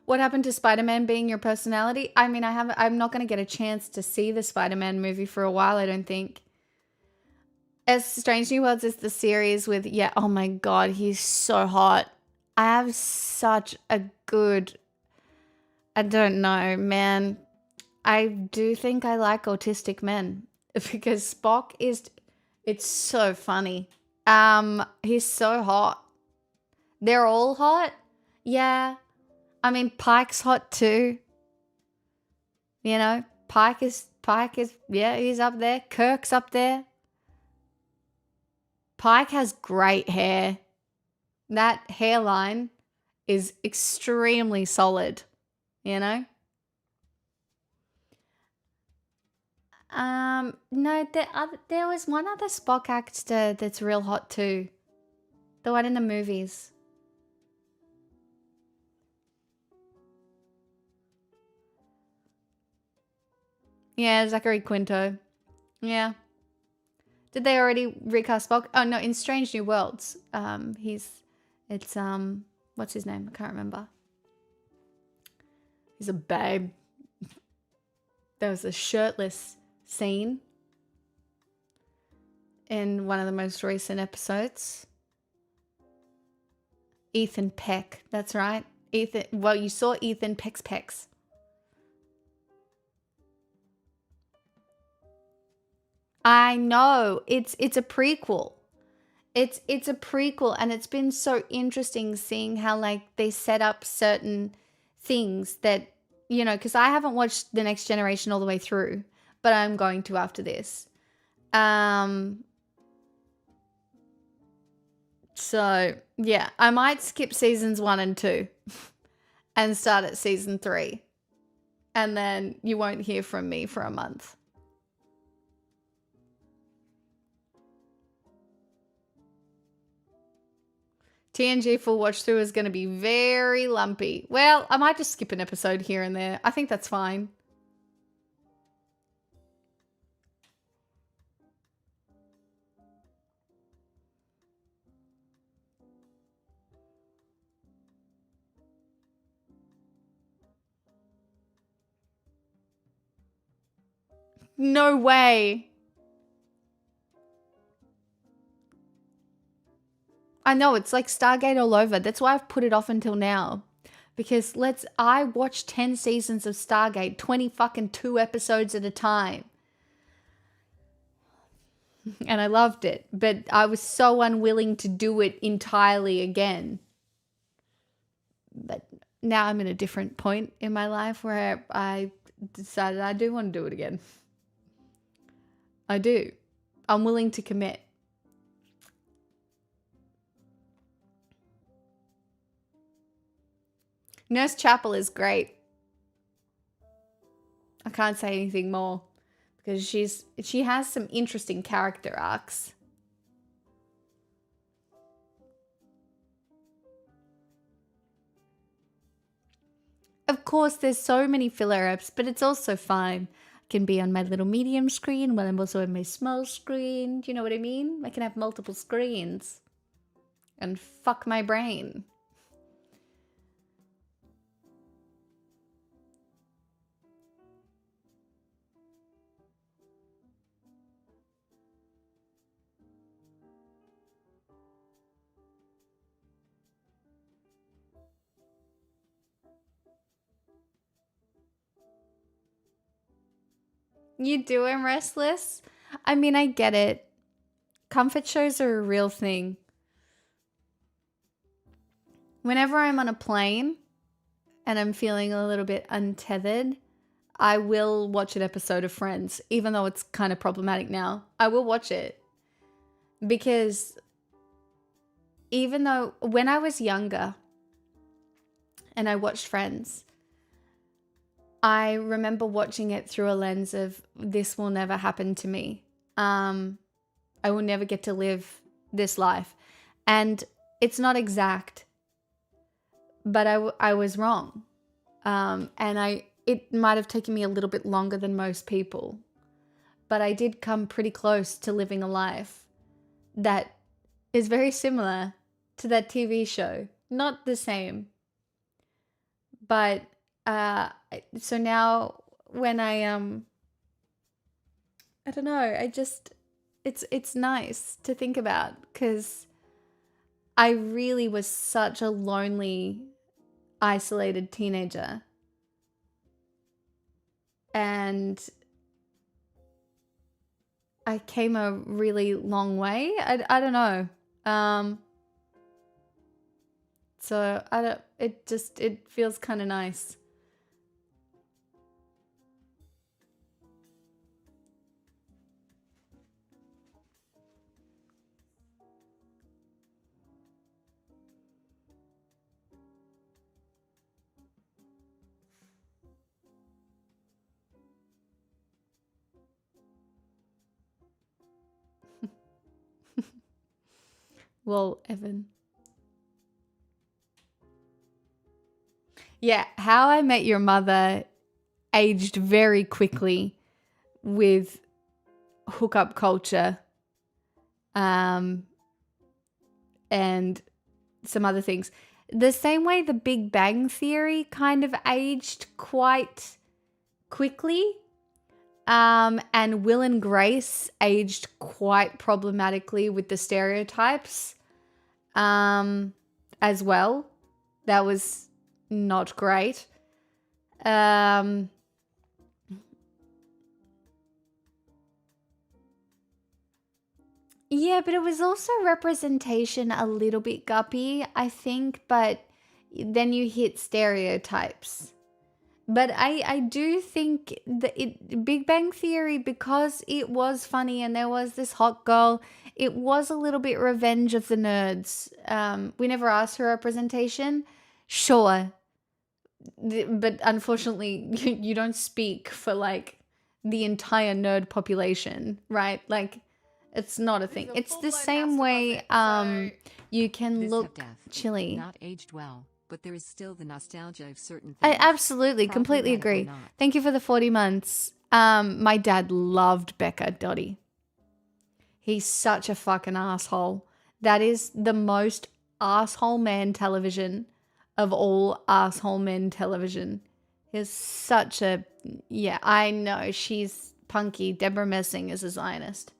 What happened to Spider-Man being your personality? I mean, I'm not going to get a chance to see the Spider-Man movie for a while, I don't think. As Strange New Worlds is the series with, yeah, oh my God, he's so hot. I have such a good, I don't know, man. I do think I like autistic men because Spock it's so funny. He's so hot. They're all hot. Yeah. I mean, Pike's hot too. You know, Pike is, yeah, he's up there. Kirk's up there. Pike has great hair. That hairline is extremely solid, you know? No, there was one other Spock actor that's real hot too. The one in the movies. Yeah, Zachary Quinto. Yeah. Did they already recast Spock? Oh no, in Strange New Worlds. It's what's his name? I can't remember. He's a babe. There was a shirtless scene in one of the most recent episodes. Ethan Peck, that's right. Ethan. Well, you saw Ethan Peck's pecs. I know. It's a prequel. It's a prequel, and it's been so interesting seeing how like they set up certain things that, you know, because I haven't watched The Next Generation all the way through, but I'm going to after this. So yeah, I might skip seasons 1 and 2 and start at season 3. And then you won't hear from me for a month. TNG full watch through is going to be very lumpy. Well, I might just skip an episode here and there. I think that's fine. No way. I know, it's like Stargate all over. That's why I've put it off until now. Because I watched 10 seasons of Stargate, 20 fucking 2 episodes at a time. And I loved it. But I was so unwilling to do it entirely again. But now I'm in a different point in my life where I decided I do want to do it again. I do. I'm willing to commit. Nurse Chapel is great. I can't say anything more because she has some interesting character arcs. Of course, there's so many filler apps, but it's also fine. I can be on my little medium screen while I'm also on my small screen. Do you know what I mean? I can have multiple screens. And fuck my brain. You do, I'm restless. I mean, I get it. Comfort shows are a real thing. Whenever I'm on a plane and I'm feeling a little bit untethered, I will watch an episode of Friends, even though it's kind of problematic now. I will watch it. Because even though when I was younger and I watched Friends, I remember watching it through a lens of this will never happen to me. I will never get to live this life. And it's not exact, but I was wrong. And it might have taken me a little bit longer than most people, but I did come pretty close to living a life that is very similar to that TV show. Not the same, but so now when I don't know, it's nice to think about because I really was such a lonely, isolated teenager. And I came a really long way. I don't know. So it feels kind of nice. Well, Evan. Yeah, How I Met Your Mother aged very quickly with hookup culture and some other things. The same way the Big Bang Theory kind of aged quite quickly. And Will and Grace aged quite problematically with the stereotypes as well. That was not great. Yeah, but it was also representation a little bit guppy, I think, but then you hit stereotypes. But I do think that Big Bang Theory, because it was funny and there was this hot girl, it was a little bit Revenge of the Nerds. We never asked for representation. Sure. But unfortunately, you don't speak for like the entire nerd population, right? Like, it's not a thing. It's the same way you can This look have death, chilly. not aged well, but there is still the nostalgia of certain I things. absolutely, completely Problematic or agree. not. Thank you for the 40 months. My dad loved Becca Dottie. He's such a fucking asshole. That is the most asshole man television of all asshole men television. He's such a... Yeah, I know. She's punky. Deborah Messing is a Zionist.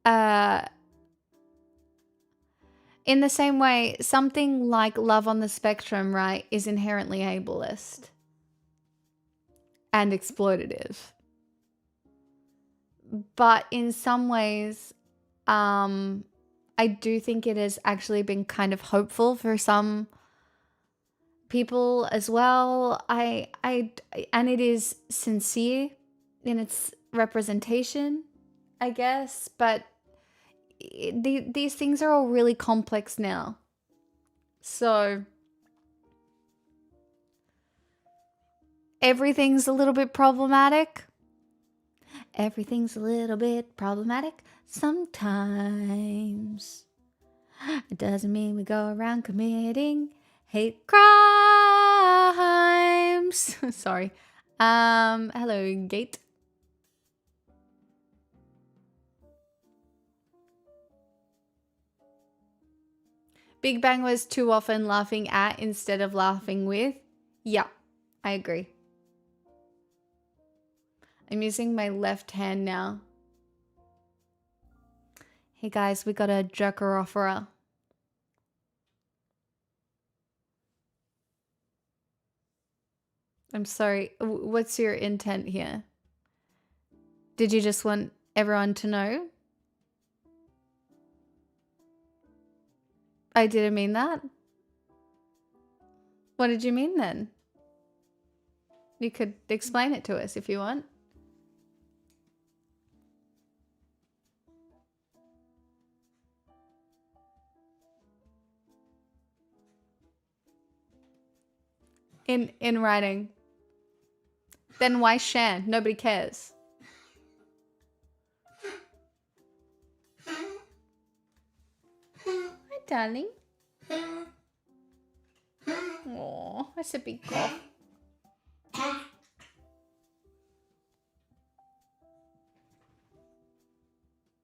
in the same way, something like Love on the Spectrum, right, is inherently ableist and exploitative. But in some ways, I do think it has actually been kind of hopeful for some people as well. And it is sincere in its representation, I guess. But these things are all really complex now. So everything's a little bit problematic. Everything's a little bit problematic sometimes. It doesn't mean we go around committing hate crimes. Sorry. Hello, Gate. Big Bang was too often laughing at instead of laughing with. Yeah, I agree. I'm using my left hand now. Hey guys, we got a jerker offerer. I'm sorry, what's your intent here? Did you just want everyone to know? I didn't mean that. What did you mean then? You could explain it to us if you want. In writing. Then why share? Nobody cares. Hi, darling. Aw, that's a big cough.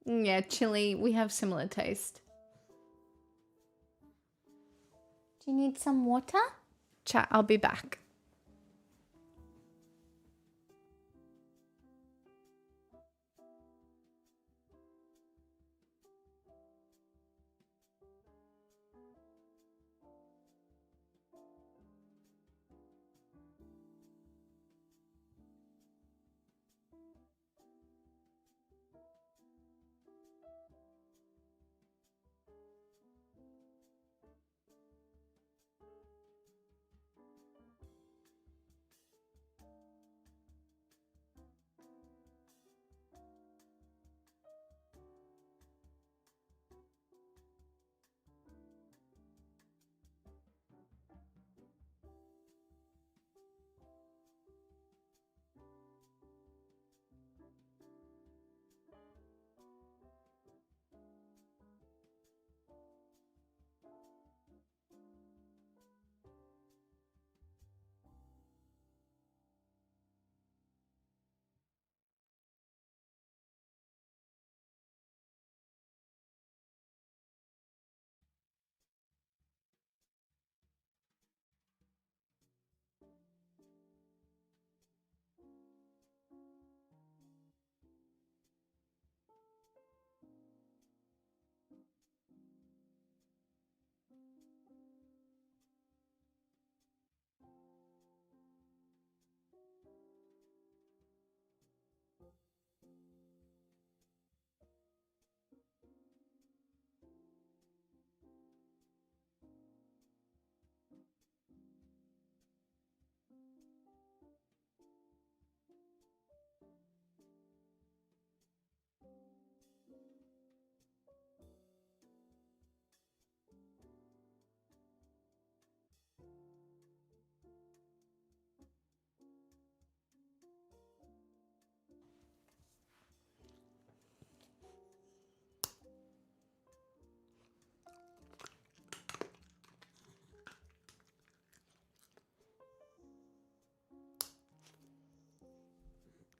Yeah, chili. We have similar taste. Do you need some water? Chat, I'll be back.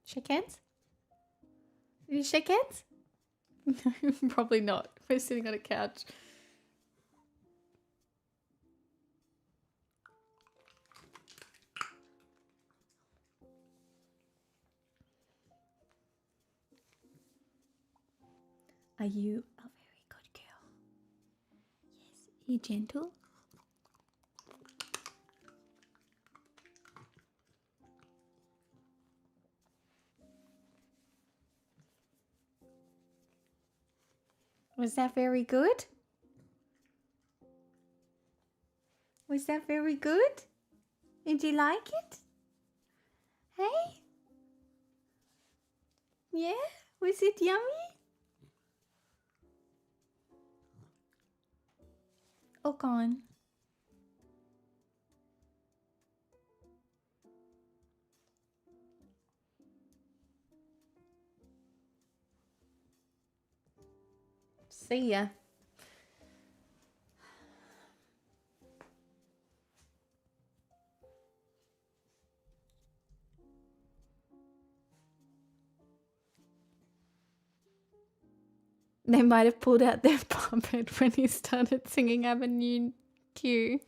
Shake hands? You shake hands? Probably not. We're sitting on a couch. Are you a very good girl? Yes. Are you gentle? Was that very good? Was that very good? Did you like it? Hey? Yeah? Was it yummy? Oh, gone. See ya. They might have pulled out their puppet when he started singing Avenue Q.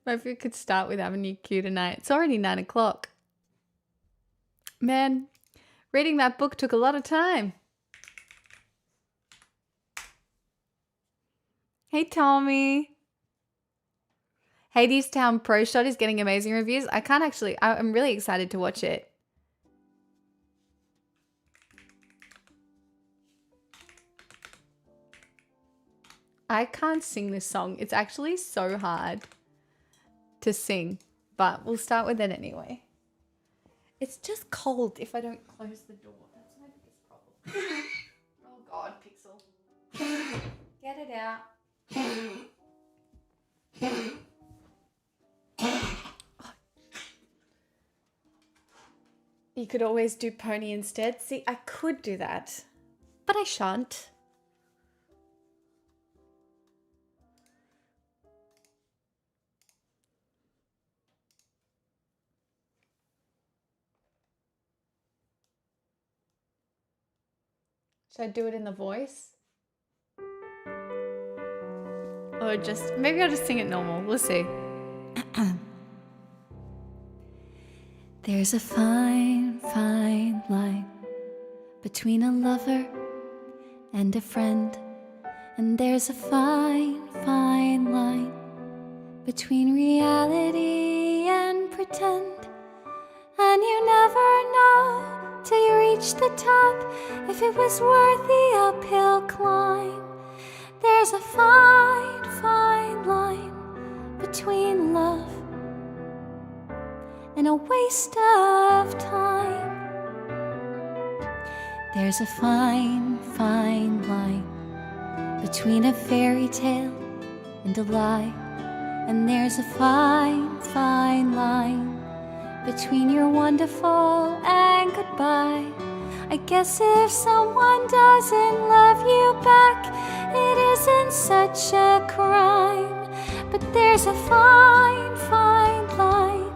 Maybe we could start with Avenue Q tonight. It's already 9 o'clock. Man, reading that book took a lot of time. Hey, Tommy. Hades Town Pro Shot is getting amazing reviews. I'm really excited to watch it. I can't sing this song. It's actually so hard to sing, but we'll start with it anyway. It's just cold if I don't close the door. That's my biggest problem. Oh God, Pixel. Get it out. You could always do pony instead. See, I could do that, but I shan't. Should I do it in the voice? Or maybe I'll just sing it normal. We'll see. There's a fine, fine line between a lover and a friend. And there's a fine, fine line between reality and pretend. And you never know till you reach the top if it was worth the uphill climb. There's a fine, fine line between love and a waste of time. There's a fine, fine line between a fairy tale and a lie. And there's a fine, fine line between you're wonderful and goodbye. I guess if someone doesn't love you back, it isn't such a crime. But there's a fine, fine line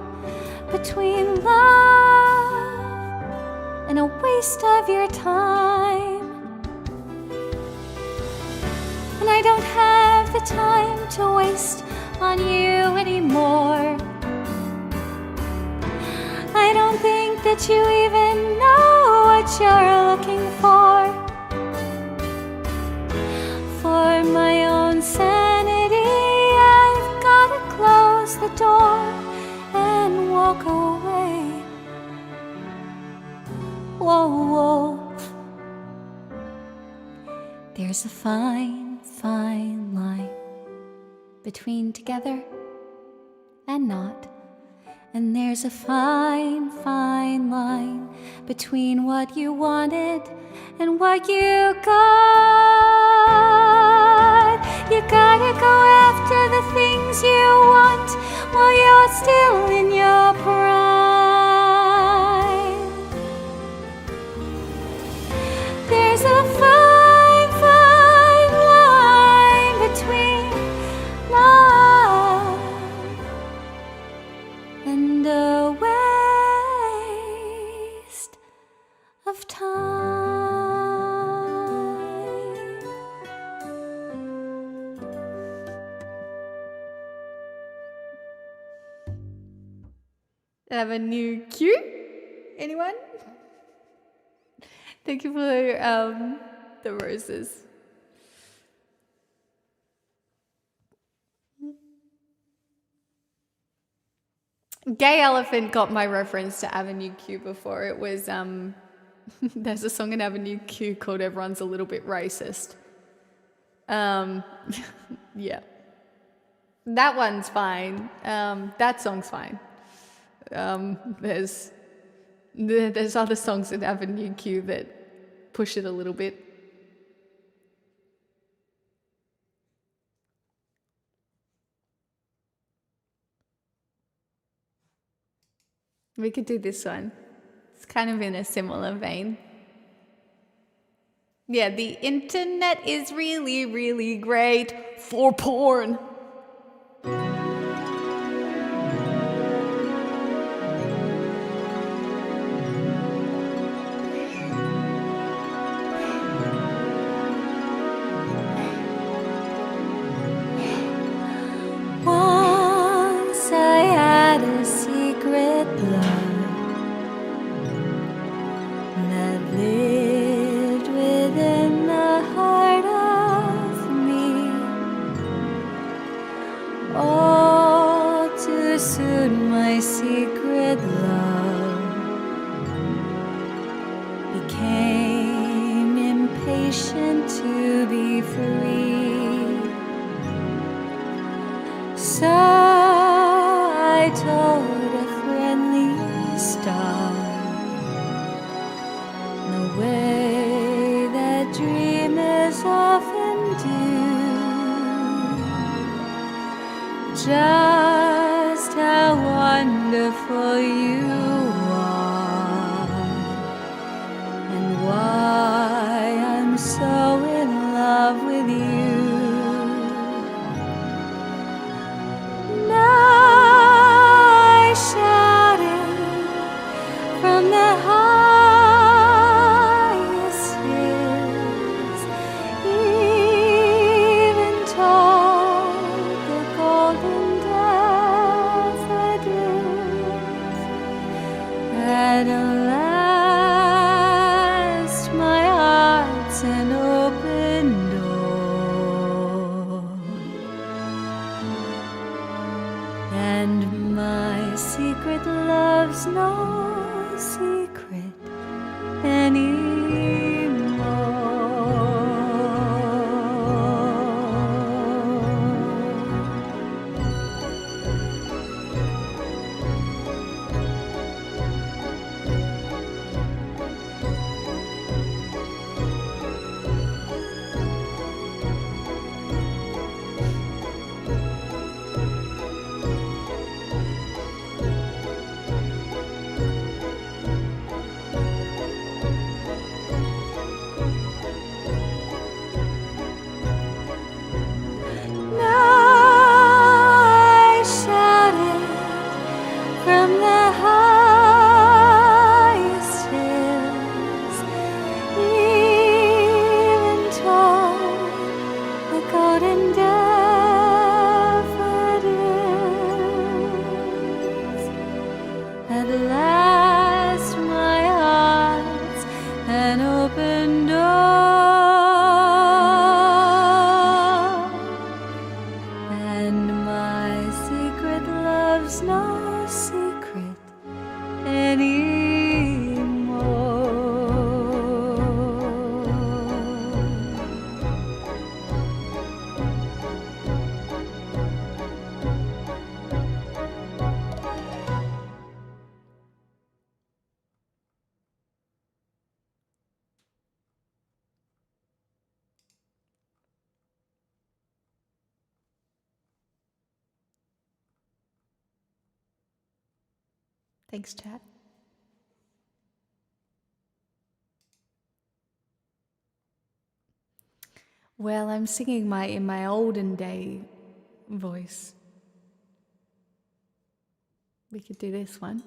between love and a waste of your time. And I don't have the time to waste on you anymore. I don't think that you even know what you're looking for. For my own sanity, I've gotta close the door and walk away. Whoa, whoa. There's a fine, fine line between together and not. And there's a fine, fine line between what you wanted and what you got. You gotta go after the things you want while you're still in your prime. There's a fine, fine line between love and a waste of time. Have a new cue? Anyone? Thank you for the roses. Gay Elephant got my reference to Avenue Q before. It was there's a song in Avenue Q called Everyone's a Little Bit Racist. Yeah. That one's fine. That song's fine. There's other songs in Avenue Q that push it a little bit. We could do this one. It's kind of in a similar vein. Yeah, the internet is really, really great for porn. Once I had a secret love that lived within the heart of me. All too soon my secret love became impatient to be free. So I told a friendly star the way that dreamers often do, just how wonderful you are, and why I'm so in love with you. From the highest hills, even toward the golden daffodils. At last, my heart's an open door, and my secret love's no secret At last, my heart's an open door, and my secret love's no secret anymore. Thanks, chat. Well, I'm singing in my olden day voice. We could do this one.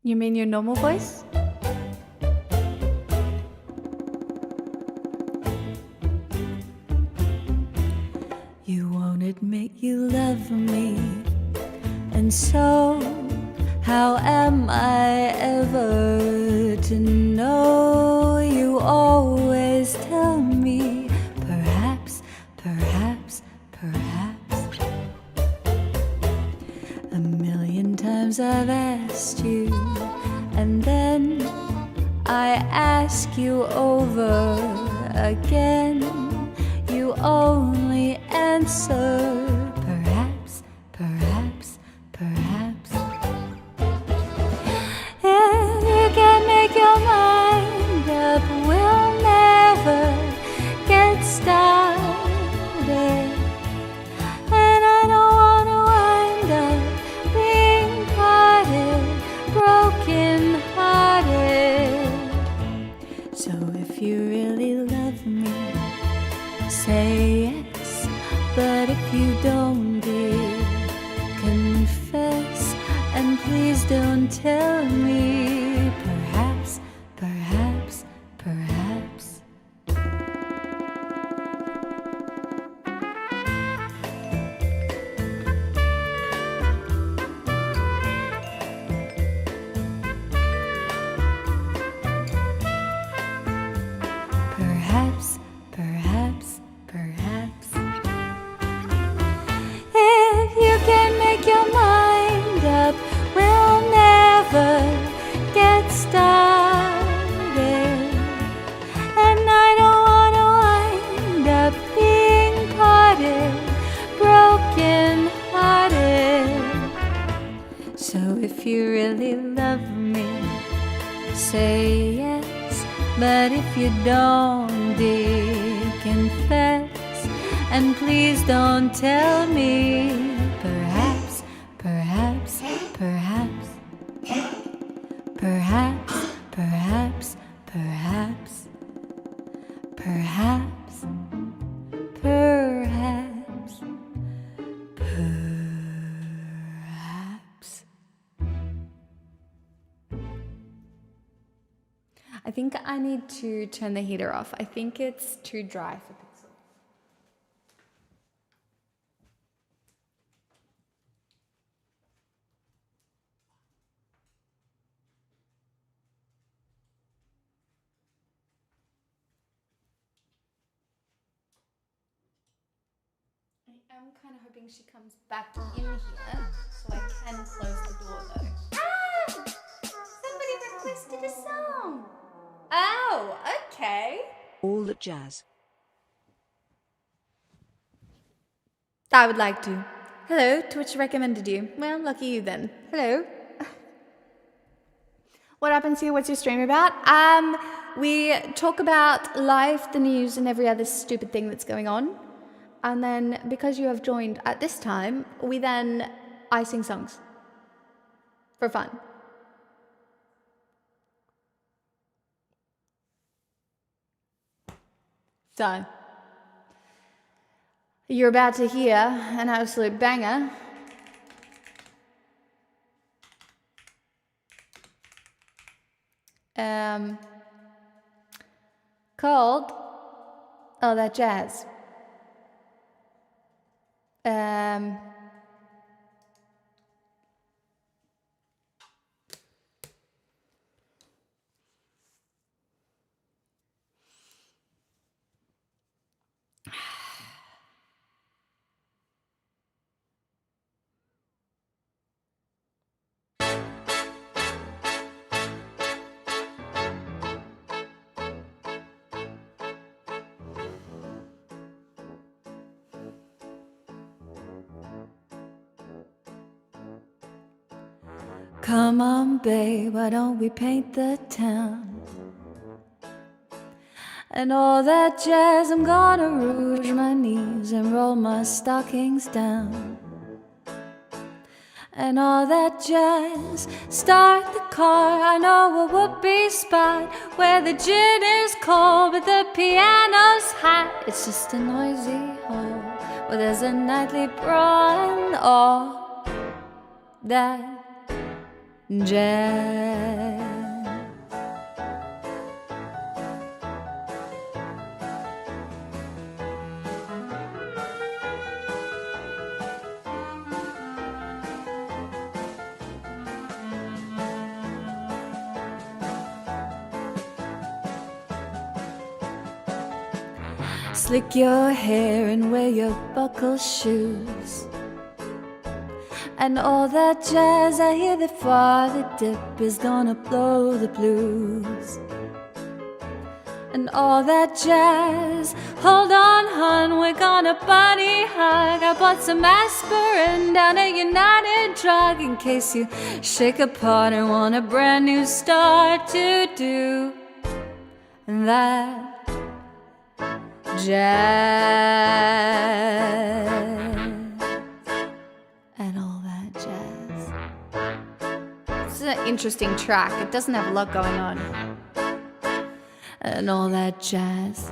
You mean your normal voice? You won't admit you And so, how am I ever to know? You always tell me, perhaps, perhaps, perhaps. A million times I've asked you, and then I ask you over again. You only answer, perhaps, perhaps, perhaps. If you can't make your mind up, we'll never get started. And I don't wanna wind up being parted, broken hearted. So if you really love me, say yes. But if you don't, dear, confess. And please don't tell me, perhaps, perhaps, perhaps. Perhaps, perhaps, perhaps. If you can make your mind up, we'll never get started. And I don't wanna wind up being parted, broken hearted. So if you really love me, say yes. But if you don't, dear, confess. And please don't tell me, perhaps, perhaps, perhaps. Perhaps, perhaps, perhaps. Perhaps, perhaps, perhaps. I think I need to turn the heater off. I think it's too dry for Pixel. I am kind of hoping she comes back in here so I can close the door though. Ah! Somebody requested a song. Oh, okay. All that jazz. I would like to. Hello, Twitch recommended you. Well, lucky you then. Hello. What happens here? What's your stream about? We talk about life, the news, and every other stupid thing that's going on. And then, because you have joined at this time, I sing songs. For fun. So, you're about to hear an absolute banger. Called All That Jazz. Come on, babe, why don't we paint the town? And all that jazz, I'm gonna rouge my knees and roll my stockings down. And all that jazz, start the car, I know a whoopee spot where the gin is cold but the piano's hot. It's just a noisy hall where there's a nightly brawl and all that jazz. Slick your hair and wear your buckle shoes. And all that jazz, I hear the Father Dip is gonna blow the blues. And all that jazz, hold on hun, we're gonna bunny hug. I bought some aspirin down at United Drug in case you shake apart and want a brand new start to do that jazz. And all that jazz. This is an interesting track. It doesn't have a lot going on. And all that jazz.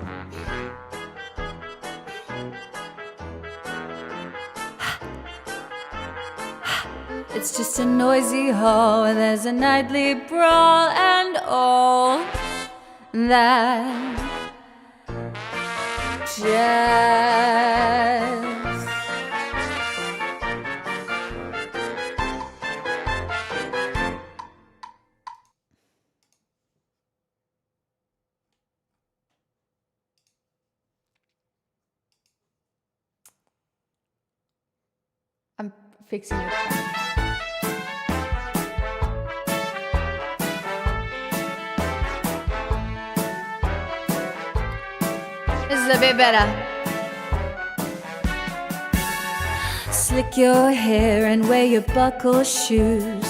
It's just a noisy hall where there's a nightly brawl and all that jazz. I'm fixing the track. This is a bit better. Slick your hair and wear your buckle shoes.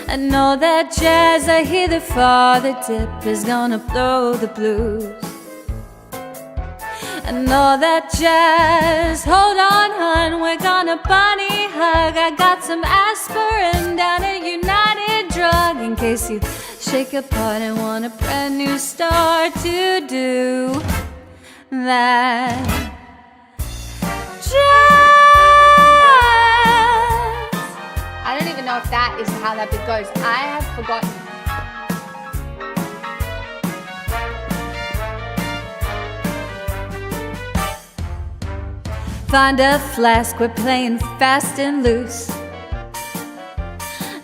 And all that jazz, I hear the Father Dip is gonna blow the blues. And all that jazz, hold on hun, we're gonna bunny hug. I got some aspirin down at United Drug in case you shake apart and want a brand new start to do that jazz. I don't even know if that is how that bit goes. I have forgotten. Find a flask, we're playing fast and loose.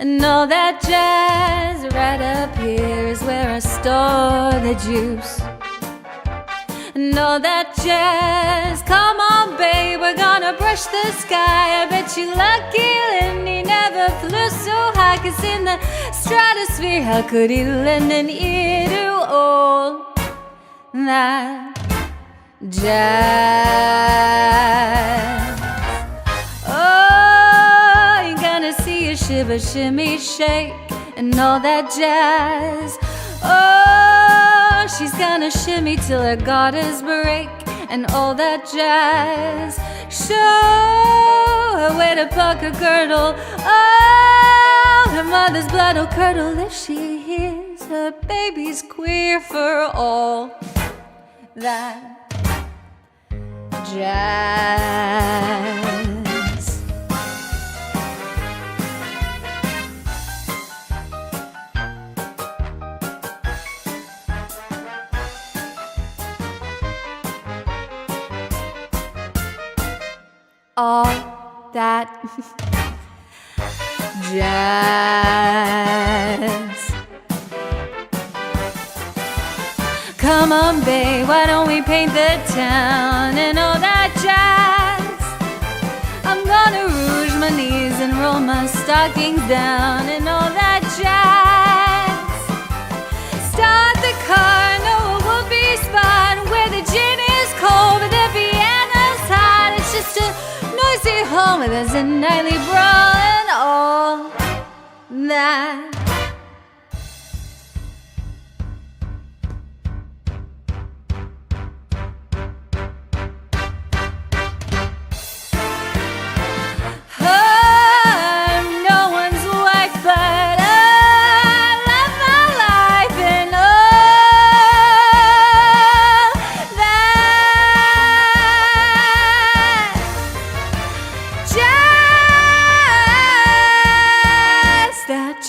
And all that jazz, right up here is where I store the juice. And all that jazz, come on babe, we're gonna brush the sky. I bet you lucky Lenny never flew so high, 'cause in the stratosphere, how could he lend an ear to all that jazz? Oh, you're gonna see a shiver, shimmy, shake, and all that jazz. Oh, she's gonna shimmy till her garters break, and all that jazz. Show her where to park her girdle. Oh, her mother's blood will curdle if she hears her baby's queer for all that jazz. All that jazz. Come on, babe, why don't we paint the town and all that jazz? I'm gonna rouge my knees and roll my stockings down and all that jazz. Start the car, no a whoopee spot where the gin is cold but the piano's hot. It's just a noisy hall where there's a nightly brawl and all that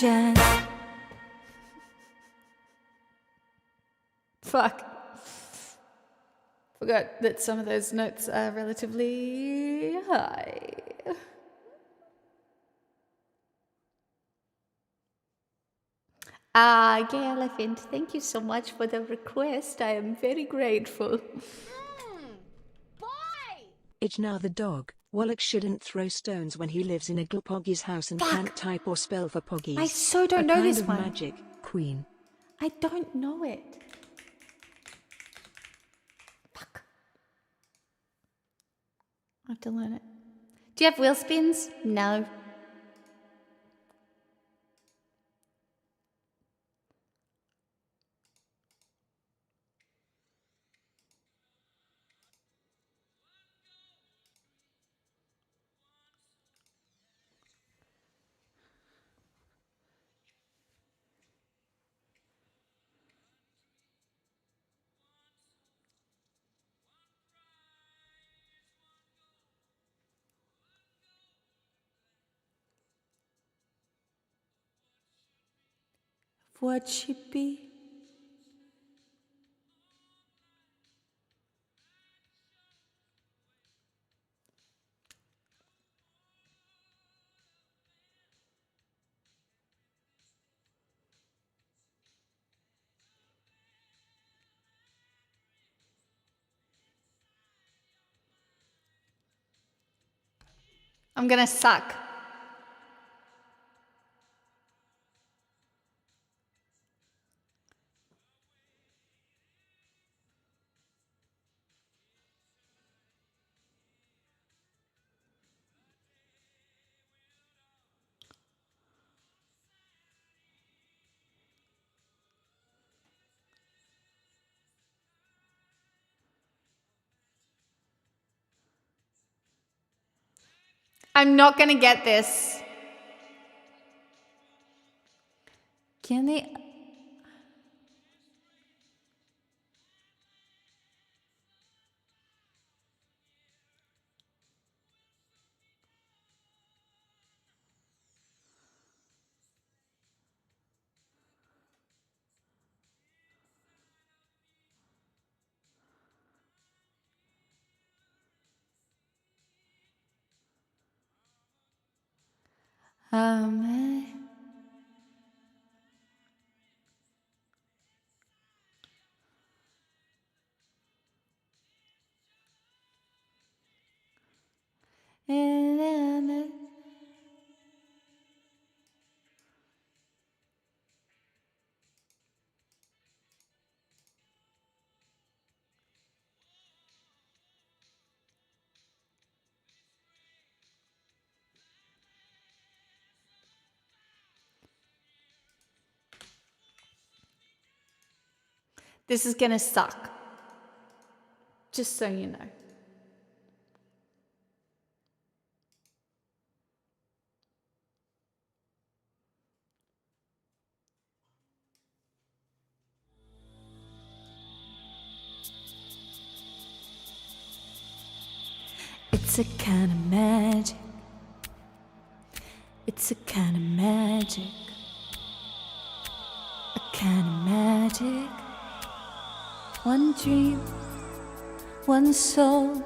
jazz. fuck. Forgot that some of those notes are relatively high. Gay Elephant, thank you so much for the request. I am very grateful. It's now the dog. Wallach shouldn't throw stones when he lives in a Glupoggy's house and can't type or spell for poggies. I so don't a know kind this of one. magic, Queen. I don't know it. Fuck. I have to learn it. Do you have wheel spins? No. What should be? I'm gonna suck. I'm not gonna get this. Can they? This is gonna suck. Just so you know. It's a kind of magic. It's a kind of magic. A kind of magic. One dream, one soul,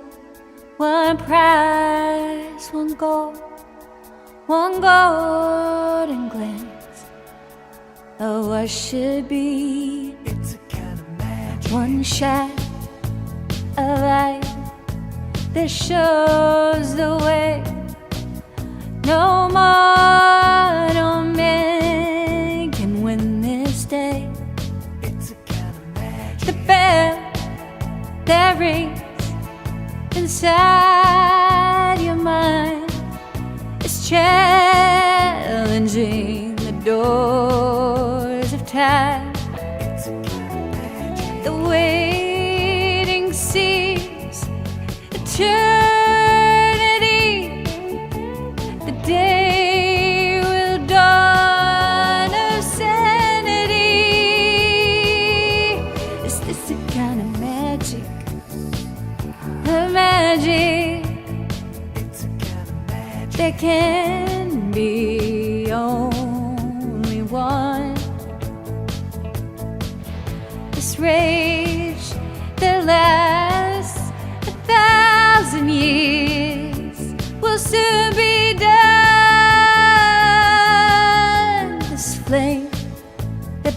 one prize, one goal, one golden glance of what should be. It's a kind of magic. One shot of light that shows the way. No mortal man can win this day. It's a kind of magic. The bell that rings inside your mind is challenging the doors of time. It's a kind of magic. The waiting seems eternity. The day will dawn of sanity. Is this a kind of magic? The magic. It's a kind of magic. There can be only one. This rage that lasts 1,000 years will soon be done. This flame that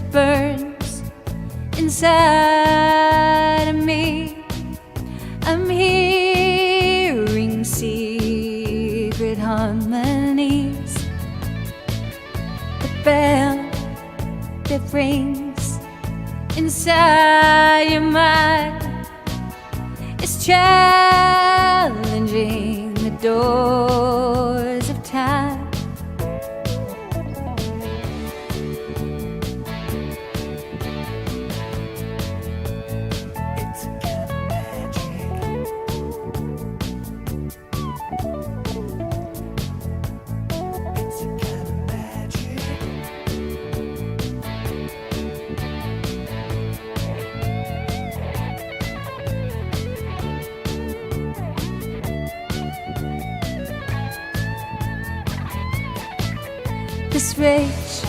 inside of me. I'm hearing secret harmonies, the bell that rings inside your mind is challenging the doors of time. It's a kind of magic. It's a kind of magic. This rage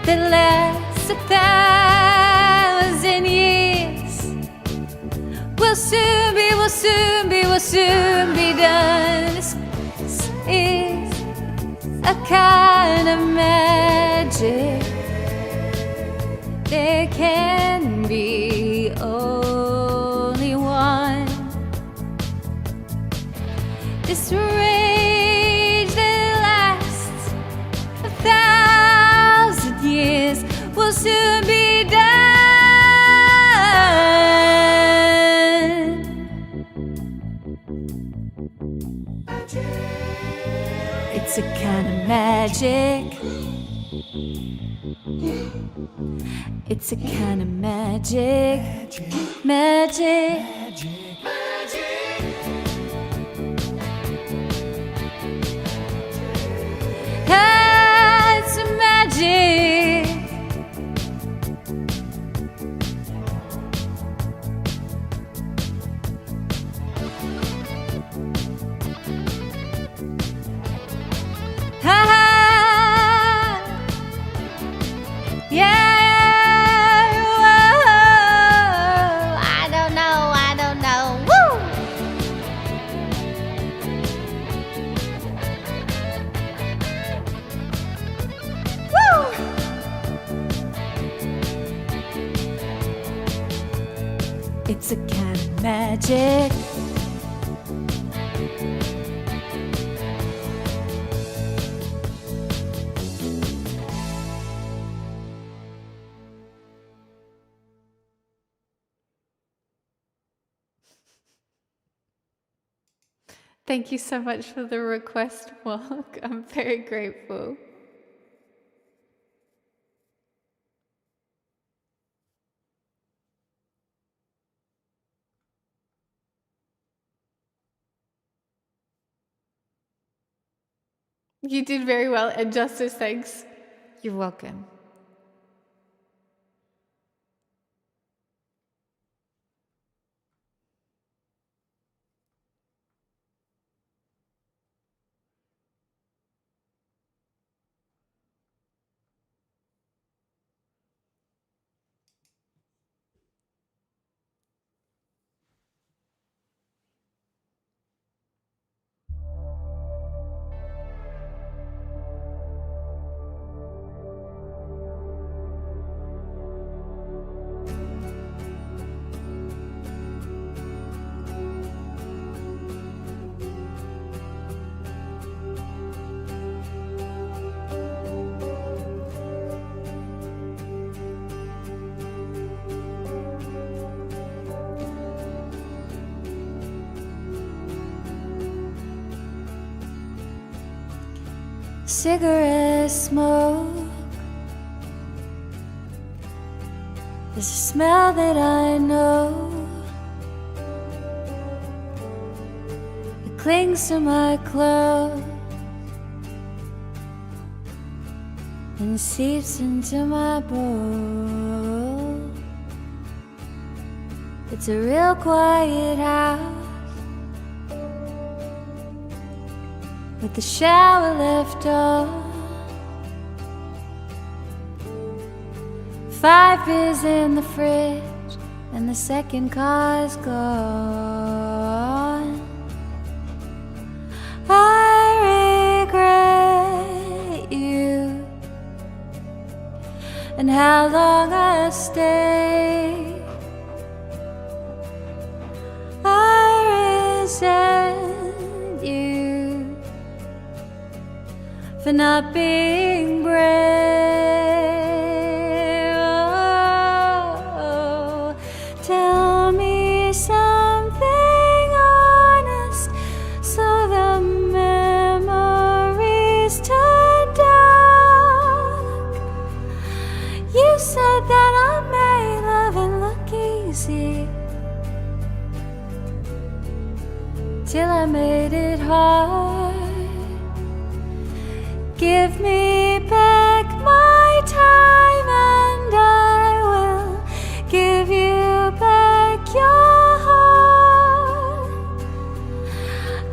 that lasts 1,000 years will soon be, will soon be, will soon be done. This is a kind of magic. There can be only one. This rage that lasts 1,000 years will soon be done. It's a kind of magic. It's a kind of magic. Magic. Ah, it's a magic. Ah, yeah. Whoa. I don't know. Woo! Woo! It's a kind of magic. Thank you so much for the request, Walk. I'm very grateful. You did very well, and Justice, thanks. You're welcome. Cigarette smoke is a smell that I know. It clings to my clothes and seeps into my bowl. It's a real quiet house with the shower left on. 5 beers in the fridge and the second car's gone. I regret you, and how long I stay. I resent you for not being brave. Oh, tell me something honest so the memories turn dark. You said that I made love and look easy, till I made it hard. Give me back my time and I will give you back your heart.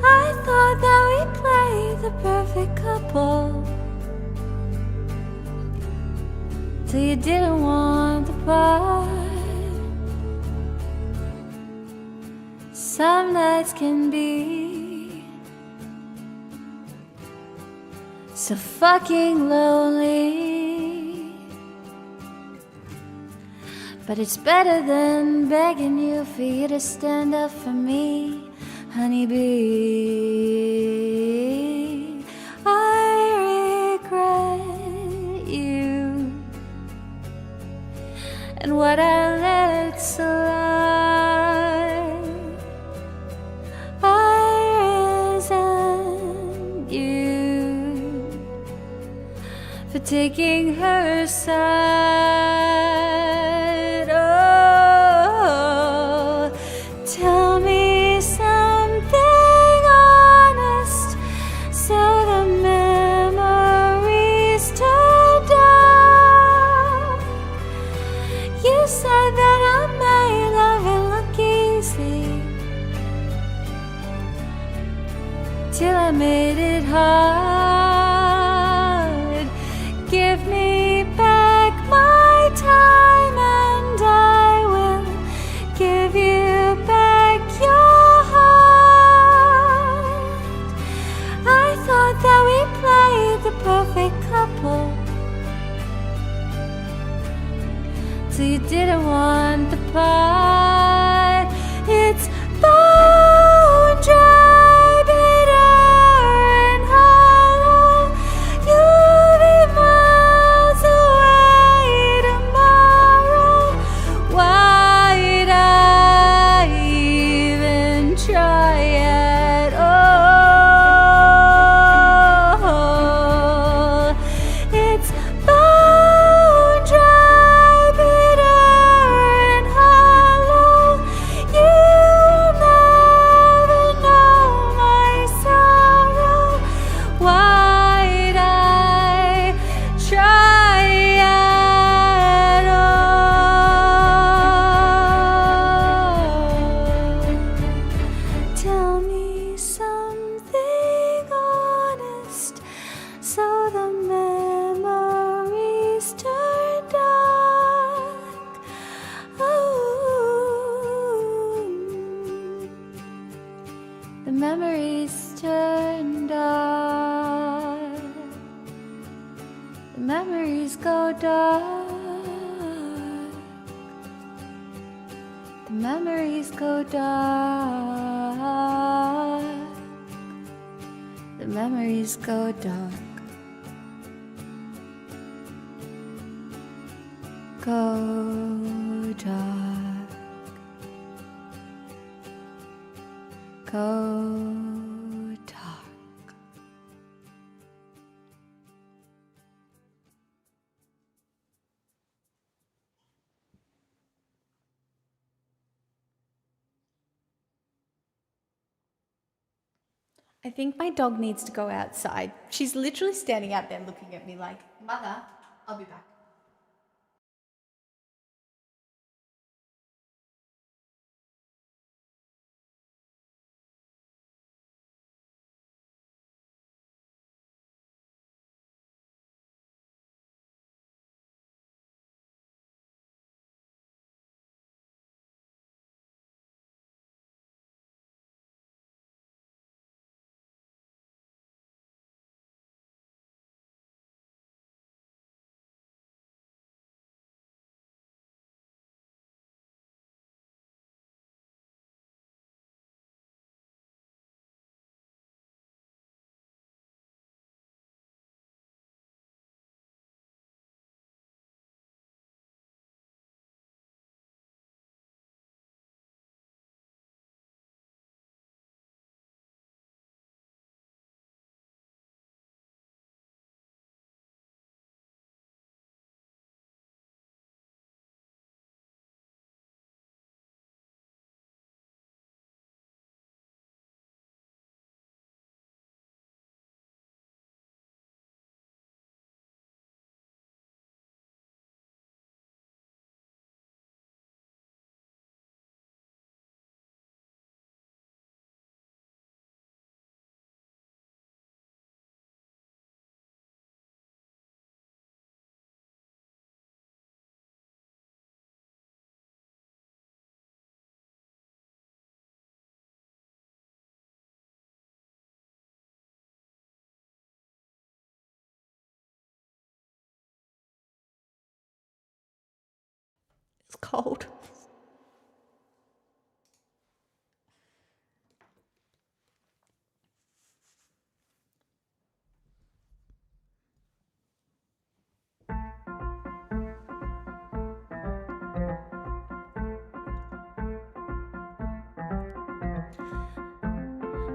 I thought that we played the perfect couple, till you didn't want the part. Some nights can be so fucking lonely, but it's better than begging you for you to stand up for me, honeybee. I regret you and what I let slide. I resent you for taking her side. Oh, tell me something honest so the memories turn dark. You said that I made love and look easy, till I made it hard. Give me back my time and I will give you back your heart. I thought that we played the perfect couple, till you didn't want the part. It's bone dry, bitter and hollow. You'll be miles away tomorrow. Why'd I even try at all? It's bone dry, bitter and hollow. You'll never know my sorrow. Why'd I try at all? Tell me something honest so the memories turn dark. Oh, the memories turn dark. The memories go dark. The memories go dark. The memories go dark. Go dark. Go dark. I think my dog needs to go outside. She's literally standing out there looking at me like, Mother, I'll be back. It's cold.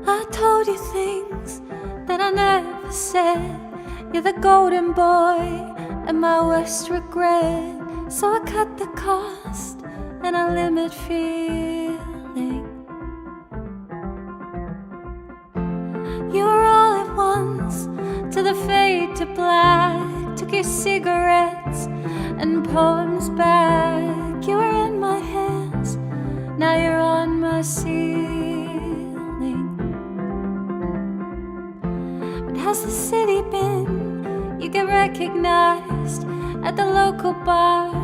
I told you things that I never said. You're the golden boy and my worst regret. So I cut the cost and I limit feeling. You were all at once to the fade to black. Took your cigarettes and poems back. You were in my hands, now you're on my ceiling. But how's the city been? You get recognized at the local bar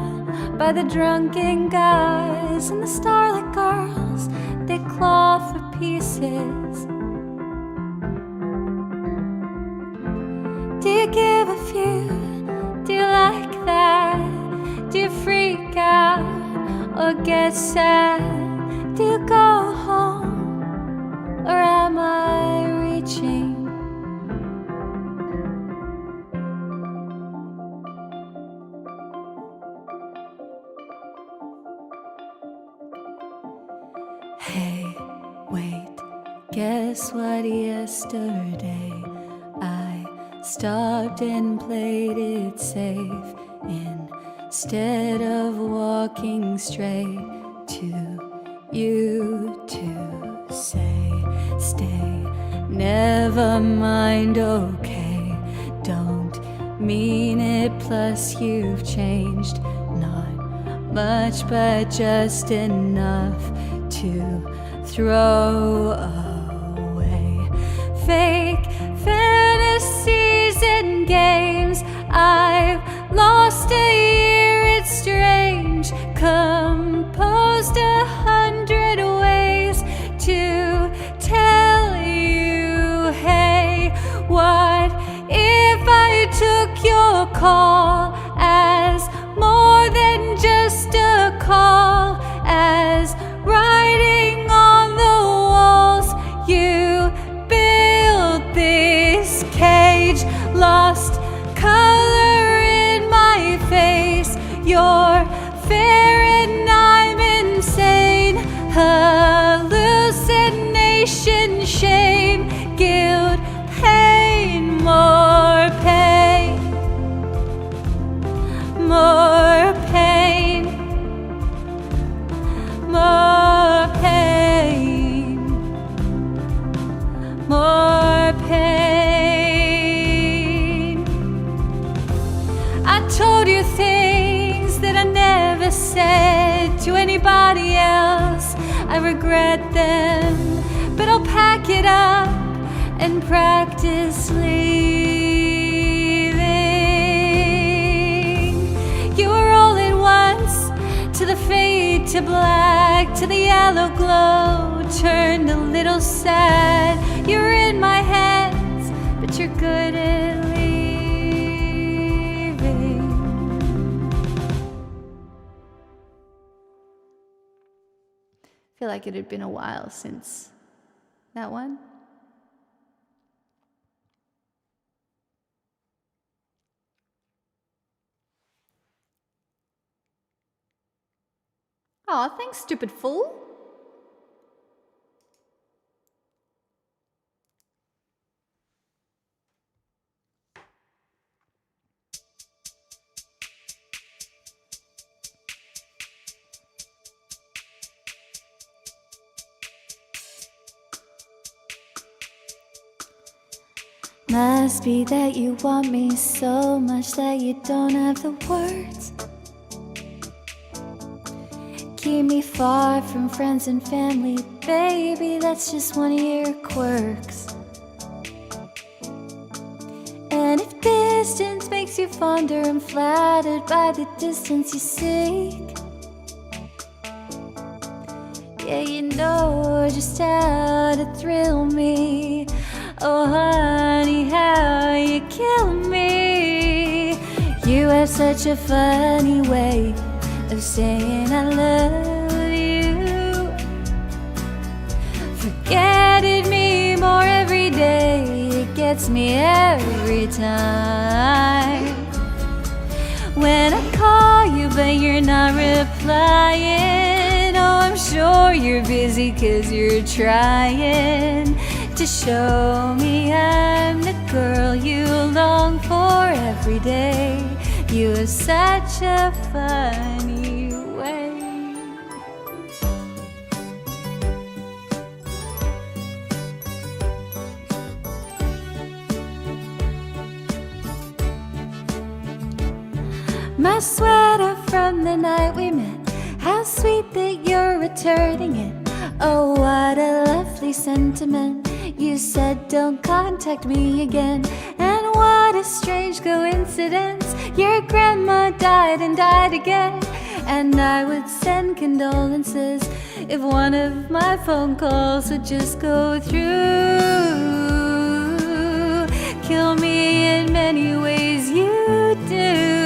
by the drunken guys and the starlit girls. They claw for pieces. Do you give a few? Do you like that? Do you freak out or get sad? Do you go home or am I reaching? Hey, wait, guess what? Yesterday I stopped and played it safe instead of walking straight to you to say, stay, never mind, okay, don't mean it, plus you've changed, not much but just enough to throw away. Fake fantasies and games, I've lost a year, it's strange. Composed 100 ways to tell you, hey, what if I took your call as more than just a call, as writing on the walls you build this cage, lost color in my face. You're fair and I'm insane. Hallucination, shame, guilt, pain, more pain, more pain, more pain, more pain. I told you things that I never said to anybody else. I regret them, but I'll pack it up and practice leaving. You were all at once to the fade to black, to the yellow glow, turned a little sad. You're in my hands, but you're good at leaving. I feel like it had been a while since that one. Oh, thanks, stupid fool. Must be that you want me so much that you don't have the words. Keep me far from friends and family, baby, that's just one of your quirks. And if distance makes you fonder, I'm flattered by the distance you seek. Yeah, you know just how to thrill me. Oh honey, how you kill me. You have such a funny way of saying I love you. Forgetting me more every day, it gets me every time. When I call you but you're not replying, oh, I'm sure you're busy 'cause you're trying to show me I'm the girl you long for every day. You have such a funny way. My sweater from the night we met, how sweet that you're returning it. Oh, what a lovely sentiment. You said don't contact me again. And what a strange coincidence, your grandma died and died again. And I would send condolences if one of my phone calls would just go through. Kill me in many ways you do.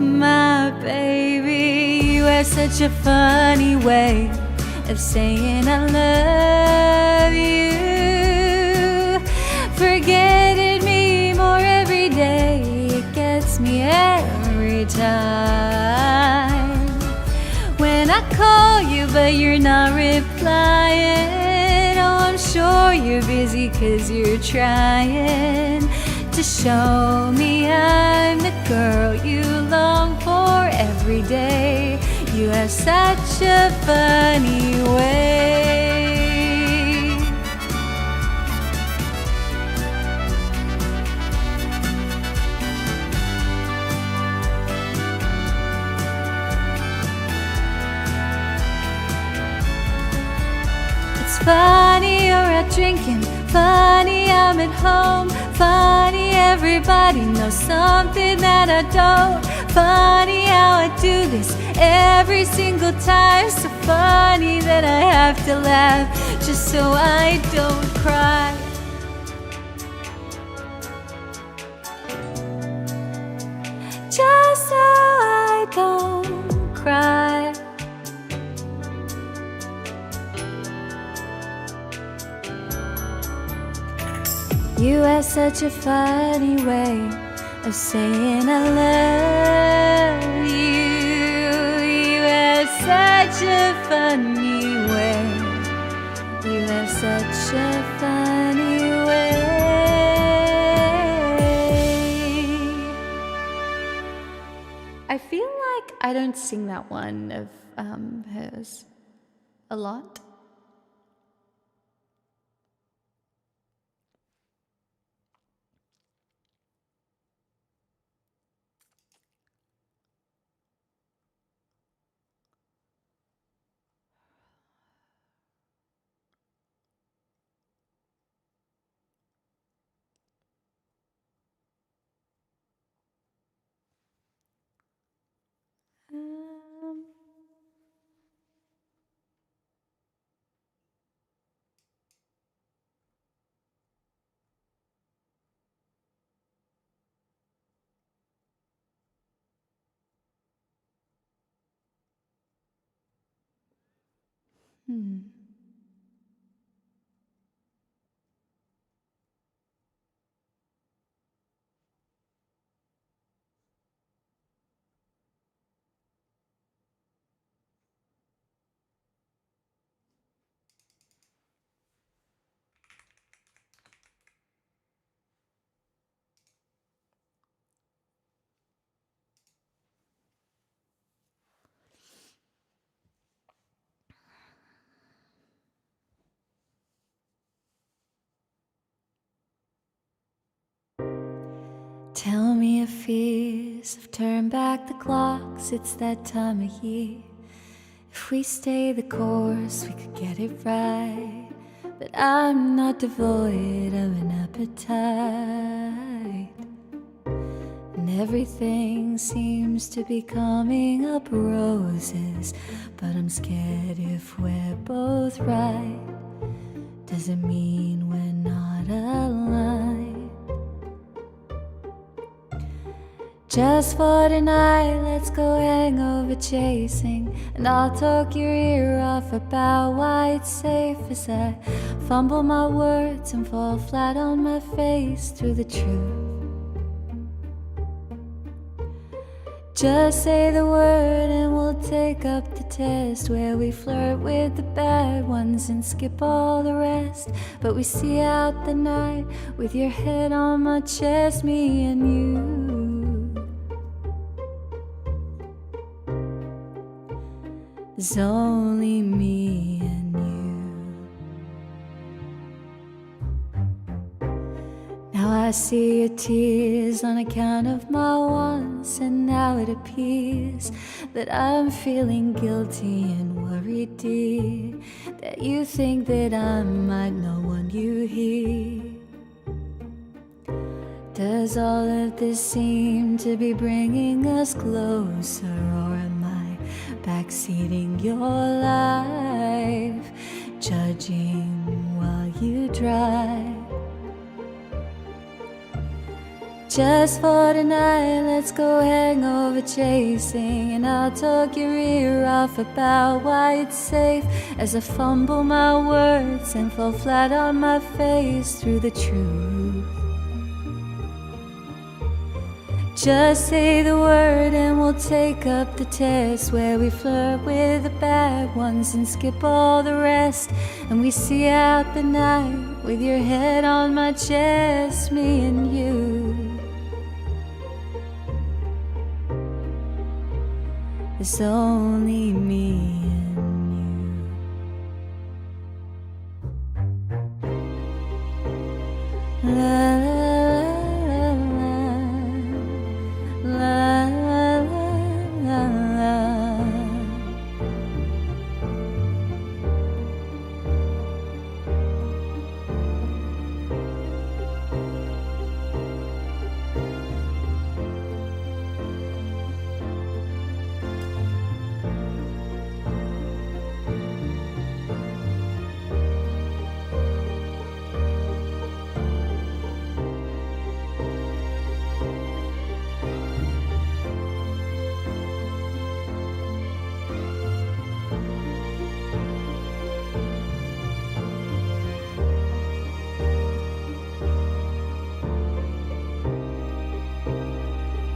My baby, you have such a funny way of saying I love you. Forgetting me more every day, it gets me every time. When I call you but you're not replying, oh, I'm sure you're busy 'cause you're trying to show me I'm the girl you long for every day. You have such a funny way. It's funny you're out drinking, funny I'm at home, funny everybody knows something that I don't. Funny how I do this every single time. So funny that I have to laugh just so I don't cry. Just so I don't cry. You have such a funny way of saying I love you. You have such a funny way. You have such a funny way. I feel like I don't sing that one of hers a lot. Um, hmm. Tell me if fears have turned back the clocks. It's that time of year. If we stay the course, we could get it right. But I'm not devoid of an appetite, and everything seems to be coming up roses. But I'm scared if we're both right, does it mean we're not aligned? Just for tonight, let's go hangover chasing, and I'll talk your ear off about why it's safe as I fumble my words and fall flat on my face through the truth. Just say the word and we'll take up the test, where we flirt with the bad ones and skip all the rest. But we see out the night with your head on my chest, me and you. It's only me and you. Now I see your tears on account of my wants, and now it appears that I'm feeling guilty and worried, dear, that you think that I might not want you here. Does all of this seem to be bringing us closer, or am I backseating your life, judging while you drive? Just for tonight, let's go hangover chasing, and I'll talk your ear off about why it's safe as I fumble my words and fall flat on my face through the truth. Just say the word and we'll take up the test, where we flirt with the bad ones and skip all the rest. And we see out the night with your head on my chest, me and you. It's only me and you. La, la,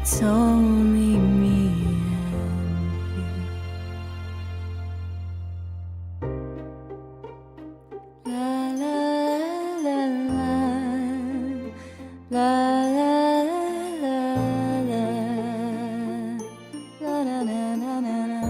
it's only me and you. La la la la, la la la la, la la la la la la.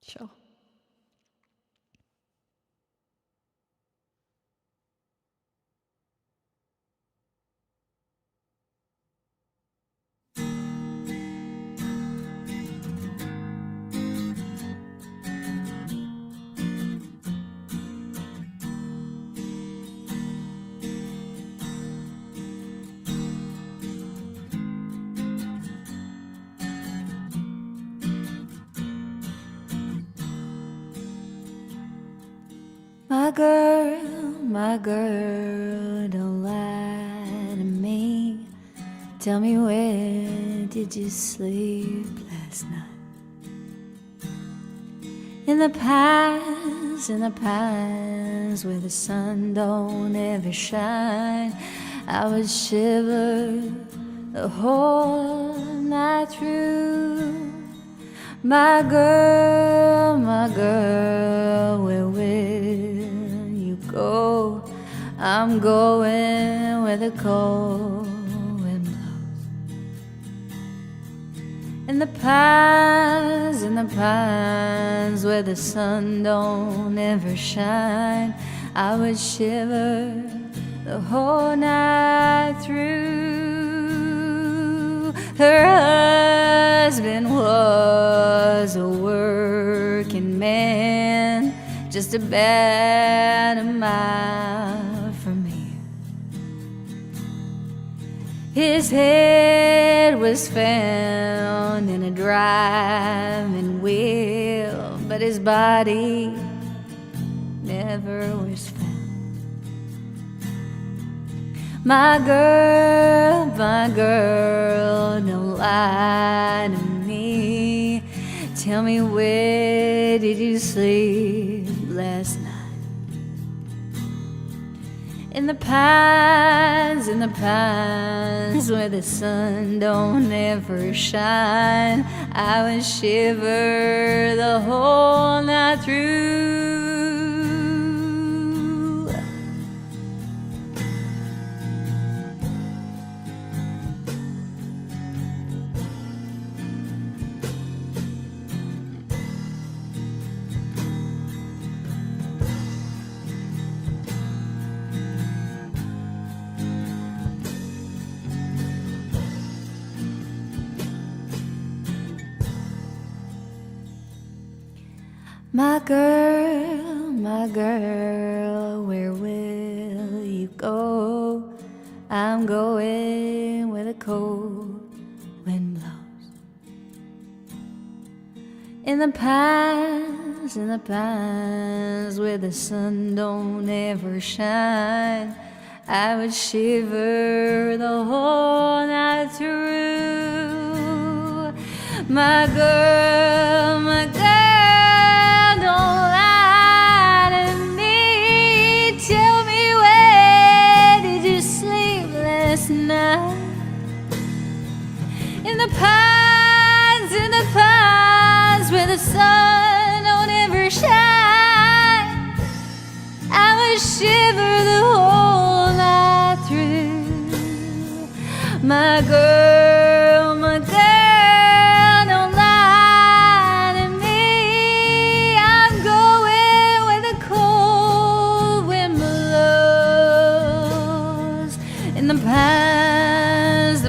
Sure. My girl, don't lie to me. Tell me, where did you sleep last night? In the pines, where the sun don't ever shine, I would shiver the whole night through. My girl, where will you go? I'm going where the cold wind blows. In the pines where the sun don't ever shine, I would shiver the whole night through. Her husband was a working man, just about a mile from here. His head was found in a driving wheel, but his body never was found. My girl, don't lie to me. Tell me, where did you sleep last night? In the pines where the sun don't ever shine, I would shiver the whole night through. My girl, where will you go? I'm going where the cold wind blows. In the pines where the sun don't ever shine, I would shiver the whole night through. My girl, don't lie to me. Tell me, where did you sleep last night? In the pines where the sun don't ever shine, I would shiver the whole night through. My girl, don't lie to me. I'm going where the cold wind blows. In the pines,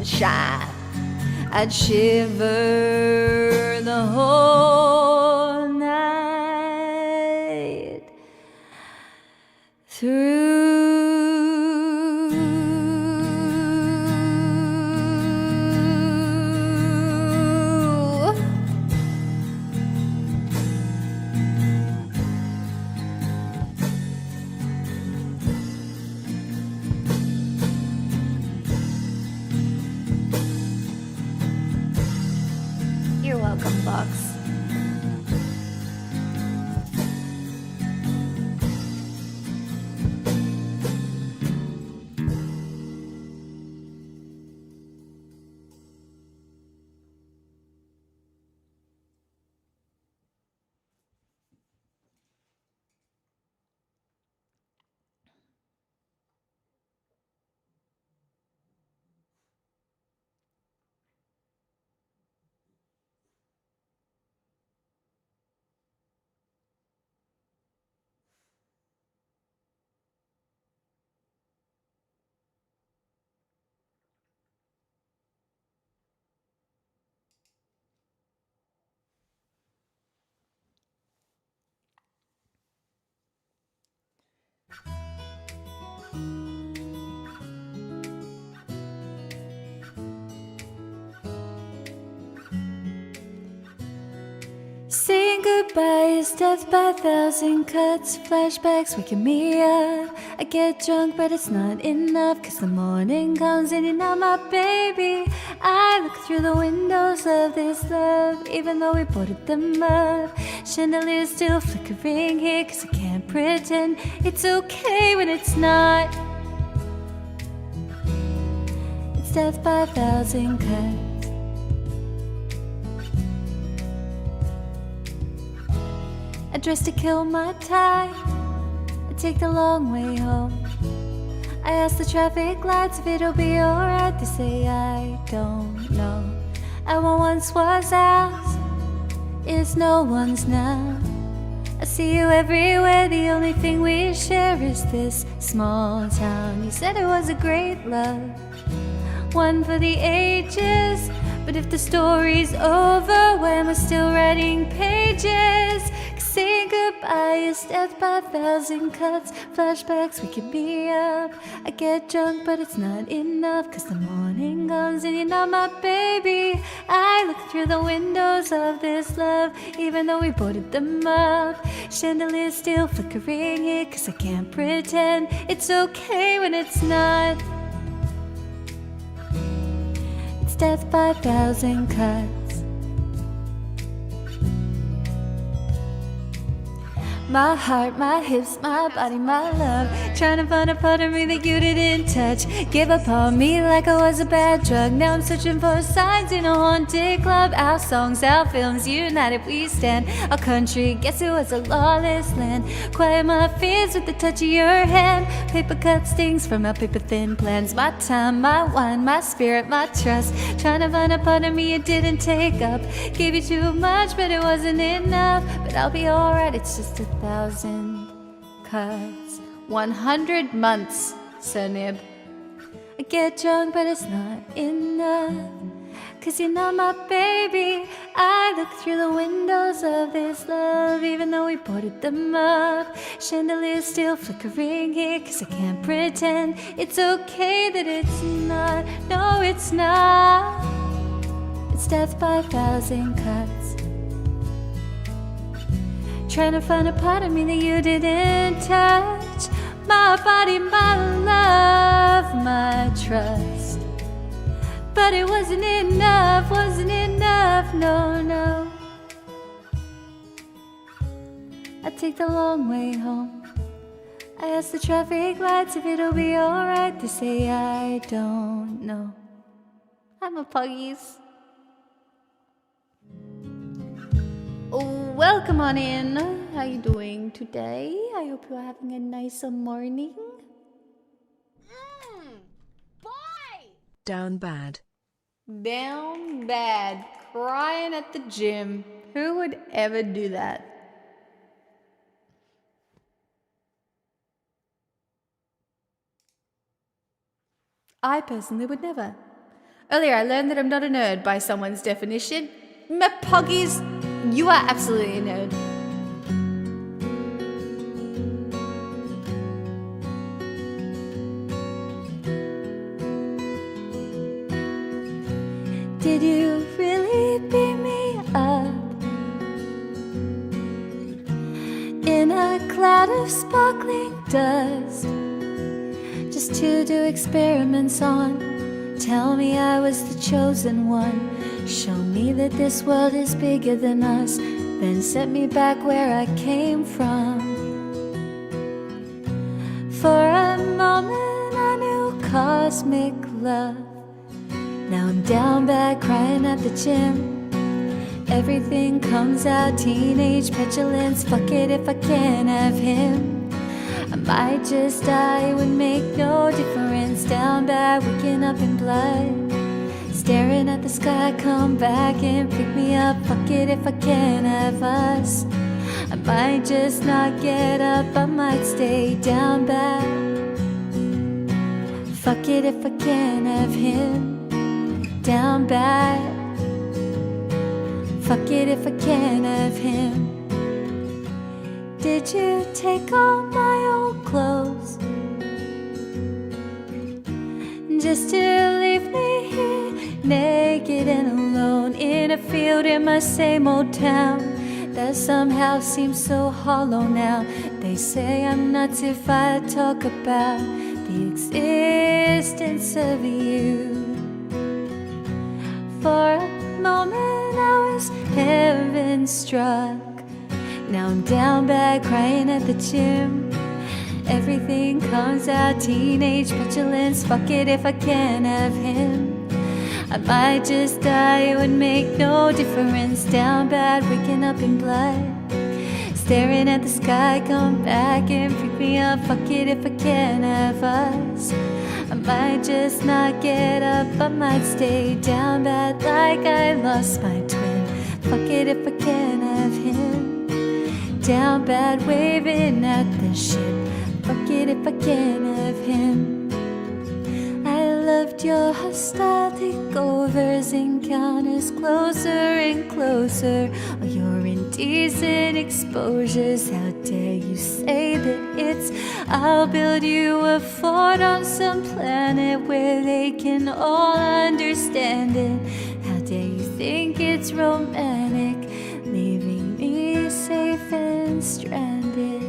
sunshine, I'd shiver the whole night through. You're welcome, Box. Saying goodbye is death by 1,000 cuts. Flashbacks waking me up. I get drunk but it's not enough, 'cause the morning comes and you're not my baby. I look through the windows of this love, even though we boarded them up. Chandeliers still flickering here, 'cause I can't pretend it's okay when it's not. It's death by 1,000 cuts. I address to kill my time. I take the long way home. I ask the traffic lights if it'll be alright. They say I don't know. And what once was ours is no one's now. I see you everywhere, the only thing we share is this small town. You said it was a great love, one for the ages. But if the story's over, when we're still writing pages, 'cause saying goodbye is death by 1,000 cuts. Flashbacks, we can be up. I get drunk, but it's not enough, 'cause the morning comes and you're not my baby. I look through the windows of this love, even though we boarded them up. Chandeliers still flickering here, 'cause I can't pretend it's okay when it's not. It's death by 1,000 cuts. My heart, my hips, my body, my love, trying to find a part of me that you didn't touch. Give up on me like I was a bad drug. Now I'm searching for signs in a haunted club. Our songs, our films, united we stand. Our country, guess it was a lawless land. Quiet my fears with the touch of your hand. Paper cut stings from our paper thin plans. My time, my wine, my spirit, my trust, trying to find a part of me you didn't take up. Gave you too much, but it wasn't enough. But I'll be alright, it's just 1,000 cuts. 100 months, Sir Nib. I get drunk, but it's not enough, 'cause you're not my baby. I look through the windows of this love, even though we boarded them up. Chandeliers still flickering here, 'cause I can't pretend it's okay that it's not. No, it's not. It's death by 1,000 cuts. Trying to find a part of me that you didn't touch. My body, my love, my trust. But it wasn't enough, no, no. I take the long way home. I ask the traffic lights if it'll be alright. They say I don't know. I'm a puggies. Welcome on in. How you doing today? I hope you are having a nice morning. Down bad. Down bad, crying at the gym. Who would ever do that? I personally would never. Earlier I learned that I'm not a nerd by someone's definition. My puggies, you are absolutely a nerd. Did you really beat me up in a cloud of sparkling dust, just to do experiments on? Tell me I was the chosen one. Show me that this world is bigger than us, then set me back where I came from. For a moment I knew cosmic love. Now I'm down bad, crying at the gym. Everything comes out, teenage petulance. Fuck it if I can't have him. I might just die, it would make no difference. Down bad, waking up in blood, staring at the sky, come back and pick me up. Fuck it if I can't have us. I might just not get up, I might stay down bad. Fuck it if I can't have him. Down bad. Fuck it if I can't have him. Did you take all my old clothes just to leave me here, naked and alone, in a field in my same old town that somehow seems so hollow now? They say I'm nuts if I talk about the existence of you. For a moment I was heaven struck. Now I'm down bad, crying at the gym. Everything comes out, teenage petulance. Fuck it if I can't have him. I might just die, it would make no difference. Down bad, waking up in blood, Staring at the sky, come back and pick me up. Fuck it if I can't have us. I might just not get up, I might stay down bad like I lost my twin. Fuck it if I can't have him. Down bad waving at the ship. Fuck it if I can't have him. I loved your hostile takeovers, encounters closer and closer. All your indecent exposures. How dare you say that it's I'll build you a fort on some planet where they can all understand it. How dare you think it's romantic, leaving me safe and stranded?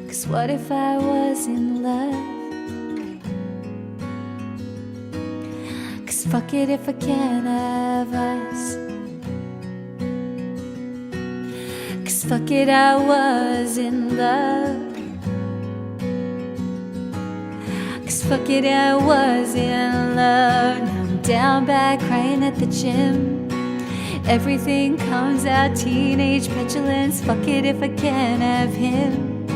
'Cause what if I was in love? 'Cause fuck it if I can't have us. 'Cause fuck it, I was in love. 'Cause fuck it, I was in love. Now I'm down bad crying at the gym. Everything comes out, teenage petulance. Fuck it if I can't have him.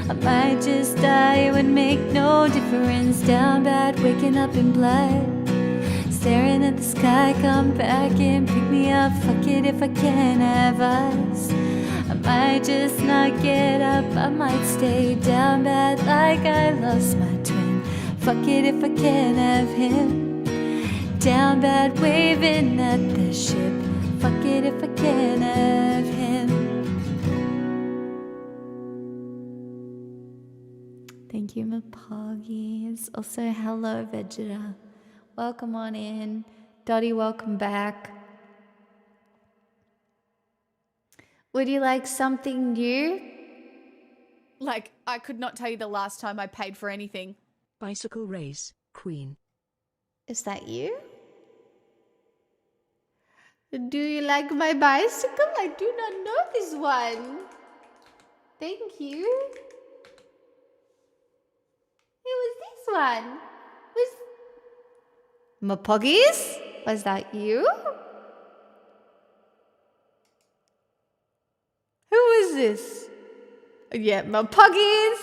I might just die, it would make no difference. Down bad, waking up in blood. Staring at the sky, come back and pick me up. Fuck it if I can't have us. I might just not get up, I might stay down bad like I lost my twin. Fuck it if I can't have him. Down bad waving at the ship. Fuck it if I can't have him. Thank you, Mapagi. Also, hello, Vegeta. Welcome on in. Dottie, welcome back. Would you like something new? Like, I could not tell you the last time I paid for anything. Bicycle race, Queen. Is that you? Do you like my bicycle? I do not know this one. Thank you. It was this one. Mapoggies? Was that you? Who is this? Yeah, my puggies.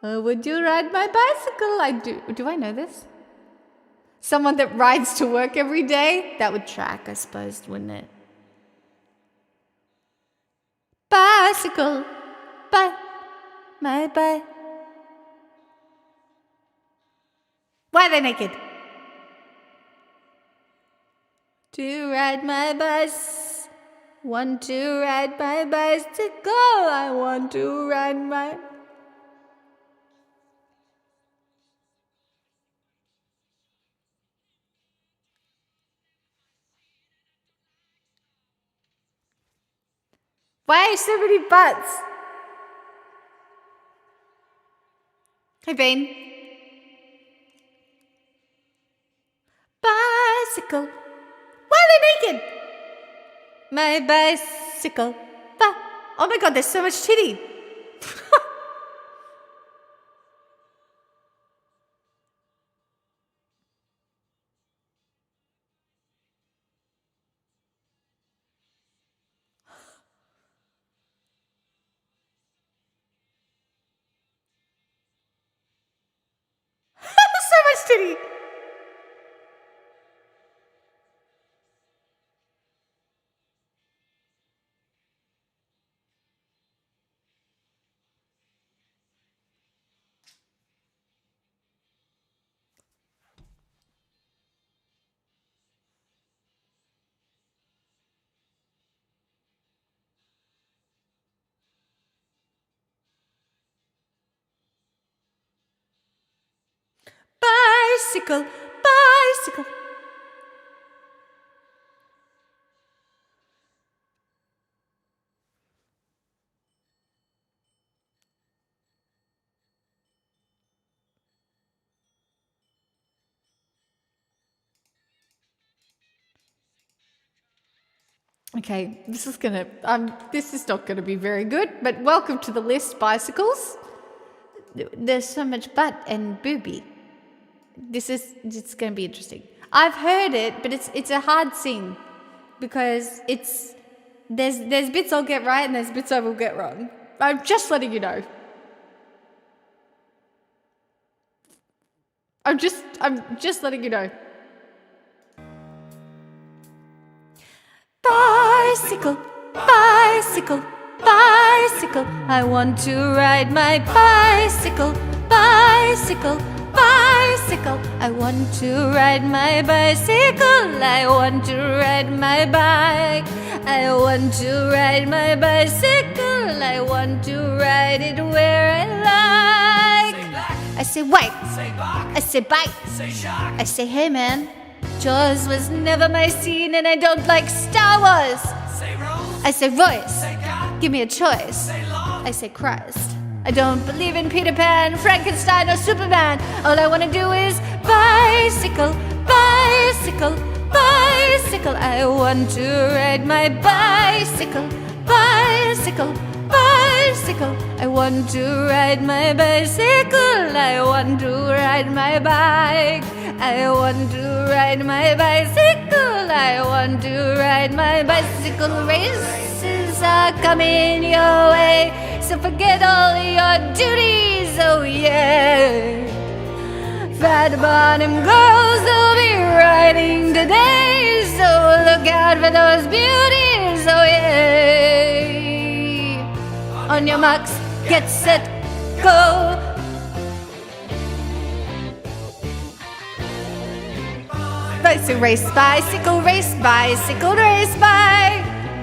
Would you ride my bicycle? I do. Do I know this? Someone that rides to work every day? That would track, I suppose, wouldn't it? Bicycle. My bike. Why are they naked? To ride my bus. Want to ride my bicycle. I want to ride my... Why so many butts? Hey, Bean. Bicycle. Why are they naked? My bicycle. Oh my god, there's so much titty. So much titty. Bicycle, bicycle. Okay, this is not gonna be very good, but welcome to the list, bicycles. There's so much butt and booby. It's gonna be interesting. I've heard it, but it's a hard scene because it's There's bits I'll get right and there's bits I will get wrong. I'm just letting you know. I'm just letting you know. Bicycle, bicycle, bicycle. I want to ride my bicycle, bicycle, bicycle. I want to ride my bicycle. I want to ride my bike. I want to ride my bicycle. I want to ride it where I like. I say wait. I say bike. I say hey man. Jaws was never my scene and I don't like Star Wars. I say Royce. Give me a choice. I say Christ. I don't believe in Peter Pan, Frankenstein or Superman. All I want to do is bicycle, bicycle, bicycle. I want to ride my bicycle, bicycle, bicycle. I want to ride my bicycle. I want to ride my bike. I want to ride my bicycle. I want to ride my bicycle. Races are coming your way, so forget all your duties. Oh yeah. Fat bottom girls will be riding today, so look out for those beauties. Oh yeah. On your marks, get set, go. Bicycle race, bicycle race, bicycle race,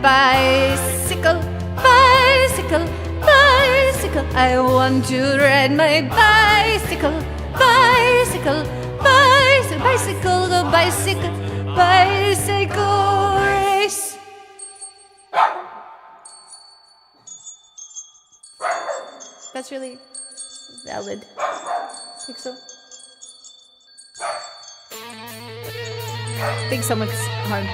bicycle, bicycle, bicycle. I want to ride my bicycle, bicycle, bicycle, bicycle, the bicycle, bicycle race. That's really valid. Pixel. I think someone's home.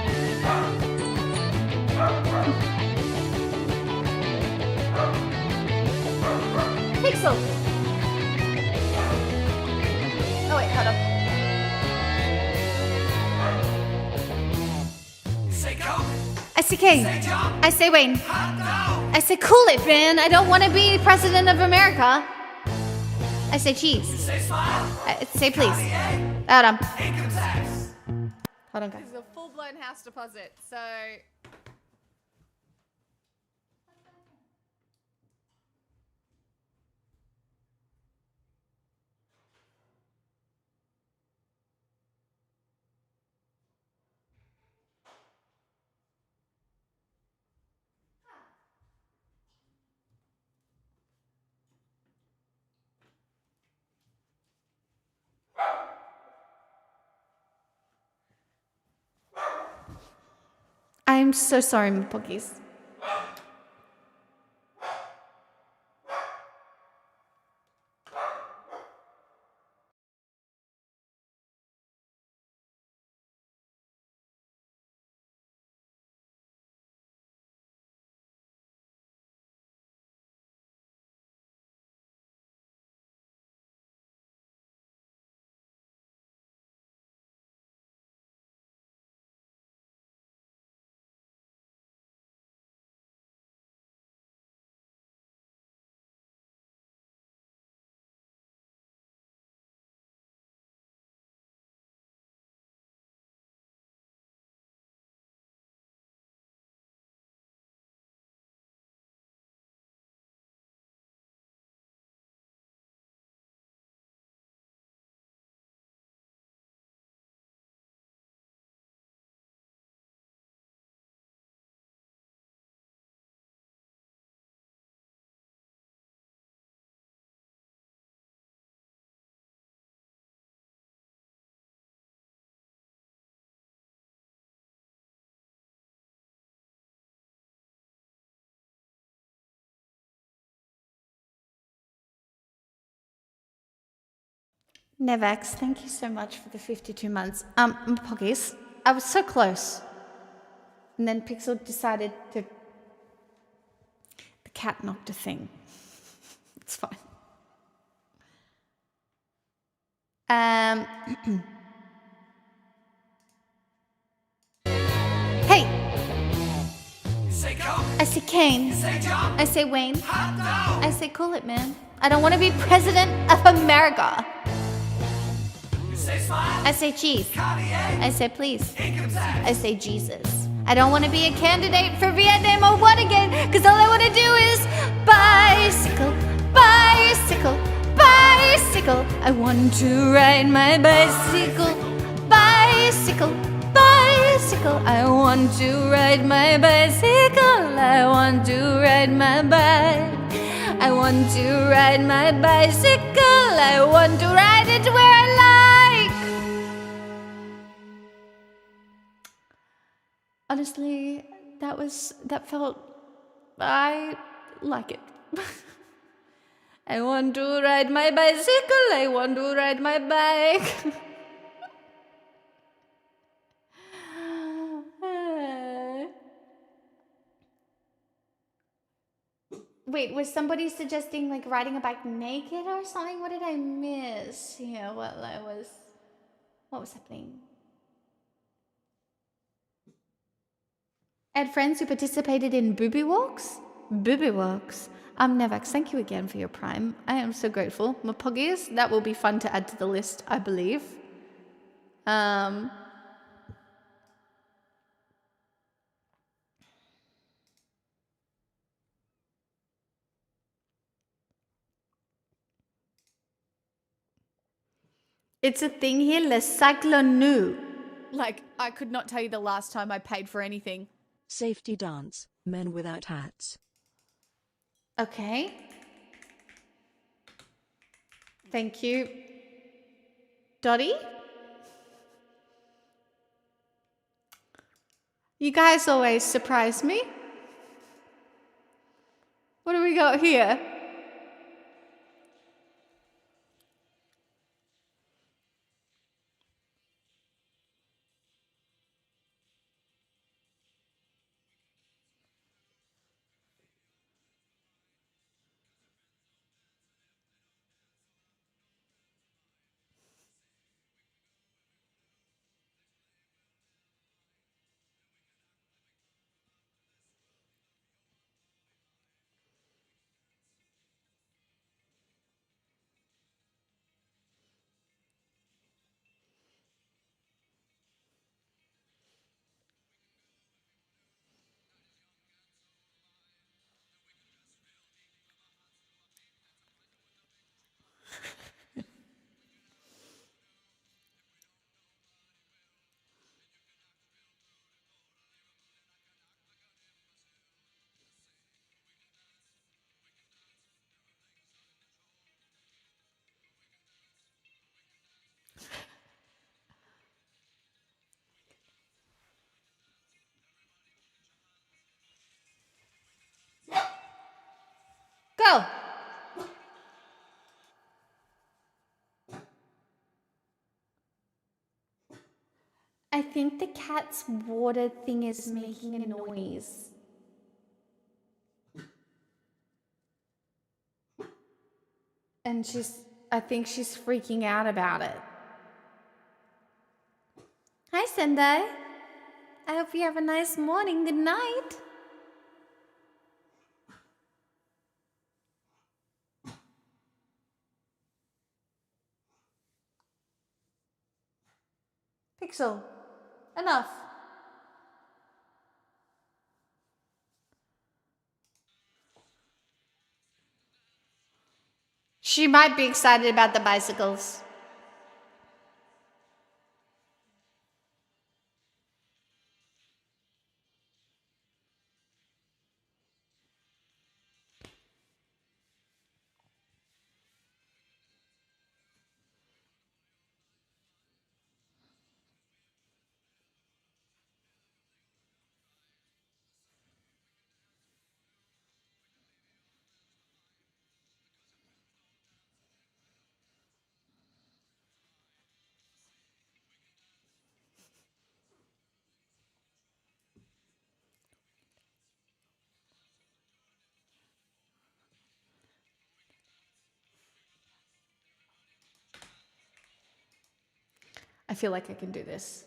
Pixel! Oh wait, hold on. Say Coke. I say King. Say John. I say Wayne. Hot dog. I say cool it, man. I don't want to be president of America. I say cheese. Say smile. I say please. Cartier. Hold on. Income tax. Hold on, guys. This is a full-blown house deposit, so... I'm so sorry, my puggies. Nevax, thank you so much for the 52 months. Poggies, I was so close. And then Pixel decided to... The cat knocked a thing. It's fine. Hey! Say Coke. I say Kane. Say John. I say Wayne. Hot dog. I say cool it, man. I don't want to be president of America. You say smile. I say cheese. Cartier. I say please. Income tax. I say Jesus. I don't want to be a candidate for Vietnam or Watergate, because all I want to do is bicycle, bicycle, bicycle. I want to ride my bicycle, bicycle, bicycle. I want to ride my bicycle. I want to ride my bike. I want to ride my bicycle. I want to ride it where I like. Honestly, that felt, I like it. I want to ride my bicycle. I want to ride my bike. Wait, was somebody suggesting like riding a bike naked or something? What did I miss here while what was happening? I had friends who participated in booby walks. Booby walks. Nevax, thank you again for your prime. I am so grateful. Mapoggies, that will be fun to add to the list, I believe. It's a thing here, le cycle nu. Like, I could not tell you the last time I paid for anything. Safety dance, men without hats. Okay. Thank you. Dottie? You guys always surprise me. What do we got here? Go. I think the cat's water thing is making a noise. And I think she's freaking out about it. Hi, Sendai. I hope you have a nice morning. Good night. Pixel, enough. She might be excited about the bicycles. I feel like I can do this.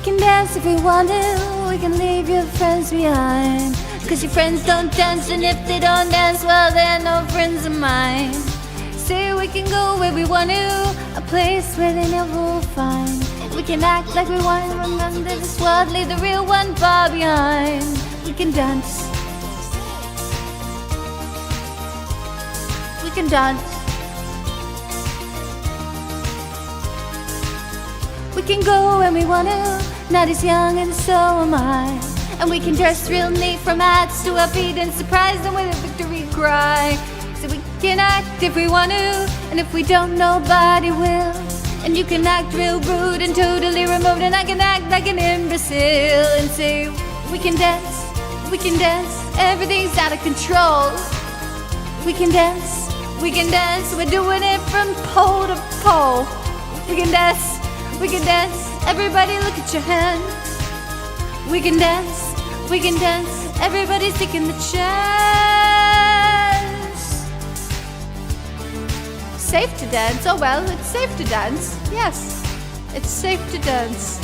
can dance if we want to, we can leave your friends behind. Cause your friends don't dance, and if they don't dance, well, they're no friends of mine. Say we can go where we want to, a place where they never will find. We can act like we want to remember this world, leave the real one far behind. We can dance. We can dance. We can go when we want to, not as young and so am I. And we can dress real neat from hats to our feet and surprise them with a victory cry. So we can act if we want to, and if we don't, nobody will. And you can act real rude and totally remote, and I can act like an imbecile and say, we can dance, everything's out of control. We can dance, we're doing it from pole to pole. We can dance, everybody look at your hands. We can dance, everybody's taking the chance. Safe to dance, oh well, it's safe to dance. Yes, it's safe to dance.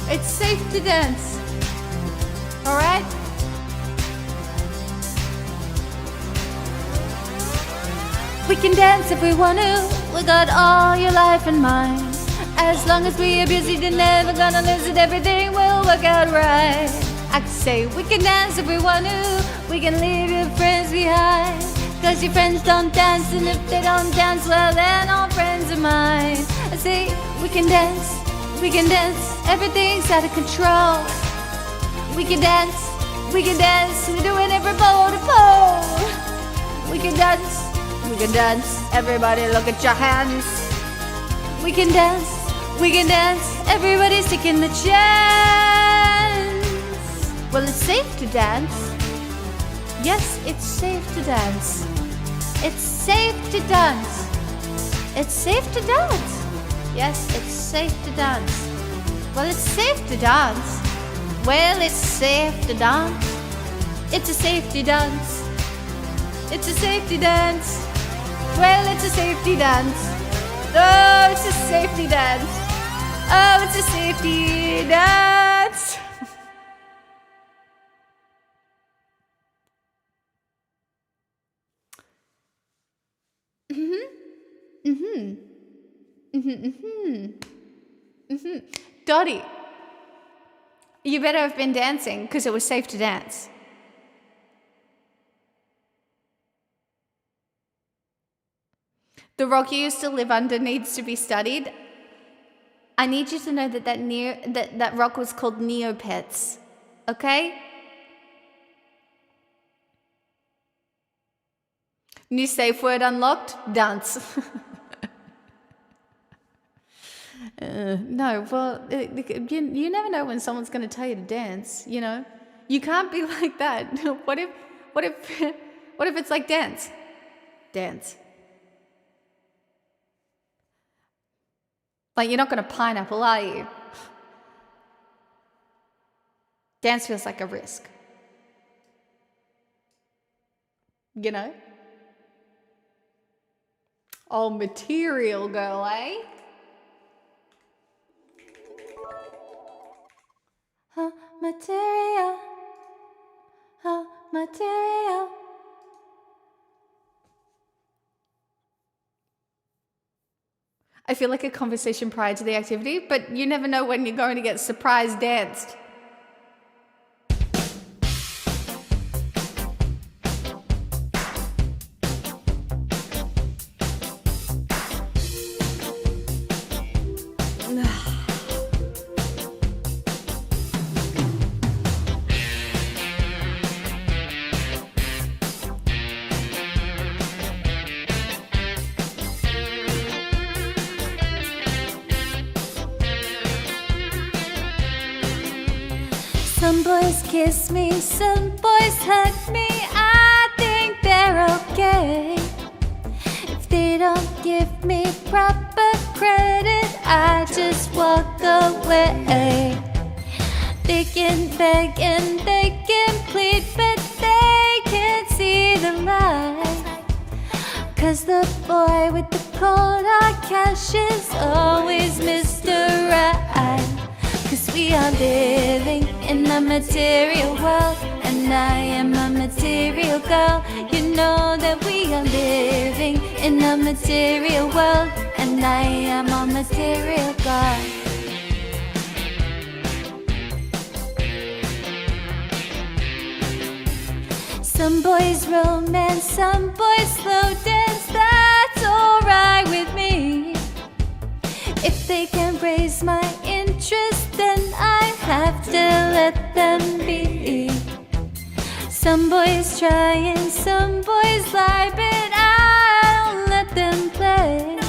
It's safe to dance. Alright? We can dance if we want to, we got all your life in mind. As long as we are busy, they're never gonna lose it, everything will work out right. I can say we can dance if we want to, we can leave your friends behind. Cause your friends don't dance, and if they don't dance, well, they're no friends of mine. I say we can dance, everything's out of control. We can dance, we're doing it from pole to pole. We can dance, everybody look at your hands. We can dance, everybody's taking the chance. Well, it's safe to dance. Yes, it's safe to dance. It's safe to dance. It's safe to dance. Yes, it's safe to dance. Well, it's safe to dance. Well, it's safe to dance. It's a safety dance. It's a safety dance. Well, it's a safety dance. Oh, it's a safety dance. Oh, it's a safety dance. Dottie, you better have been dancing because it was safe to dance. The rock you used to live under needs to be studied. I need you to know that that rock was called Neopets, okay? New safe word unlocked, dance. No, well, you never know when someone's going to tell you to dance, you know? You can't be like that. What if it's like dance? Dance. Like, you're not going to pineapple, are you? Dance feels like a risk. You know? Oh, material girl, eh? Oh, material. Oh, material. I feel like a conversation prior to the activity, but you never know when you're going to get surprise danced. Some boys kiss me, some boys hug me. I think they're okay. If they don't give me proper credit, I just walk away. They can beg and they can plead, but they can't see the light. 'Cause the boy with the cold hard cash is always Mr. Right. material world, and I am a material girl. You know that we are living in a material world, and I am a material girl. Some boys romance, some boys slow dance, that's alright with me. If they can raise my interest, then I have to let them be. Some boys try and some boys lie, but I'll let them play.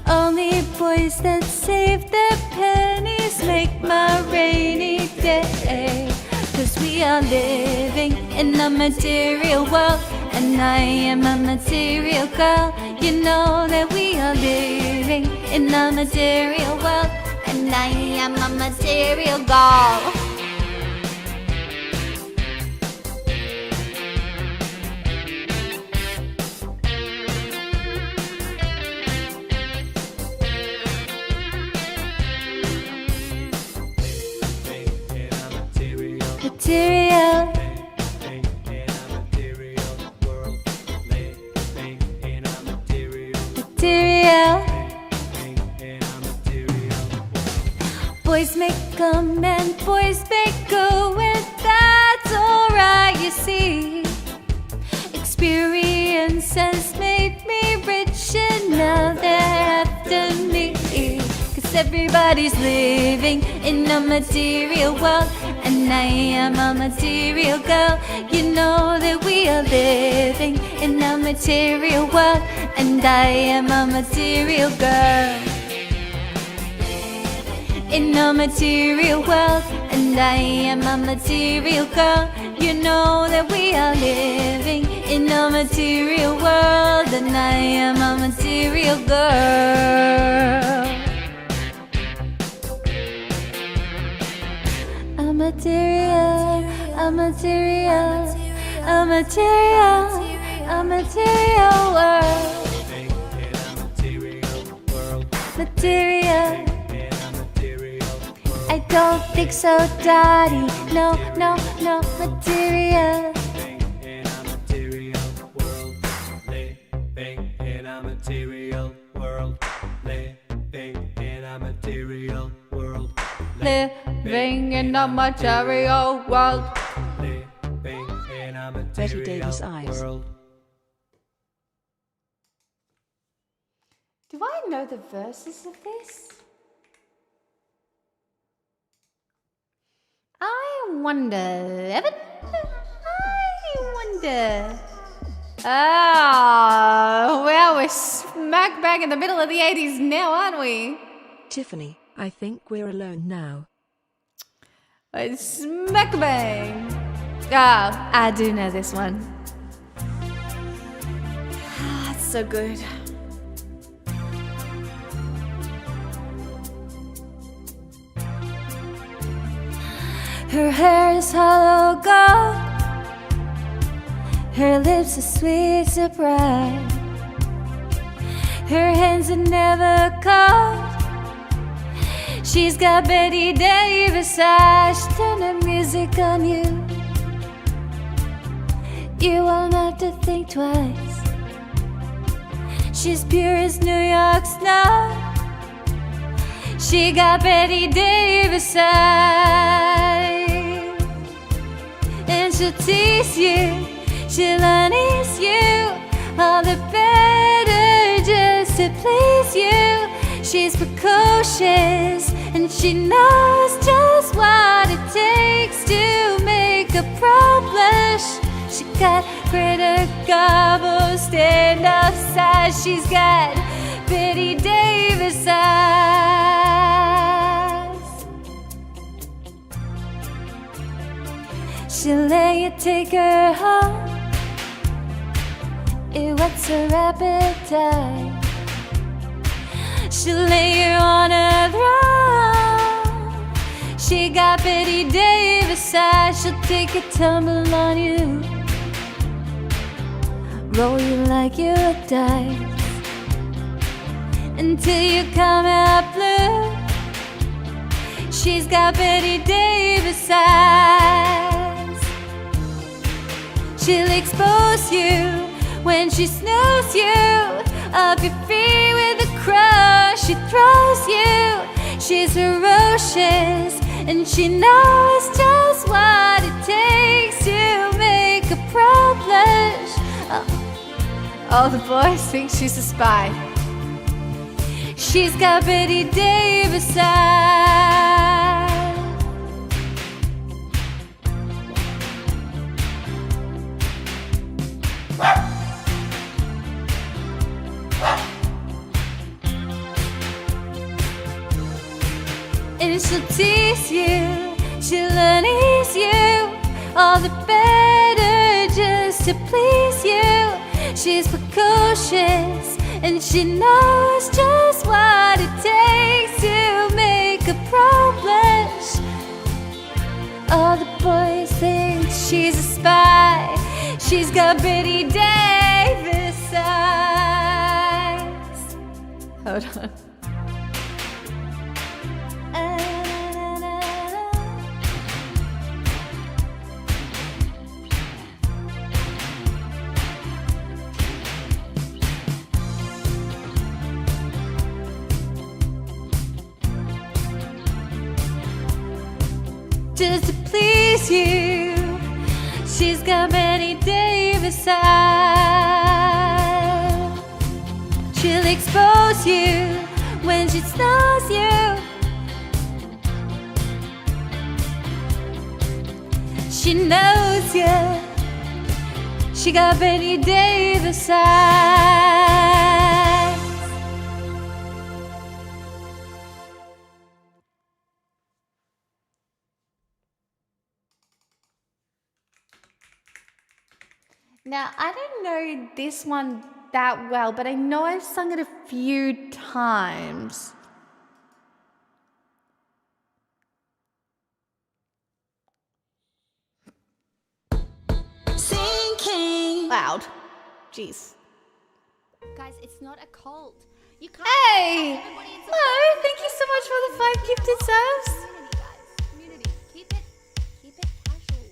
Only boys that save their pennies make my rainy day. 'Cause we are living in a material world, and I am a material girl. You know that we are living in a material world, and I am a material girl. Material. Material. Boys make come and boys make go, and that's alright, you see. Experience has made me rich, and now they're after me. 'Cause everybody's living in a material world, and I am a material girl. You know that we are living in a material world, and I am a material girl. In a material world, and I am a material girl. You know that we are living in a material world, and I am a material girl. A material, a material, a material, a material world. Material. I don't think so, Daddy. No, no, no, material. Living in a material world. Living in a material world. Living in a material world. Living in a Betty Davis material Eyes. world. Do I know the verses of this? I wonder, Evan. I wonder. Well, we're smack bang in the middle of the 80s now, aren't we? Tiffany, I think we're alone now. It's smack bang. Oh, I do know this one. It's so good. Her hair is hollow gold, her lips are sweet, so bright. Her hands are never cold. She's got Betty Davis eyes. She turn the music on you. You won't have to think twice. She's pure as New York snow. She got Betty Davis eyes. And she'll tease you, she'll unease you, all the better just to please you. She's precocious and she knows just what it takes to make a pro blush. She got Greta Garbo stand-up size. She's got Betty Davis eyes. She'll let you take her home. It whets her appetite. She'll lay you on her throne. She got Betty Davis eyes. She'll take a tumble on you, roll you like you're a dice, until you come out blue. She's got Betty Davis eyes. She'll expose you when she snows you off your feet with a crush. She throws you. She's ferocious and she knows just what it takes to make a pro blush. All the boys think she's a spy. She's got Betty Davis eyes. And she'll tease you, she'll unease you, all the better just to please you. She's precocious and she knows just what it takes to make a pro blush. All the boys think she's a spy. She's got Betty Davis eyes. Hold on. Just to please you, she's got Betty Davis eyes. She'll expose you when she snows you. She knows you. She got Betty Davis eyes. Now, I don't know this one that well, but I know I've sung it a few times. Sinking. Loud. Jeez. Guys, it's not a cult. You can't. Hey! Hello, thank you so much for the 5 gifted subs. Community, guys. Community. Keep it casual.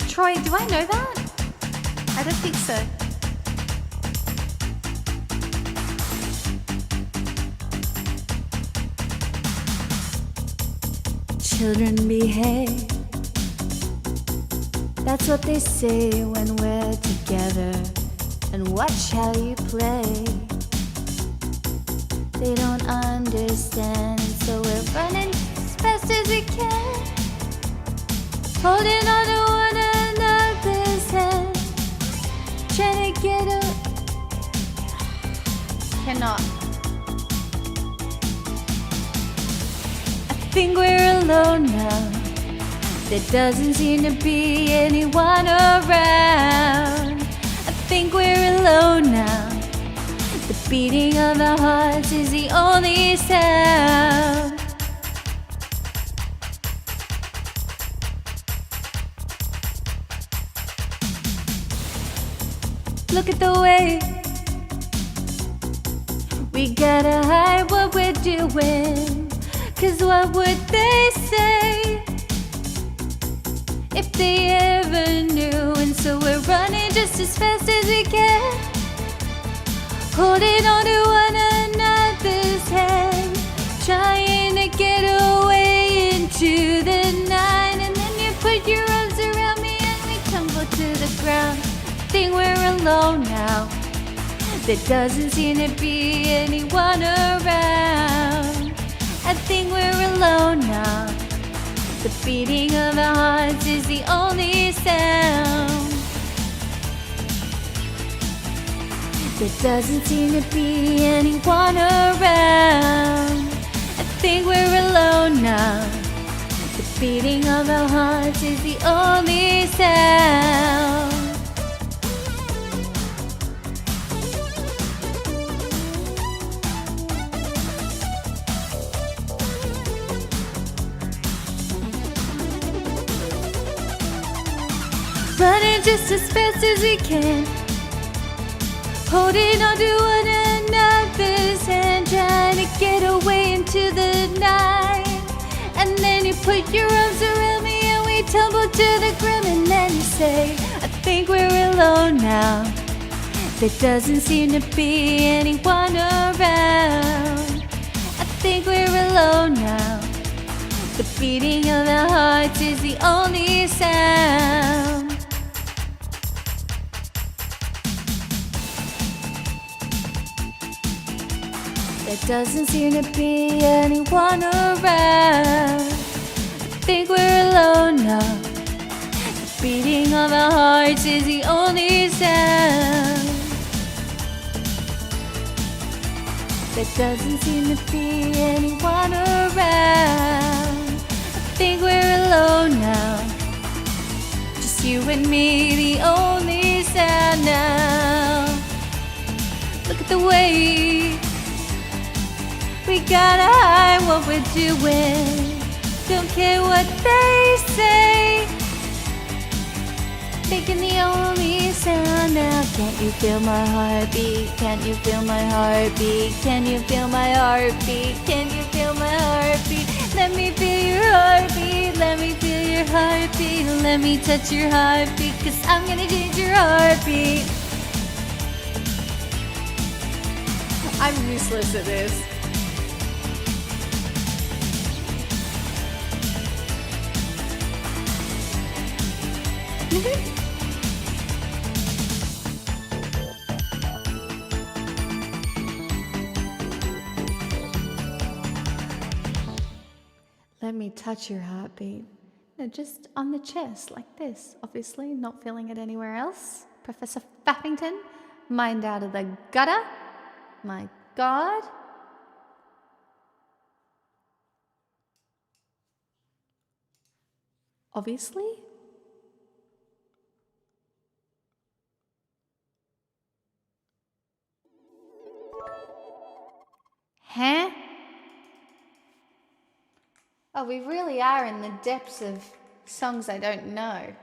Troy, do I know that? I don't think so. Children behave. That's what they say when we're together. And watch how you play. They don't understand, so we're running as fast as we can, holding on to one another's hand, trying to get up. Cannot. I think we're alone now. There doesn't seem to be anyone around. I think we're alone now. The beating of our hearts is the only sound. Look at the way we gotta hide what we're doing. 'Cause what would they say if they ever knew? And so we're running just as fast as we can, holding on to one another's hand, trying to get away into the night. And then you put your arms around me and we tumble to the ground. I think we're alone now. There doesn't seem to be anyone around. I think we're alone now. The beating of our hearts is the only sound. There doesn't seem to be anyone around. I think we're alone now. The beating of our hearts is the only sound. running just as fast as we can, holding on to one another's hand, trying to get away into the night. And then you put your arms around me and we tumble to the ground. And then you say, I think we're alone now. There doesn't seem to be anyone around. I think we're alone now. The beating of our hearts is the only sound. There doesn't seem to be anyone around. I think we're alone now. The beating of our hearts is the only sound. There doesn't seem to be anyone around. I think we're alone now. Just you and me, the only sound now. Look at the way we gotta hide what we're doing. Don't care what they say. Making the only sound now. Can't you feel my heartbeat? Can't you feel my heartbeat? Can you feel my heartbeat? Can you feel my heartbeat? Let me feel your heartbeat. Let me feel your heartbeat. Let me touch your heartbeat, 'cause I'm gonna change your heartbeat. I'm useless at this. Let me touch your heartbeat. No, just on the chest, like this. Obviously, not feeling it anywhere else. Professor Faffington, mind out of the gutter. My God. Obviously. Huh? Oh, we really are in the depths of songs I don't know.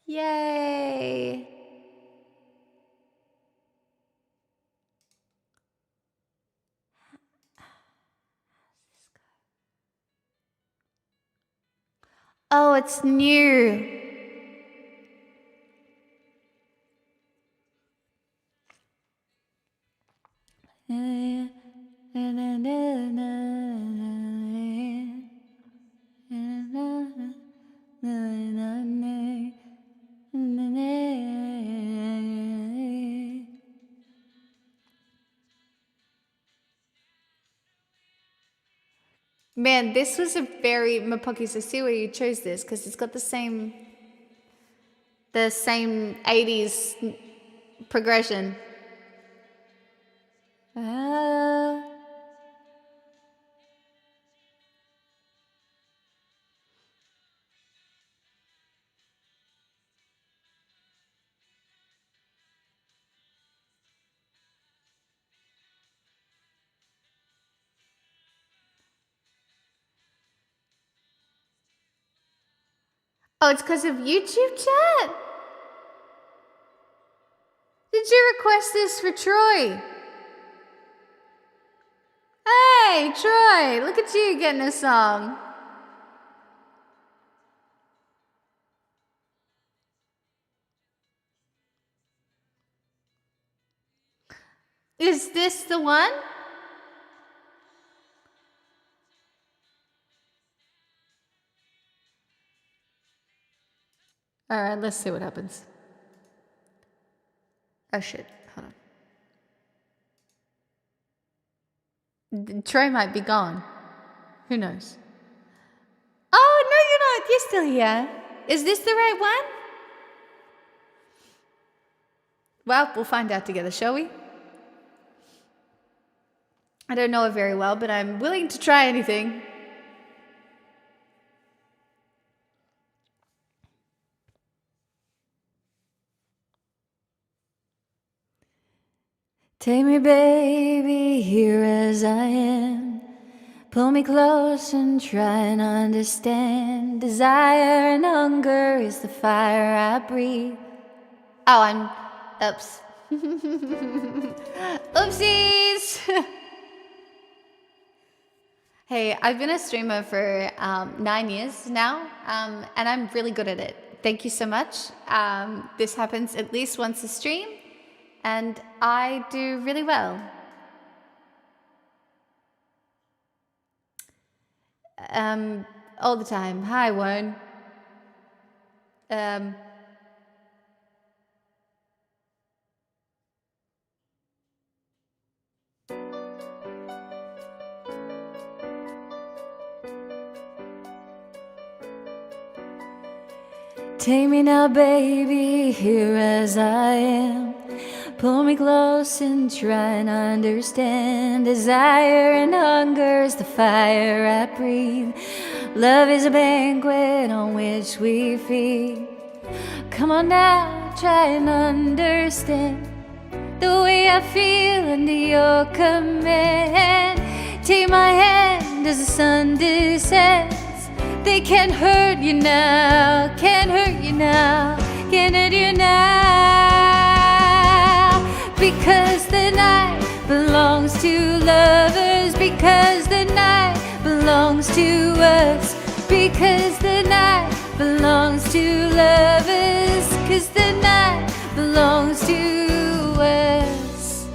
Yay! Oh, it's new. Man, this was a very Mapokis. I see why you chose this, because it's got the same 80s progression. Oh, it's because of YouTube chat? Did you request this for Troy? Hey, Troy, look at you getting a song. Is this the one? All right, let's see what happens. Oh, shit. Hold on. Troy might be gone. Who knows? Oh, no, you're not. You're still here. Is this the right one? Well, we'll find out together, shall we? I don't know it very well, but I'm willing to try anything. Take me, baby, here as I am. Pull me close and try and understand. Desire and hunger is the fire I breathe. Oh, oops. Oopsies! Hey, I've been a streamer for 9 years now, and I'm really good at it. Thank you so much. This happens at least once a stream, and I do really well. All the time. Hi, Warren. Take me now, baby, here as I am. Pull me close and try and understand. Desire and hunger is the fire I breathe. Love is a banquet on which we feed. Come on now, try and understand the way I feel under your command. Take my hand as the sun descends. They can't hurt you now, can't hurt you now, can't hurt you now. Because the night belongs to lovers, because the night belongs to us, because the night belongs to lovers, 'cause the night belongs to us.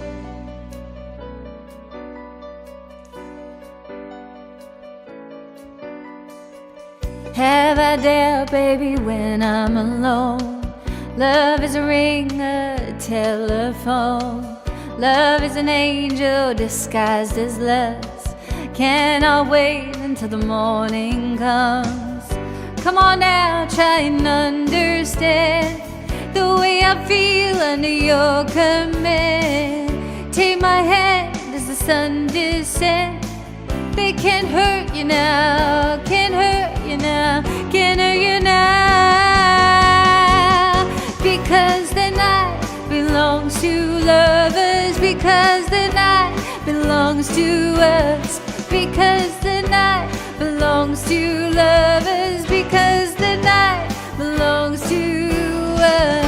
Have I doubt, baby, when I'm alone? Love is a ring, a telephone. Love is an angel disguised as lust. Cannot wait until the morning comes. Come on now, try and understand the way I feel under your command. Take my hand as the sun descends. They can't hurt you now, can't hurt you now, can't hurt you now. Because the night belongs to lovers, because the night belongs to us, because the night belongs to lovers, because the night belongs to us.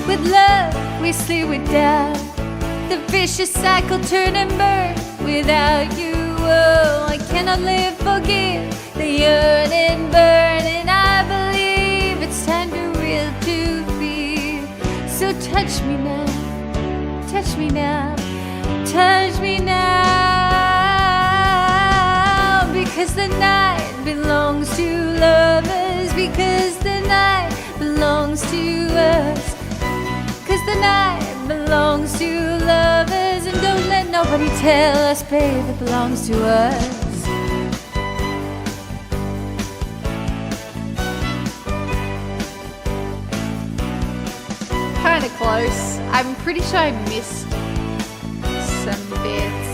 With love, we sleep with doubt. The vicious cycle turn and burn without you. Oh, I cannot live, forgive the yearn and burn. And I believe it's time to real to feel. So touch me now, touch me now, touch me now. Because the night belongs to lovers, because the night belongs to us. 'Cause the night belongs to lovers, and don't let nobody tell us, babe, it belongs to us. Kinda close. I'm pretty sure I missed some bits.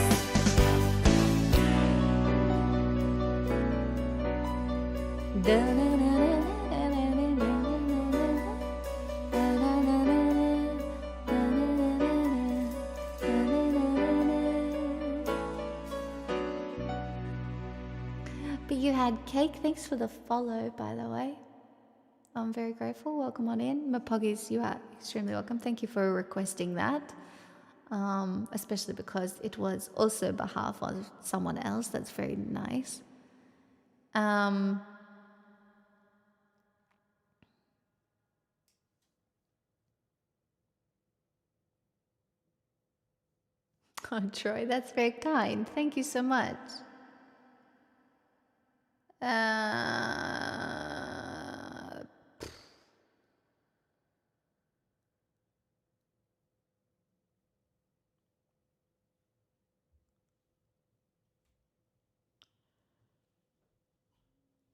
But you had cake. Thanks for the follow, by the way. I'm very grateful. Welcome on in. Mapoggies, you are extremely welcome. Thank you for requesting that. Especially because it was also behalf of someone else. That's very nice. Oh, Troy, that's very kind. Thank you so much.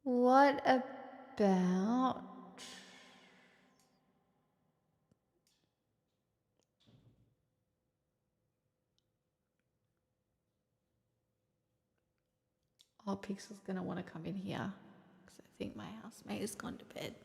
What about... Oh, Pixel's going to want to come in here because I think my housemate has gone to bed.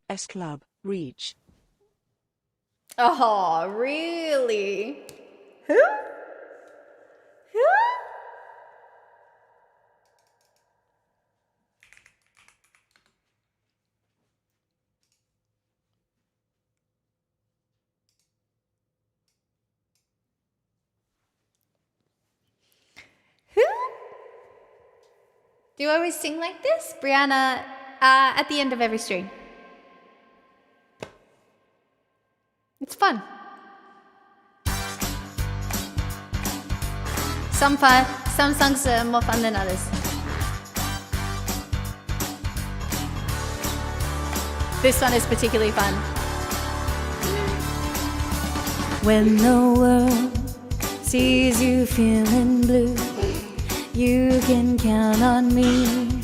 S Club, Reach. Oh, really? Who? Who? Do you always sing like this? Brianna, at the end of every stream. It's fun. Some fun. Some songs are more fun than others. This one is particularly fun. When the world sees you feeling blue, you can count on me.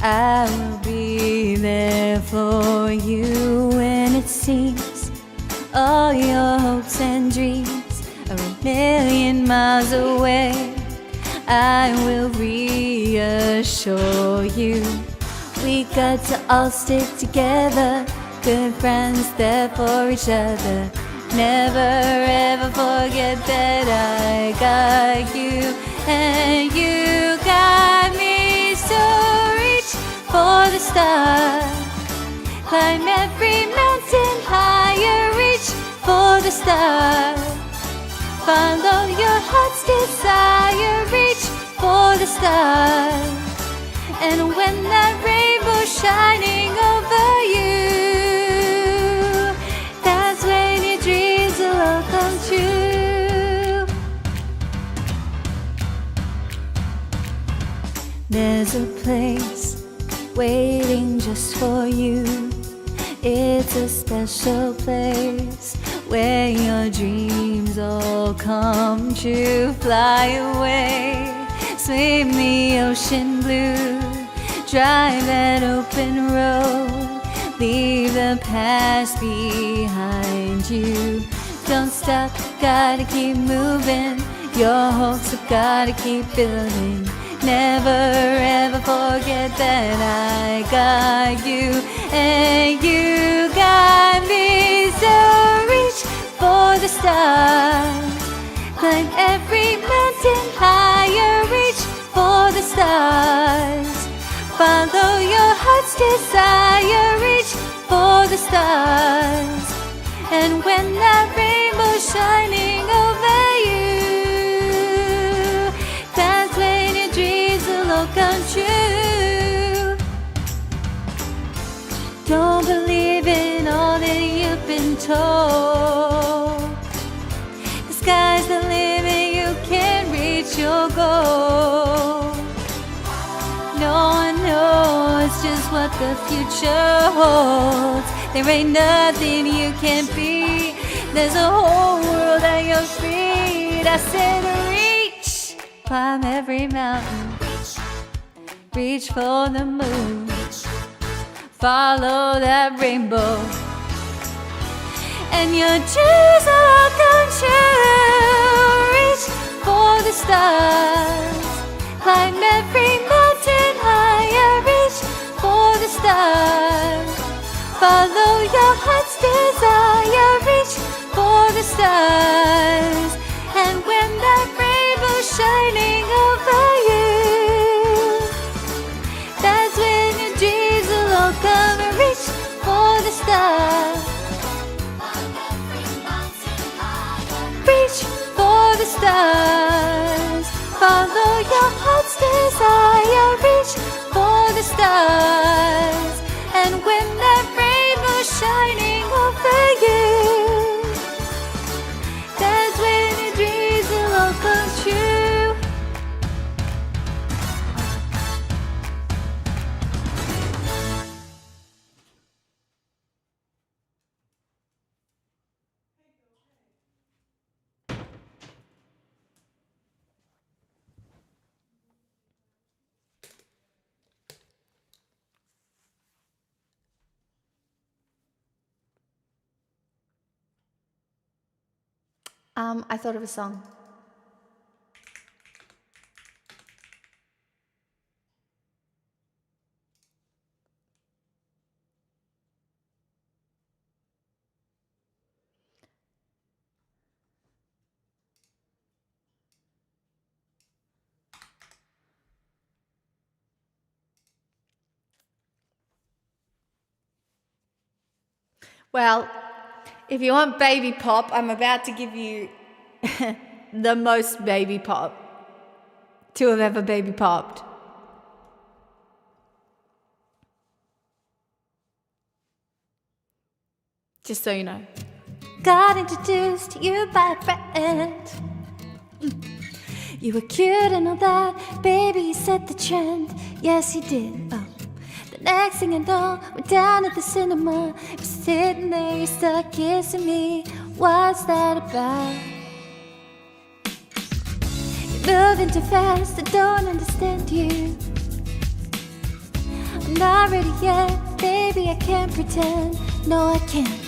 I will be there for you when it seems all your hopes and dreams are a million miles away. I will reassure you, we got to all stick together, good friends there for each other. Never ever forget that I got you and you got me. So reach for the stars, climb every mountain higher, reach for the stars. Follow your heart's desire, reach for the stars. And when that rainbow's shining over you, that's when your dreams will all come true. There's a place waiting just for you. It's a special place where your dreams all come true. Fly away, swim the ocean blue, drive that open road, leave the past behind you. Don't stop, gotta keep moving, your hopes have gotta keep building. Never ever forget that I got you and you got me. So reach for the stars, climb every mountain higher, reach for the stars. Follow your heart's desire, reach for the stars. And when that rainbow's shining over you, that's when your dreams will all come true. Don't believe in all that you've been told. The sky's the limit, you can reach your goal. No one knows just what the future holds. There ain't nothing you can't be. There's a whole world at your feet. I said reach, climb every mountain, reach for the moon, follow that rainbow, and your dreams will all come true. Reach for the stars, climb every mountain higher, reach for the stars. Follow your heart's desire, reach for the stars. And when that rainbow's shining over you, that's when your dreams will all come and reach for the stars. Reach for the stars. Follow your heart's desire, reach for the stars. And when that rainbow's shining over you, that's when your dreams will all come true. I thought of a song. Well, if you want baby pop, I'm about to give you the most baby pop to have ever baby popped. Just so you know. Got introduced to you by a friend. You were cute and all that, baby, you set the trend. Yes, you did. Oh. The next thing I know, we're down at the cinema. You're sitting there, you start kissing me. What's that about? You're moving too fast, I don't understand you. I'm not ready yet, baby, I can't pretend. No, I can't.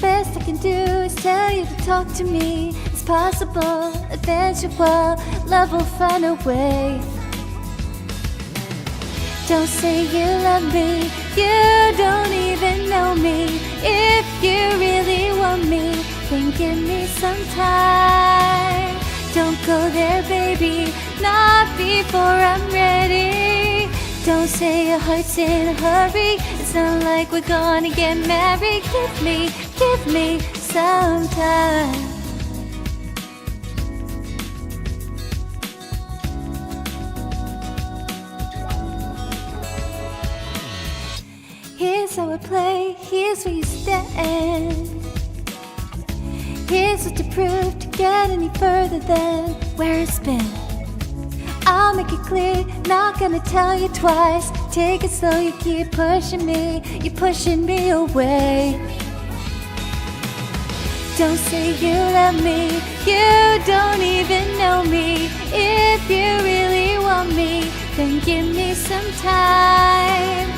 Best I can do is tell you to talk to me. It's possible, eventual, love will find a way. Don't say you love me, you don't even know me. If you really want me, then give me some time. Don't go there, baby, not before I'm ready. Don't say your heart's in a hurry, it's not like we're gonna get married. Give me some time. Here's how I play, here's where you stand. Here's what to prove to get any further than where it's been. I'll make it clear, not gonna tell you twice. Take it slow, you keep pushing me, you're pushing me away. Don't say you love me, you don't even know me. If you really want me, then give me some time.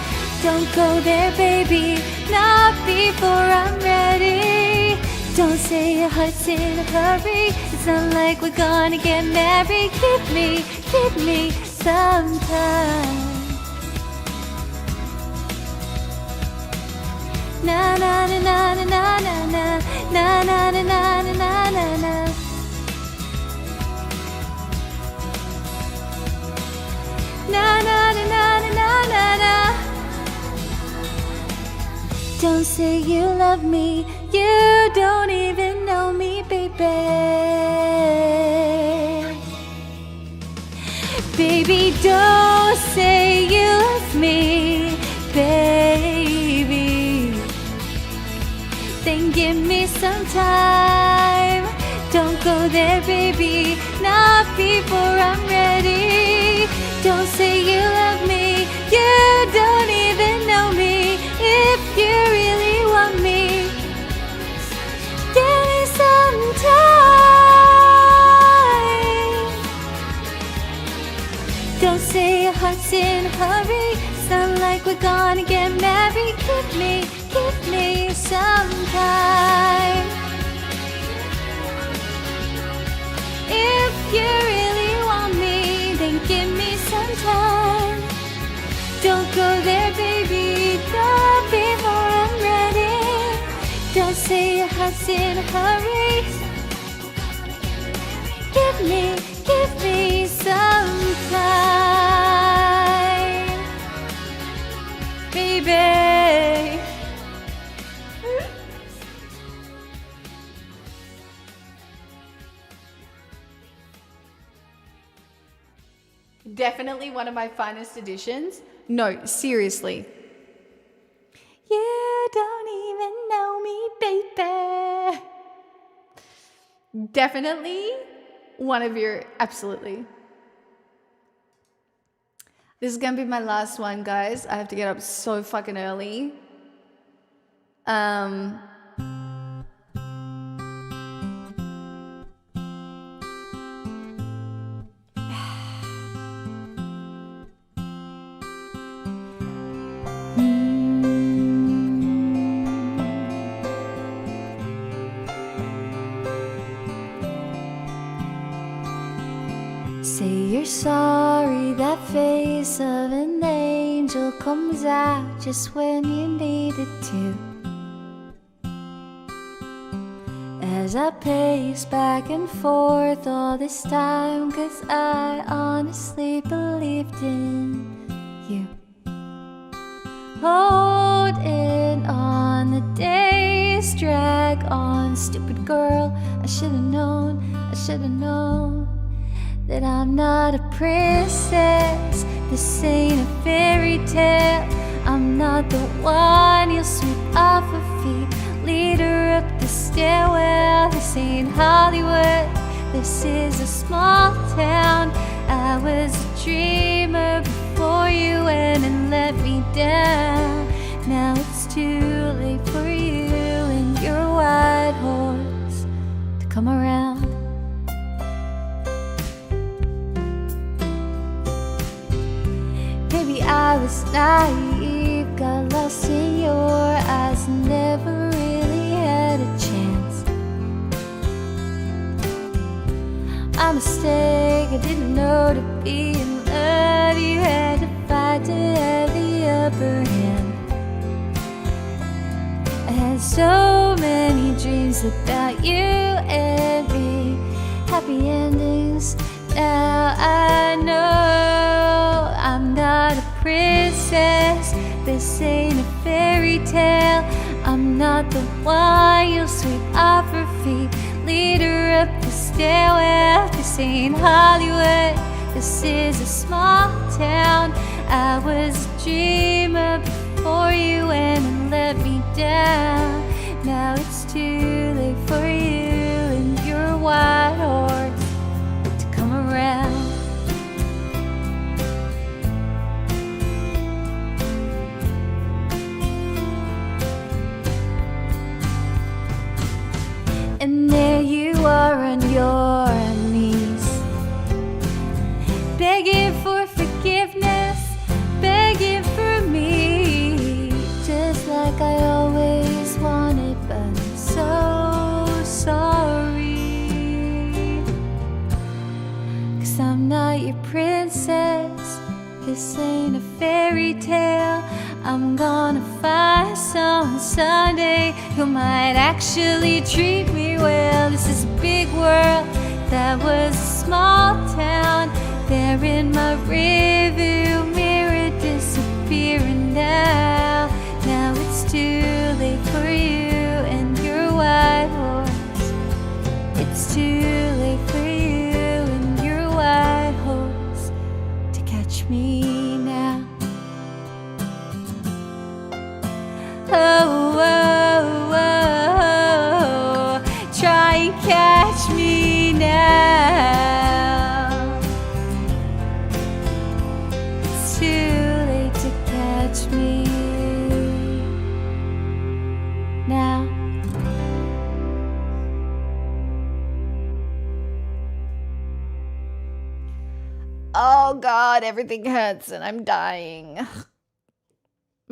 Don't go there, baby, not before I'm ready. Don't say your heart's in a hurry, it's not like we're gonna get married. Give me some time. Na na na na na na na na na na na na na na na. Na na na na na na na. Don't say you love me, you don't even know me, baby. Baby, don't say you love me, baby. Then give me some time. Don't go there, baby, not before I'm ready. Don't say you love me, you don't even know me. If you really want me, give me some time. Don't say your heart's in a hurry, it's not like we're gonna get married. Give me some time. If you really want me, then give me some time. Don't go there, baby, not before I'm ready. Don't say your heart's in a hurry. Give me some time, baby. Definitely one of my finest editions. No, seriously. You don't even know me, baby. Definitely one of your, absolutely. This is gonna be my last one, guys. I have to get up so fucking early. sorry that face of an angel comes out just when you need it to. As I pace back and forth all this time, 'cause I honestly believed in you. Holding on, the days drag on. Stupid girl, I should've known that I'm not a princess. This ain't a fairy tale. I'm not the one you'll sweep off her feet, lead her up the stairwell. This ain't Hollywood, this is a small town. I was a dreamer before you went and let me down. Now it's too late for you and your white horse to come around. Maybe I was naive, got lost in your eyes, never really had a chance. My mistake, I didn't know to be in love. You had to fight to have the upper hand. I had so many dreams about you and me, happy endings. Now I know I'm not a princess. This ain't a fairy tale. I'm not the one you'll sweep off her feet, lead her up the stairwell. This ain't Hollywood, this is a small town. I was a dreamer before you went and let me down. Now it's too late for you and your white horse to come around. And there you are on your knees, begging for forgiveness, begging for me, just like I always wanted, but I'm so sorry. 'Cause I'm not your princess, this ain't a fairy tale. I'm gonna find some Sunday who might actually treat me well. This is a big world, that was a small town. There in my rearview mirror, disappearing now. Now it's too late for you and your white horse. It's too late for you and your white horse to catch me now. Oh, oh, oh, try and catch me now. It's too late to catch me now. Oh God, everything hurts and I'm dying.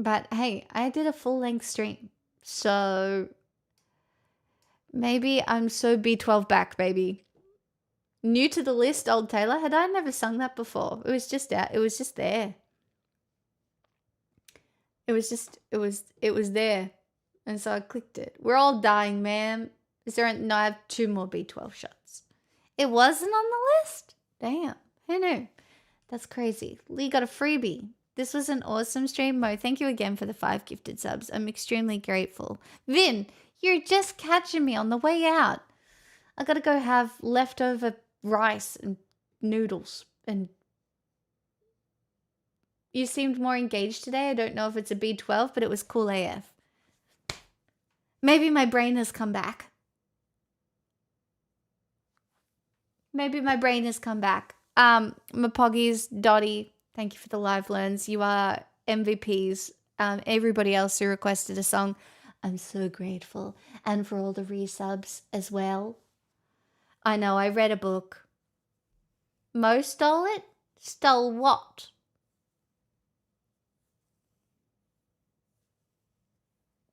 But hey, I did a full-length stream. So maybe I'm so B12 back, baby. New to the list, Old Taylor. Had I never sung that before? It was just out. It was just there. It was there. And so I clicked it. We're all dying, ma'am. No, I have 2 more B12 shots. It wasn't on the list? Damn. Who knew? That's crazy. Lee got a freebie. This was an awesome stream, Mo. Thank you again for the 5 gifted subs. I'm extremely grateful. Vin, you're just catching me on the way out. I gotta go have leftover rice and noodles. And you seemed more engaged today. I don't know if it's a B12, but it was cool AF. Maybe my brain has come back. Mapoggies, Dottie, thank you for the live learns. You are MVPs. Everybody else who requested a song, I'm so grateful. And for all the resubs as well. I know, I read a book. Mo stole it? Stole what?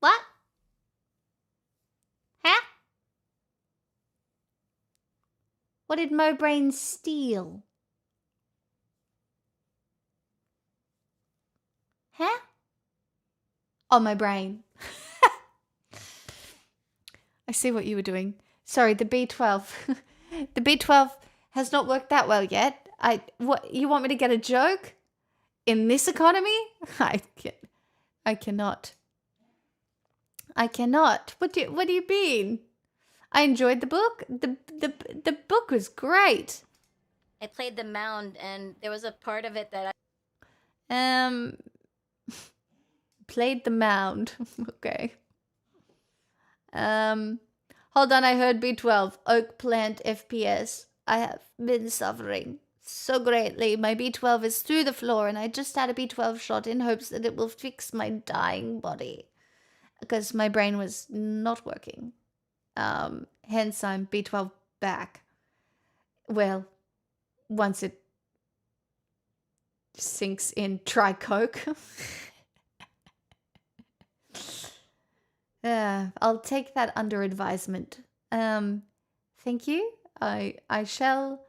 What? Huh? What did Mo Brain steal? Huh? Oh, my brain. I see what you were doing. Sorry, the B12. The B12 has not worked that well yet. What, you want me to get a joke? In this economy? I cannot. I cannot. What do you mean? I enjoyed the book. The book was great. I played the mound, and there was a part of it that Played the mound. Okay. Hold on, I heard B12. Oak plant FPS. I have been suffering so greatly. My B12 is through the floor, and I just had a B12 shot in hopes that it will fix my dying body. Because my brain was not working. Hence I'm B12 back. Well, once it sinks in, try Coke. I'll take that under advisement. Thank you. I shall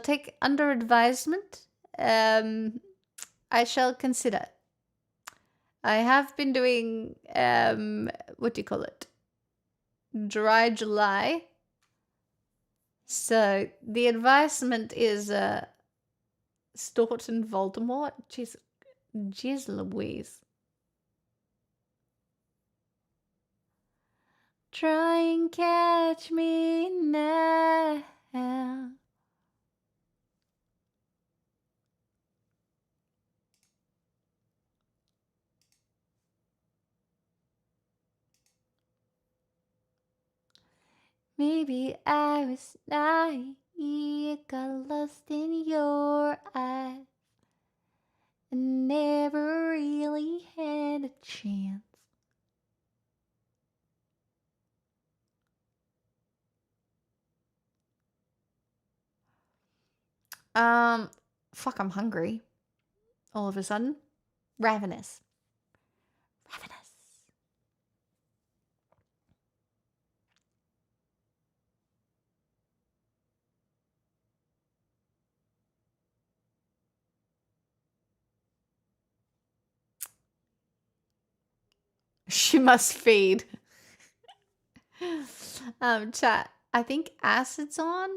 take under advisement. I shall consider. I have been doing what do you call it? Dry July. So the advisement is Staunton Voldemort. Jeez Louise. Try and catch me now. Maybe I was naive, got lost in your eyes, and never really had a chance. Fuck, I'm hungry. All of a sudden. Ravenous. Ravenous. She must feed. Chat. I think acid's on.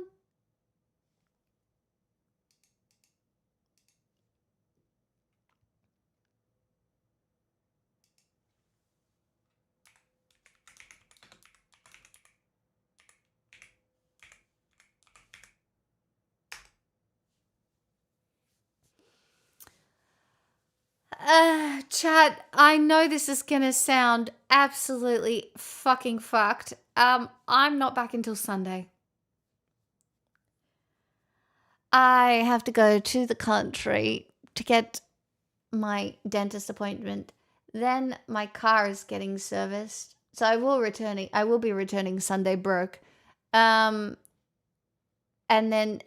Chat, I know this is gonna sound absolutely fucking fucked. I'm not back until Sunday. I have to go to the country to get my dentist appointment. Then my car is getting serviced. So I will be returning Sunday broke. And then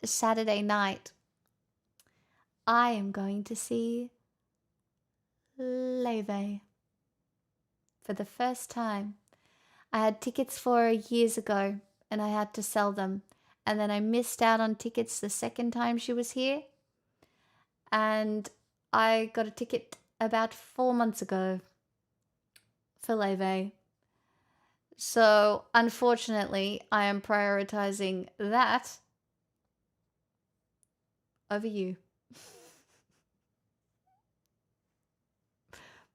Saturday night I am going to see Leve for the first time. I had tickets for her years ago and I had to sell them. And then I missed out on tickets the second time she was here. And I got a ticket about 4 months ago for Leve. So unfortunately, I am prioritizing that over you.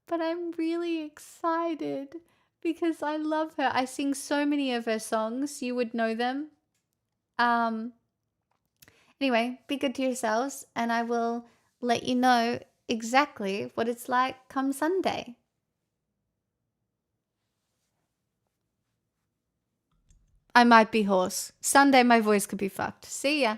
But I'm really excited because I love her. I sing so many of her songs. You would know them. Anyway, be good to yourselves, and I will let you know exactly what it's like come Sunday. I might be hoarse. Sunday my voice could be fucked. See ya.